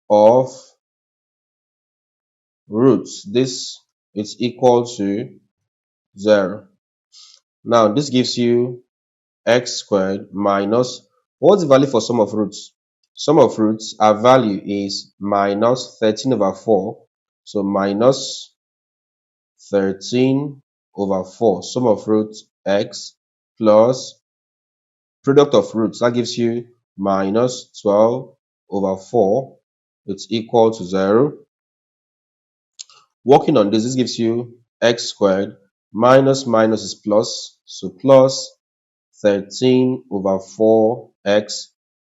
[SPEAKER 1] of roots, this is equal to 0. Now this gives you x squared minus, what's the value for sum of roots? Sum of roots, our value is minus 13 over 4. So minus 13 over 4. Sum of roots x plus product of roots. That gives you minus 12 over 4. It's equal to 0. Working on this, this gives you x squared minus minus is plus. So plus 13 over 4x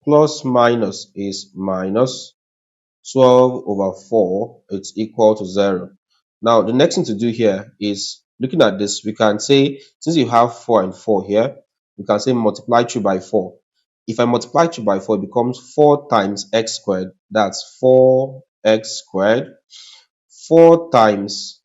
[SPEAKER 1] plus minus is minus 12 over 4. It's equal to 0. Now, the next thing to do here is looking at this, we can say, since you have 4 and 4 here, we can say multiply through by 4. If I multiply through by 4, it becomes 4 times x squared. That's 4x squared. 4 times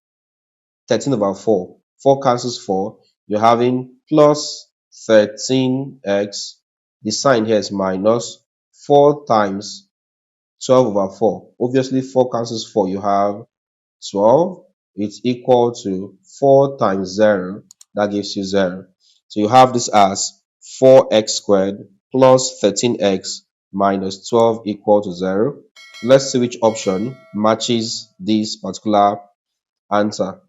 [SPEAKER 1] 13 over 4. 4 cancels 4. You're having plus 13x. The sign here is minus 4 times 12 over 4. Obviously, 4 cancels 4. You have 12. It's equal to 4 times 0. That gives you 0. So you have this as 4x squared plus 13x minus 12 equal to 0. Let's see which option matches this particular answer.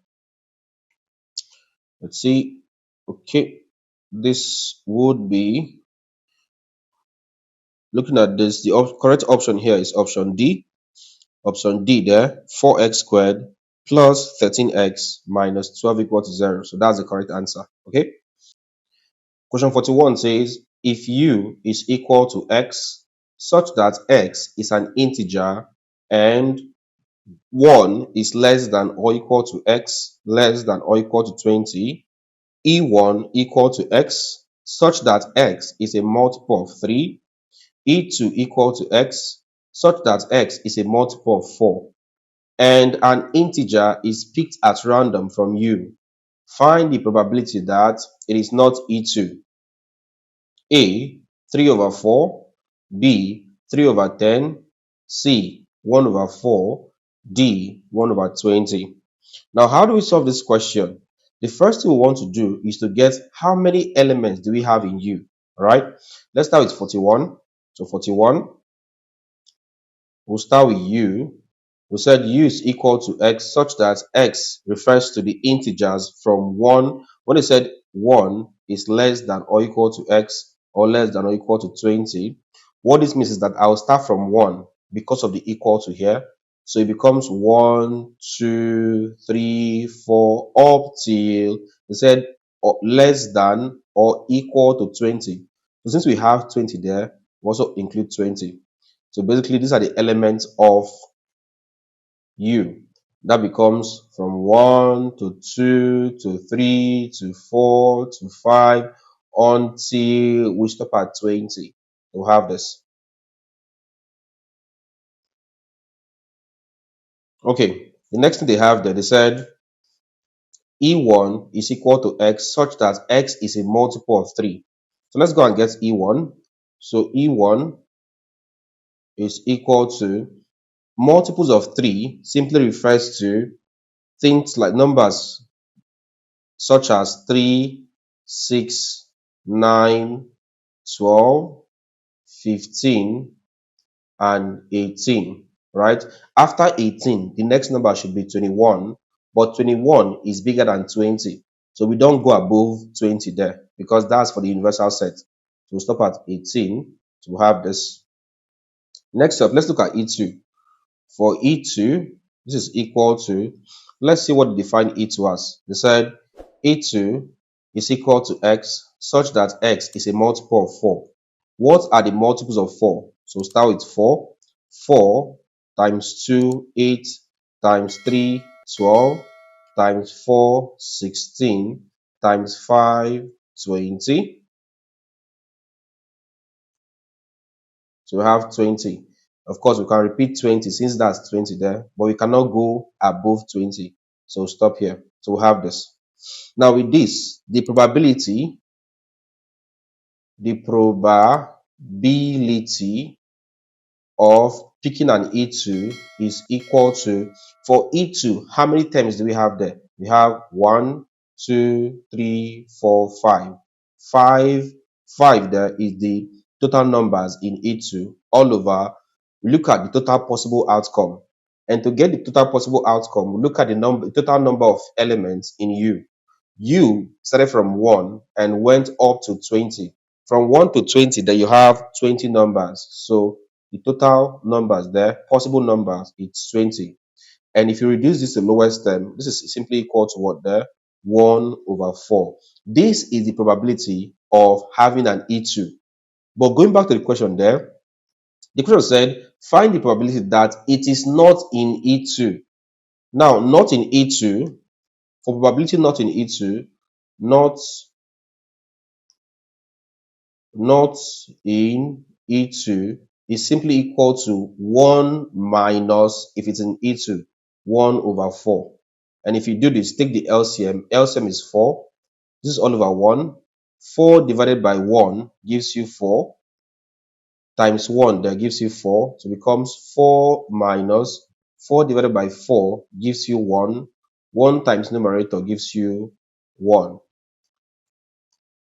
[SPEAKER 1] Let's see. Okay, this would be, looking at this, the correct option here is option D. Option D there, 4x squared plus 13x minus 12 equal to 0. So that's the correct answer. Okay. Question 41 says, if u is equal to x such that x is an integer and 1 is less than or equal to x less than or equal to 20, E1 equal to x such that x is a multiple of 3, E2 equal to x such that x is a multiple of 4, and an integer is picked at random from U. Find the probability that it is not E2. A, 3 over 4, B, 3 over 10, C, 1 over 4, D, 1 over 20. Now, how do we solve this question? The first thing we want to do is to get how many elements do we have in U, all right? Let's start with 41. So 41, we'll start with U. We said U is equal to x such that x refers to the integers from 1. When it said 1 is less than or equal to x or less than or equal to 20, what this means is that I'll start from 1 because of the equal to here. So it becomes 1, 2, 3, 4, up till we said less than or equal to 20. So since we have 20 there, we also include 20. So basically, these are the elements of U. That becomes from 1 to 2 to 3 to 4 to 5 until we stop at 20. We'll have this. Okay, the next thing they have there, they said E1 is equal to x such that x is a multiple of 3. So let's go and get E1. So E1 is equal to multiples of 3 simply refers to things like numbers such as 3, 6, 9, 12, 15, and 18, right? After 18, the next number should be 21, but 21 is bigger than 20. So we don't go above 20 there because that's for the universal set. So we'll stop at 18 to have this. Next up, let's look at E2. For E2, this is equal to, let's see what they define E2 as. They said E2 is equal to x such that x is a multiple of 4. What are the multiples of 4? So we'll start with 4. 4 times 2, 8, times 3, 12, times 4, 16, times 5, 20. So we have 20. Of course, we can repeat 20 since that's 20 there, but we cannot go above 20. So stop here. So we have this. Now with this, the probability of picking an E2 is equal to, for E2, how many terms do we have there? We have 1, 2, 3, 4, 5. 5 there is the total numbers in E2 all over. Look at the total possible outcome. And to get the total possible outcome, look at the total number of elements in U. U started from 1 and went up to 20. From 1 to 20, then you have 20 numbers. So the total numbers there, possible numbers, it's 20. And if you reduce this to lowest term, this is simply equal to what there? 1 over 4. This is the probability of having an E2. But going back to the question there, the question said, find the probability that it is not in E2. Now, not in E2, for probability not in E2, not not in E2 is simply equal to 1 minus, if it's in E2, 1 over 4. And if you do this, take the LCM. LCM is 4. This is all over 1. 4 divided by 1 gives you 4. Times 1 that gives you 4. So it becomes 4 minus 4 divided by 4 gives you 1. 1 times numerator gives you 1.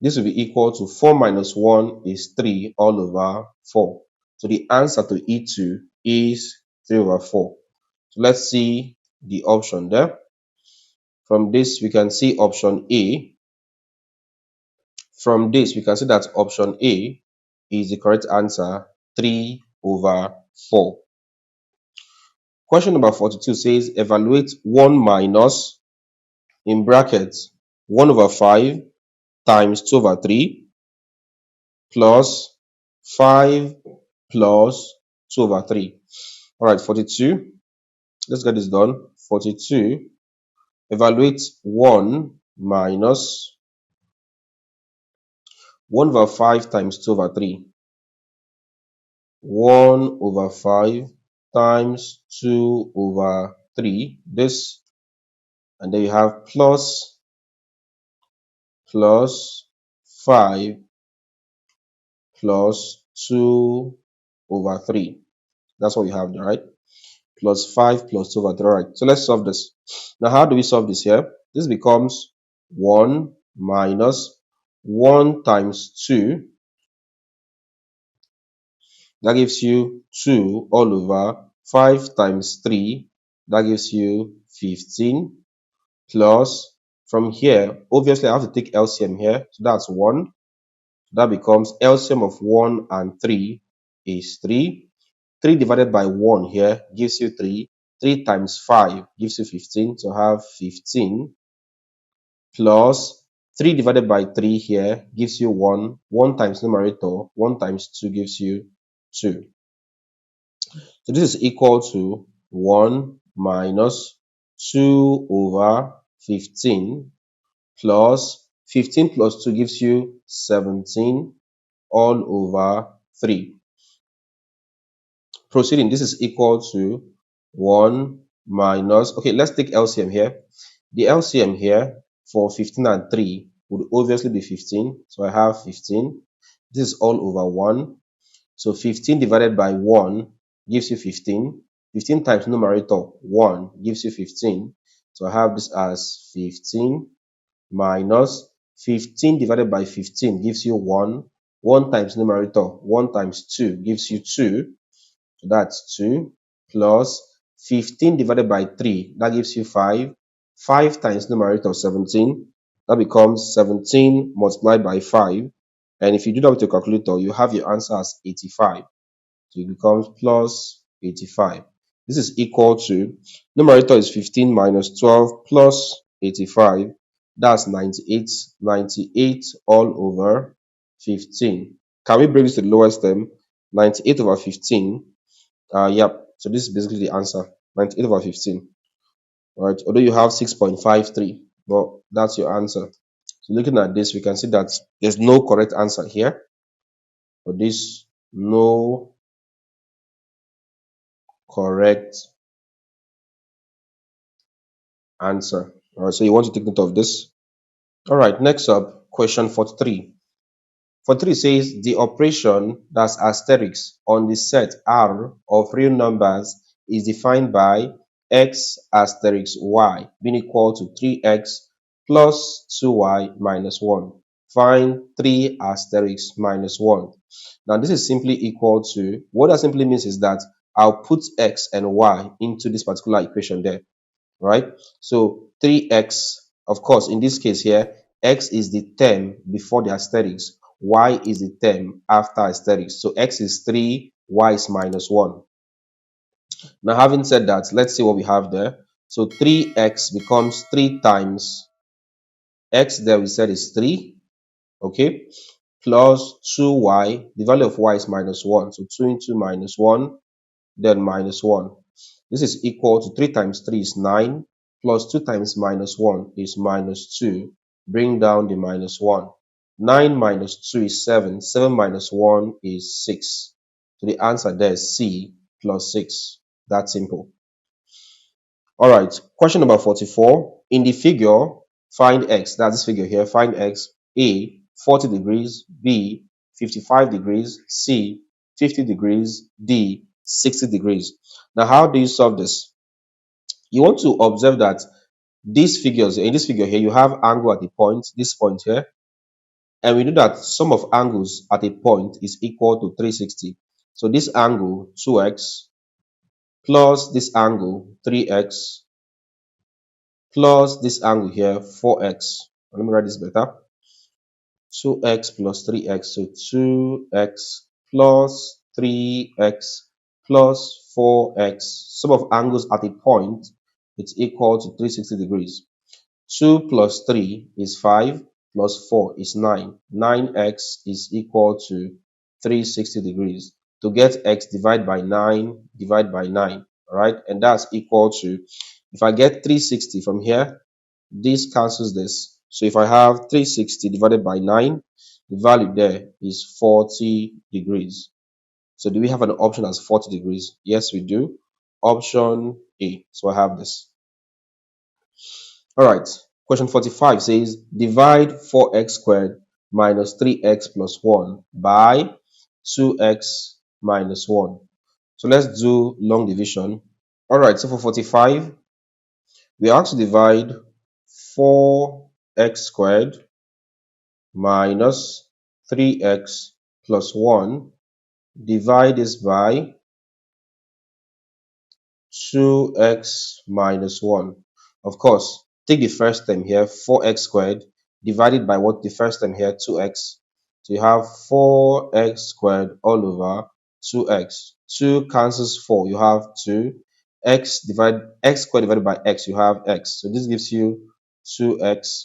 [SPEAKER 1] This will be equal to 4 minus 1 is 3 all over 4. So the answer to E2 is 3 over 4. So let's see the option there. From this, we can see option A. From this, we can see that option A is the correct answer, 3 over 4. Question number 42 says, evaluate 1 minus, in brackets, 1 over 5 times 2 over 3 plus 5 plus 2 over 3. All right, 42. Let's get this done. 42. Evaluate 1 minus 1 over 5 times 2 over 3. 1 over 5 times 2 over 3. This, and then you have plus 5 plus 2 over 3. That's what we have there, right? Plus 5 plus 2 over 3. All right, so let's solve this. Now, how do we solve this here? This becomes 1 minus 1 times 2. That gives you 2 all over 5 times 3. That gives you 15 plus, from here, obviously I have to take LCM here. So that's 1. That becomes LCM of 1 and 3 is 3. 3 divided by 1 here gives you 3. 3 times 5 gives you 15. So I have 15 plus 3 divided by 3 here gives you 1. 1 times numerator, 1 times 2 gives you 2. So this is equal to 1 minus 2 over 15 plus 15 plus 2 gives you 17 all over 3. Proceeding, this is equal to 1 minus, okay, let's take LCM here. The LCM here for 15 and 3 would obviously be 15. So I have 15. This is all over 1. So 15 divided by 1 gives you 15. 15 times numerator 1 gives you 15. So I have this as 15 minus 15 divided by 15 gives you 1. 1 times numerator, 1 times 2 gives you 2. So that's 2 plus 15 divided by 3. That gives you 5. 5 times numerator 17. That becomes 17 multiplied by 5. And if you do that with your calculator, you have your answer as 85. So it becomes plus 85. This is equal to, numerator is 15 minus 12 plus 85. That's 98. 98 all over 15. Can we bring this to the lowest term? 98 over 15. Yep. So this is basically the answer. 98 over 15. All right. Although you have 6.53, but that's your answer. So looking at this, we can see that there's no correct answer here. For this, no correct answer. All right, so you want to take note of this. All right, next up, question 43. 43 says the operation that's asterisk on the set R of real numbers is defined by x asterisk y being equal to 3x plus 2y minus 1. Find 3 asterisk minus 1. Now this is simply equal to, what that simply means is that I'll put x and y into this particular equation there, right? So 3x, of course, in this case here, x is the term before the asterisk, y is the term after asterisk. So x is 3, y is minus 1. Now, having said that, let's see what we have there. So 3x becomes 3 times x there we said is 3, okay, plus 2y. The value of y is minus 1. So 2 into minus 1, then minus 1. This is equal to 3 times 3 is 9, plus 2 times minus 1 is minus 2. Bring down the minus 1. 9 minus 2 is 7. 7 minus 1 is 6. So the answer there is C plus 6. That's simple. All right, question number 44. In the figure, find x. That's this figure here. Find x. A, 40 degrees. B, 55 degrees. C, 50 degrees. D, 60 degrees. Now, how do you solve this? You want to observe that these figures, in this figure here, you have angle at the point, this point here, and we know that sum of angles at a point is equal to 360. So this angle, 2x, plus this angle, 3x, plus this angle here, 4x. Let me write this better. 2x plus 3x, so 2x plus 3x plus 4x. Sum of angles at a point, it's equal to 360 degrees. 2 plus 3 is 5, plus 4 is 9. 9x is equal to 360 degrees. To get x, divide by 9, divide by 9, all right? And that's equal to, if I get 360 from here, this cancels this. So if I have 360 divided by 9, the value there is 40 degrees. So do we have an option as 40 degrees? Yes, we do. Option A. So I have this. All right. Question 45 says, divide 4x squared minus 3x plus 1 by 2x minus 1. So let's do long division. All right. So for 45, we are to divide 4x squared minus 3x plus 1. Divide this by 2x minus 1. Of course, take the first term here, 4x squared, divided by what the first term here, 2x. So you have 4x squared all over 2x. 2 cancels 4, you have 2. X squared divided by x, you have x. So this gives you 2x.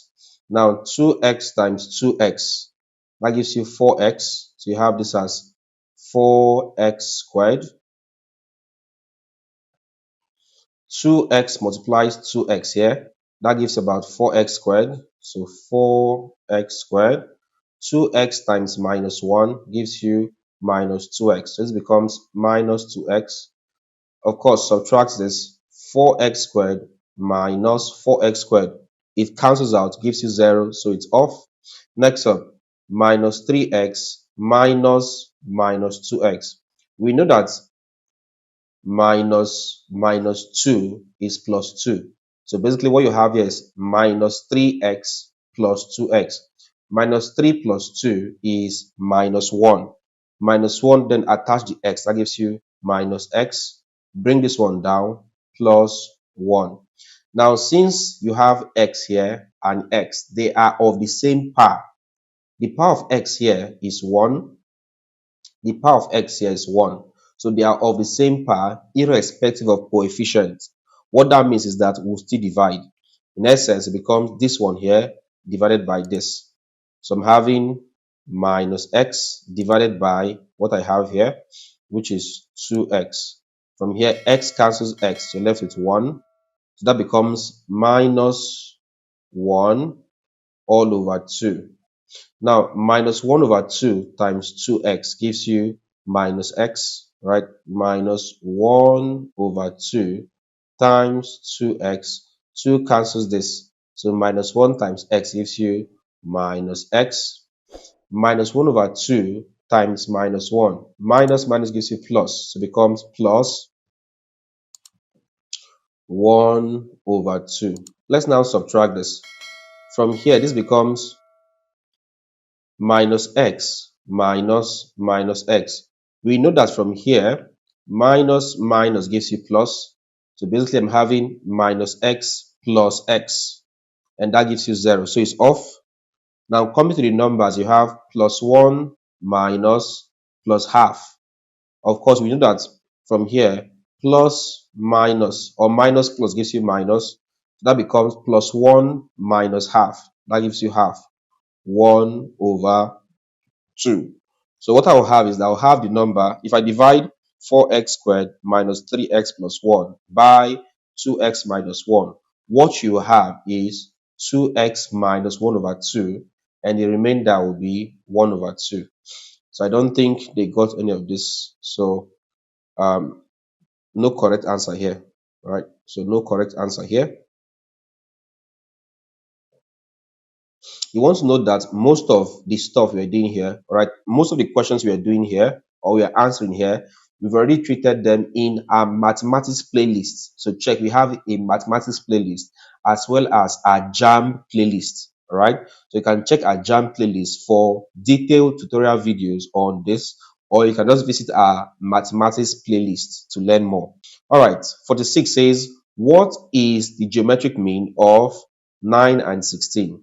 [SPEAKER 1] Now 2x times 2x, that gives you 4x. So you have this as 4x squared. 2x multiplies 2x here. That gives about 4x squared. So 4x squared. 2x times minus 1 gives you minus 2x. So this becomes minus 2x. Of course, subtract this. 4x squared minus 4x squared. It cancels out, gives you 0, so it's off. Next up, minus 3x minus 2x. We know that minus 2 is plus 2. So basically what you have here is minus 3x plus 2x. Minus 3 plus 2 is minus 1. Minus 1, then attach the x. That gives you minus x. Bring this one down, plus 1. Now, since you have x here and x, they are of the same power. The power of x here is 1. The power of x here is 1. So they are of the same power, irrespective of coefficients. What that means is that we'll still divide. In essence, it becomes this one here divided by this. So I'm having minus x divided by what I have here, which is 2x. From here, x cancels x. You're left with 1. So that becomes minus 1 all over 2. Now, minus 1 over 2 times 2x gives you minus x, right? Minus 1 over 2 times 2x. 2 cancels this. So minus 1 times x gives you minus x. minus 1 over 2 times minus 1. Minus minus gives you plus. So it becomes plus 1 over 2. Let's now subtract this. From here, this becomes minus x minus minus x. We know that from here, minus minus gives you plus. So basically, I'm having minus x plus x, and that gives you 0. So it's off. Now, coming to the numbers, you have plus 1 minus plus half. Of course, we know that from here, plus minus or minus plus gives you minus. That becomes plus 1 minus half. That gives you half. 1 over 2. So what I will have is that I'll have the number, if I divide 4x squared minus 3x plus 1 by 2x minus 1, what you have is 2x minus 1 over 2, and the remainder will be 1 over 2. So I don't think they got any of this. So no correct answer here, right? So no correct answer here. You want to know that most of the stuff we're doing here, right? Most of the questions we are doing here or we are answering here, we've already treated them in our mathematics playlist. So check, we have a mathematics playlist as well as our JAMB playlist, all right? So you can check our JAMB playlist for detailed tutorial videos on this, or you can just visit our mathematics playlist to learn more. All right, 46 says, what is the geometric mean of 9 and 16?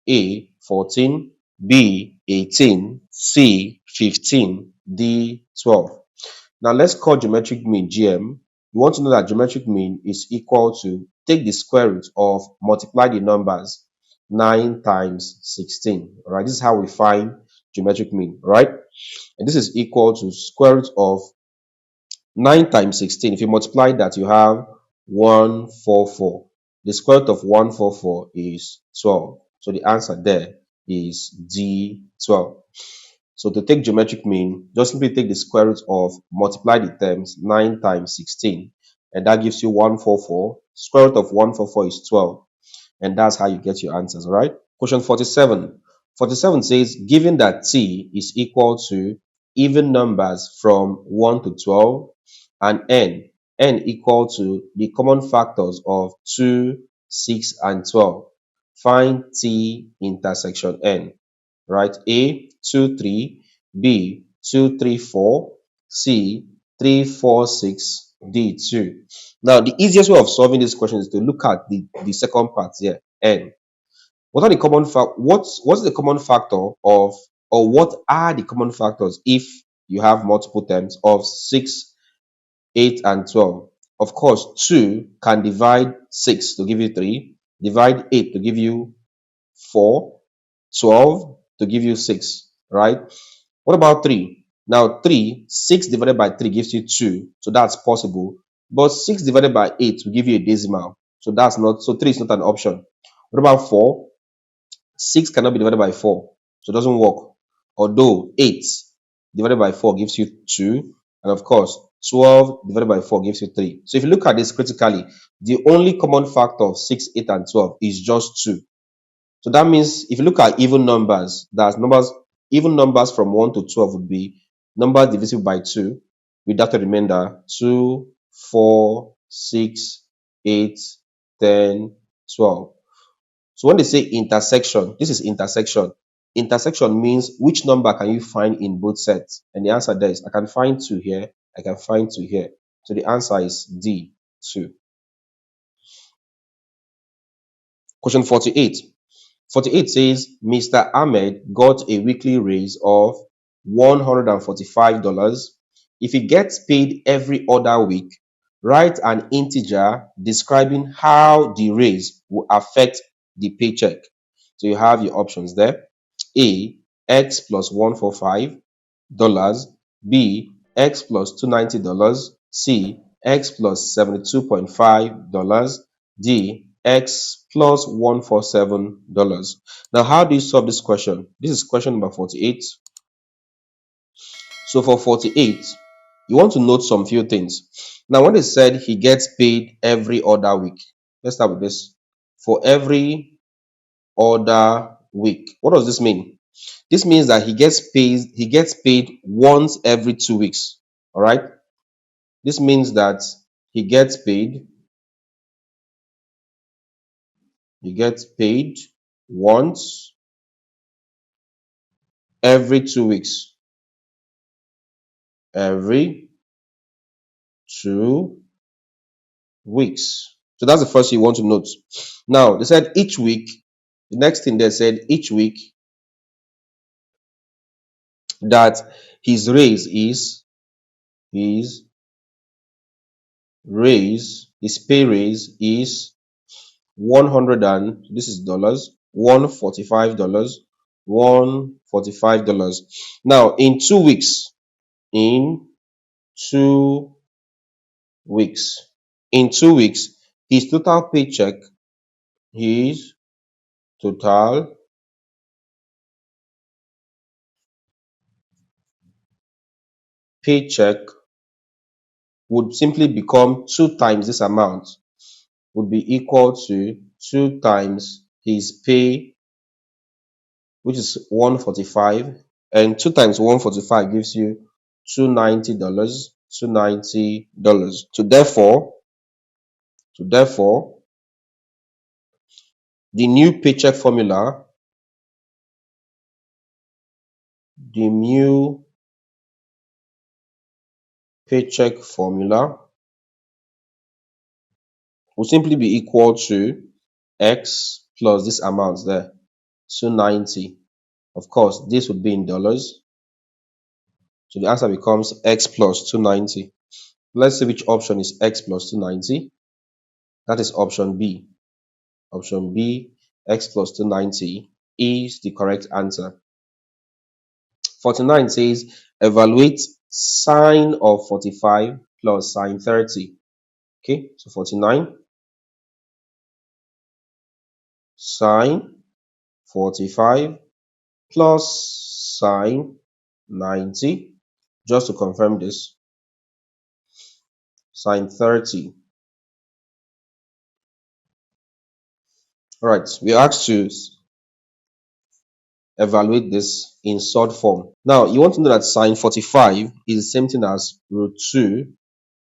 [SPEAKER 1] A 14, B 18, C 15, D 12. Now let's call geometric mean GM. You want to know that geometric mean is equal to take the square root of multiply the numbers 9 times 16. All right, this is how we find geometric mean, right? And this is equal to square root of 9 times 16. If you multiply that, you have 144. The square root of 144 is 12. So the answer there is D12. So to take geometric mean, just simply take the square root of multiply the terms 9 times 16, and that gives you 144. Square root of 144 is 12, and that's how you get your answers, all right? Question 47. 47 says, given that t is equal to even numbers from 1 to 12 and n equal to the common factors of 2, 6, and 12, find t intersection n, right? A, 2, 3, B, 2, 3, 4, C, 3, 4, 6, D, 2. Now, the easiest way of solving this question is to look at the second part here, n. What are the common what's the common factor of, or what are the common factors if you have multiple terms of 6, 8, and 12? Of course, 2 can divide 6 to give you 3, divide 8 to give you 4, 12 to give you 6, right? What about 3? Now, 6 divided by 3 gives you 2, so that's possible. But 6 divided by 8 will give you a decimal, so that's not, so 3 is not an option. What about 4? 6 cannot be divided by 4, so it doesn't work. Although 8 divided by 4 gives you 2, and of course 12 divided by 4 gives you 3. So if you look at this critically, the only common factor of 6, 8, and 12 is just 2. So that means if you look at even numbers, even numbers from 1 to 12 would be numbers divisible by 2 without a remainder: 2, 4, 6, 8, 10, 12. So when they say intersection, this is intersection. Intersection means which number can you find in both sets? And the answer there is I can find 2 here, I can find 2 here. So the answer is D, 2. Question 48. 48 says Mr. Ahmed got a weekly raise of $145. If he gets paid every other week, write an integer describing how the raise will affect the paycheck. So you have your options there. A, X plus $145. B, X plus $290. C, X plus $72.5. D, X plus $147. Now, how do you solve this question? This is question number 48. So for 48, you want to note some few things. Now, when they said he gets paid every other week, let's start with this. For every other week, what does this mean? This means that he gets paid once every 2 weeks. All right. This means that he gets paid he gets paid once every 2 weeks. Every 2 weeks. So that's the first thing you want to note. Now they said each week. The next thing they said each week that his raise is his his pay raise is 100, and this is dollars, $145, $145. Now in 2 weeks, in 2 weeks, his total paycheck, his total paycheck would simply become 2 times this amount, would be equal to 2 times his pay, which is 145, and 2 times 145 gives you $290, $290. So therefore, the new paycheck formula, the new paycheck formula will simply be equal to x plus this amount there, 290. Of course, this would be in dollars. So the answer becomes x plus 290. Let's see which option is x plus 290. That is option B. Option B, x plus 290 is the correct answer. 49 says evaluate sine of 45 plus sine 30. Okay, so 49 sine 45 plus sine 90. Just to confirm this, sine 30. All right, we are asked to evaluate this in surd form. Now, you want to know that sine 45 is the same thing as root 2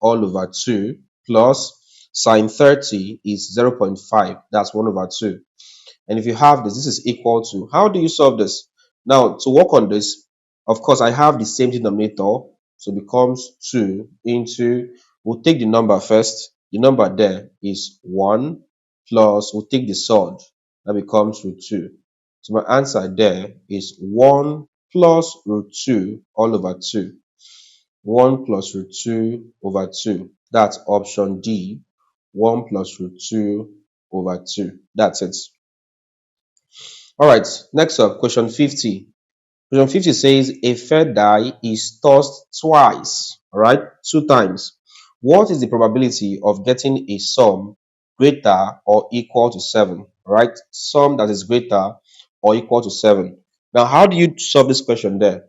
[SPEAKER 1] all over 2 plus sine 30 is 0.5. That's 1 over 2. And if you have this, this is equal to, how do you solve this? Now, to work on this, of course, I have the same denominator. So it becomes 2 into, we'll take the number first. The number there is 1 plus, we'll take the surd. That becomes root 2. So my answer there is 1 plus root 2 all over 2. 1 plus root 2 over 2. That's option D. 1 plus root 2 over 2. That's it. All right, next up, question 50. Question 50 says a fair die is tossed twice, all right, 2 times. What is the probability of getting a sum greater or equal to 7? All right, sum that is greater or equal to 7. Now, how do you solve this question there?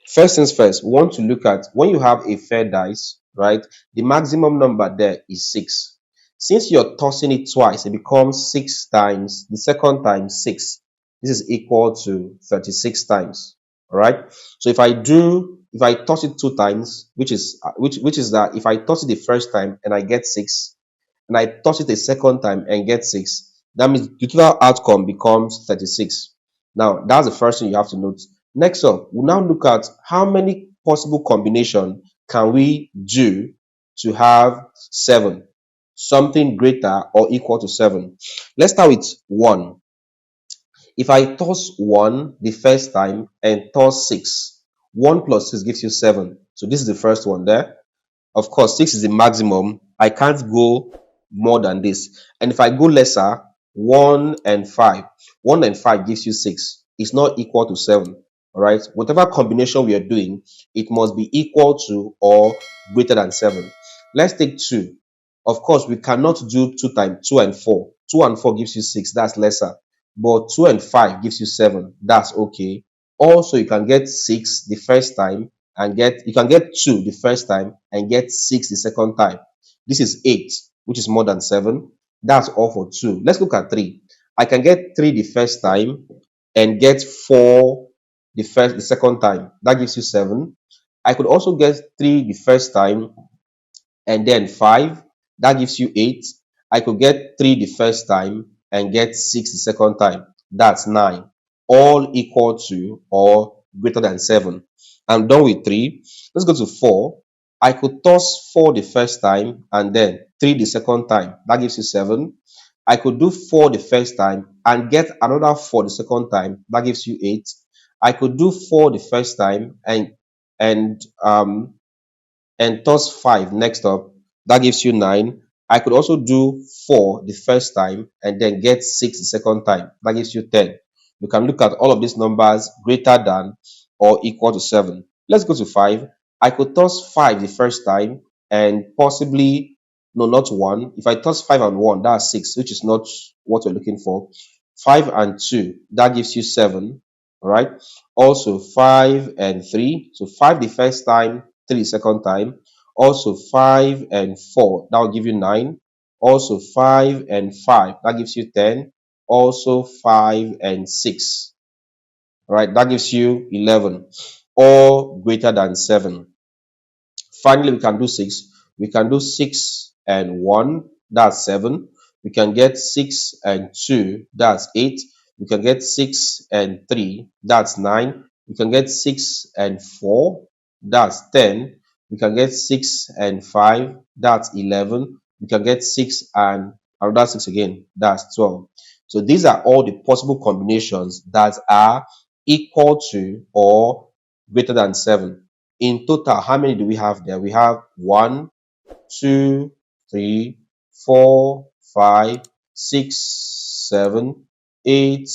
[SPEAKER 1] First things first, we want to look at when you have a fair dice, right? The maximum number there is 6. Since you're tossing it twice, it becomes 6 times the second time 6. This is equal to 36 times. All right. So if I toss it 2 times, which is that if I toss it the first time and I get 6, and I toss it a second time and get 6, that means the total outcome becomes 36. Now, that's the first thing you have to note. Next up, we'll now look at how many possible combination can we do to have 7, something greater or equal to 7. Let's start with 1. If I toss 1 the first time and toss 6, 1 plus 6 gives you 7. So this is the first one there. Of course, 6 is the maximum. I can't go more than this. And if I go lesser, 1 and 5. 1 and 5 gives you 6. It's not equal to 7. All right. Whatever combination we are doing, it must be equal to or greater than 7. Let's take 2. Of course, we cannot do 2 times 2 and 4. 2 and 4 gives you 6. That's lesser. But 2 and 5 gives you 7. That's okay. Also, you can get 6 the first time and you can get 2 the first time and get 6 the second time. This is 8, which is more than 7. That's all for 2. Let's look at 3. I can get 3 the first time and get 4 the second time. That gives you 7. I could also get 3 the first time and then 5. That gives you 8. I could get 3 the first time and get 6 the second time. That's 9. All equal to or greater than 7. I'm done with 3. Let's go to 4. I could toss 4 the first time and then 3 the second time. That gives you 7. I could do 4 the first time and get another 4 the second time. That gives you 8. I could do 4 the first time and toss 5 next up. That gives you 9. I could also do 4 the first time and then get 6 the second time. That gives you 10. You can look at all of these numbers greater than or equal to 7. Let's go to 5. I could toss 5 the first time and possibly, no, not 1. If I toss 5 and 1, that's 6, which is not what we're looking for. 5 and 2, that gives you 7. All right. Also 5 and 3. So 5 the first time, 3 the second time. Also 5 and 4, that will give you 9. Also 5 and 5, that gives you 10. Also 5 and 6, right? That gives you 11 or greater than 7. Finally, we can do 6. We can do 6 and 1, that's 7. We can get 6 and 2, that's 8. We can get 6 and 3, that's 9. We can get 6 and 4, that's 10. We can get 6 and 5, that's 11. We can get 6 and another 6 again, that's 12. So these are all the possible combinations that are equal to or greater than 7. In total, how many do we have there? We have 1, 2, 3, 4, 5, 6, 7, 8,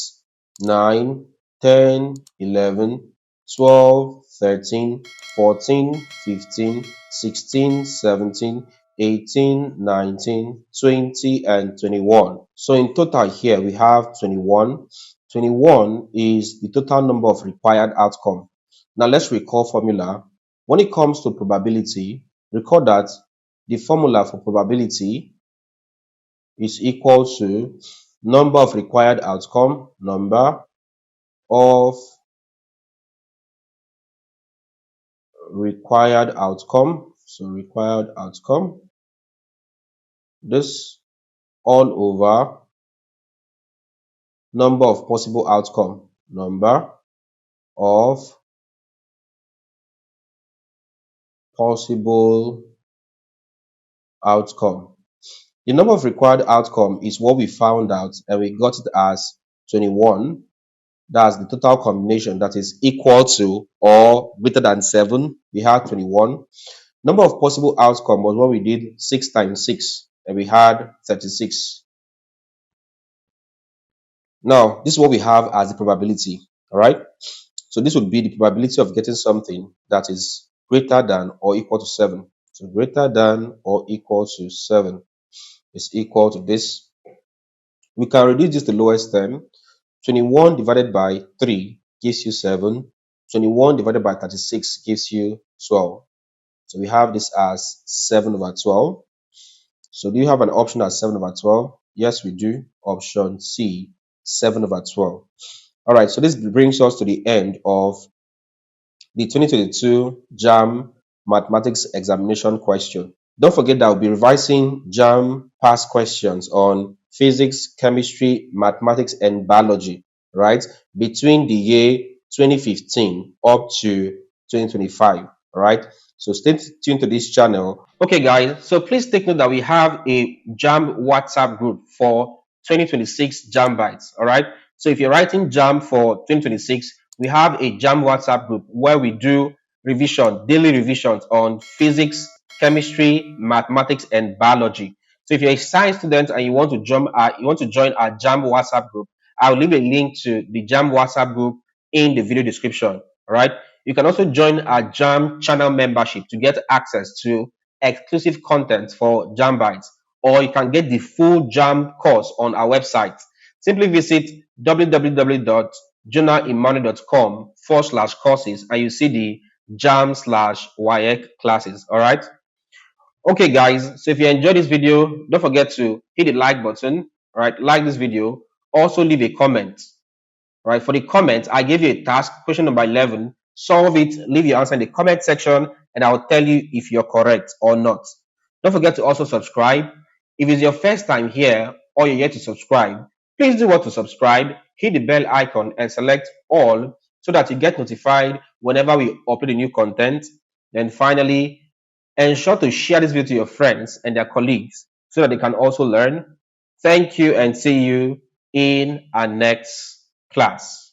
[SPEAKER 1] 9, 10, 11, 12, 13, 14, 15, 16, 17, 18, 19, 20, and 21. So in total here we have 21. 21 is the total number of required outcome. Now let's recall formula. When it comes to probability, recall that the formula for probability is equal to number of required outcome, number of required outcome. So required outcome, this all over number of possible outcome, number of possible outcome. The number of required outcome is what we found out and we got it as 21. That's the total combination that is equal to or greater than 7. We had 21. Number of possible outcome was what we did 6 times 6 and we had 36. Now, this is what we have as the probability. All right. So this would be the probability of getting something that is greater than or equal to 7. So greater than or equal to 7 is equal to this. We can reduce this to lowest term. 21 divided by 3 gives you 7. 21 divided by 36 gives you 12. So we have this as 7 over 12. So do you have an option as 7 over 12? Yes, we do. Option C, 7 over 12. All right, so this brings us to the end of the 2022 JAMB Mathematics examination question. Don't forget that I'll be revising JAMB past questions on physics, chemistry, mathematics, and biology, right? Between the year 2015 up to 2025, all right? So stay tuned to this channel. Okay, guys, so please take note that we have a JAMB WhatsApp group for 2026 JAMB Bites, all right? So if you're writing JAMB for 2026, we have a JAMB WhatsApp group where we do daily revisions on physics, chemistry, mathematics, and biology. So if you're a science student and you want to join our JAMB WhatsApp group, I'll leave a link to the JAMB WhatsApp group in the video description. All right. You can also join our JAMB channel membership to get access to exclusive content for JAMB Bites, or you can get the full JAMB course on our website. Simply visit www.journalimmanu.com/courses and you see the JAMB/WAEC classes. All right. Okay, guys. So if you enjoyed this video, don't forget to hit the like button. All right. Like this video. Also leave a comment. Right? For the comments, I gave you a task, question number 11. Solve it, leave your answer in the comment section, and I'll tell you if you're correct or not. Don't forget to also subscribe. If it's your first time here or you're yet to subscribe, please do what to subscribe, hit the bell icon, and select all so that you get notified whenever we upload a new content. Then finally, ensure to share this video to your friends and their colleagues so that they can also learn. Thank you and see you in our next class.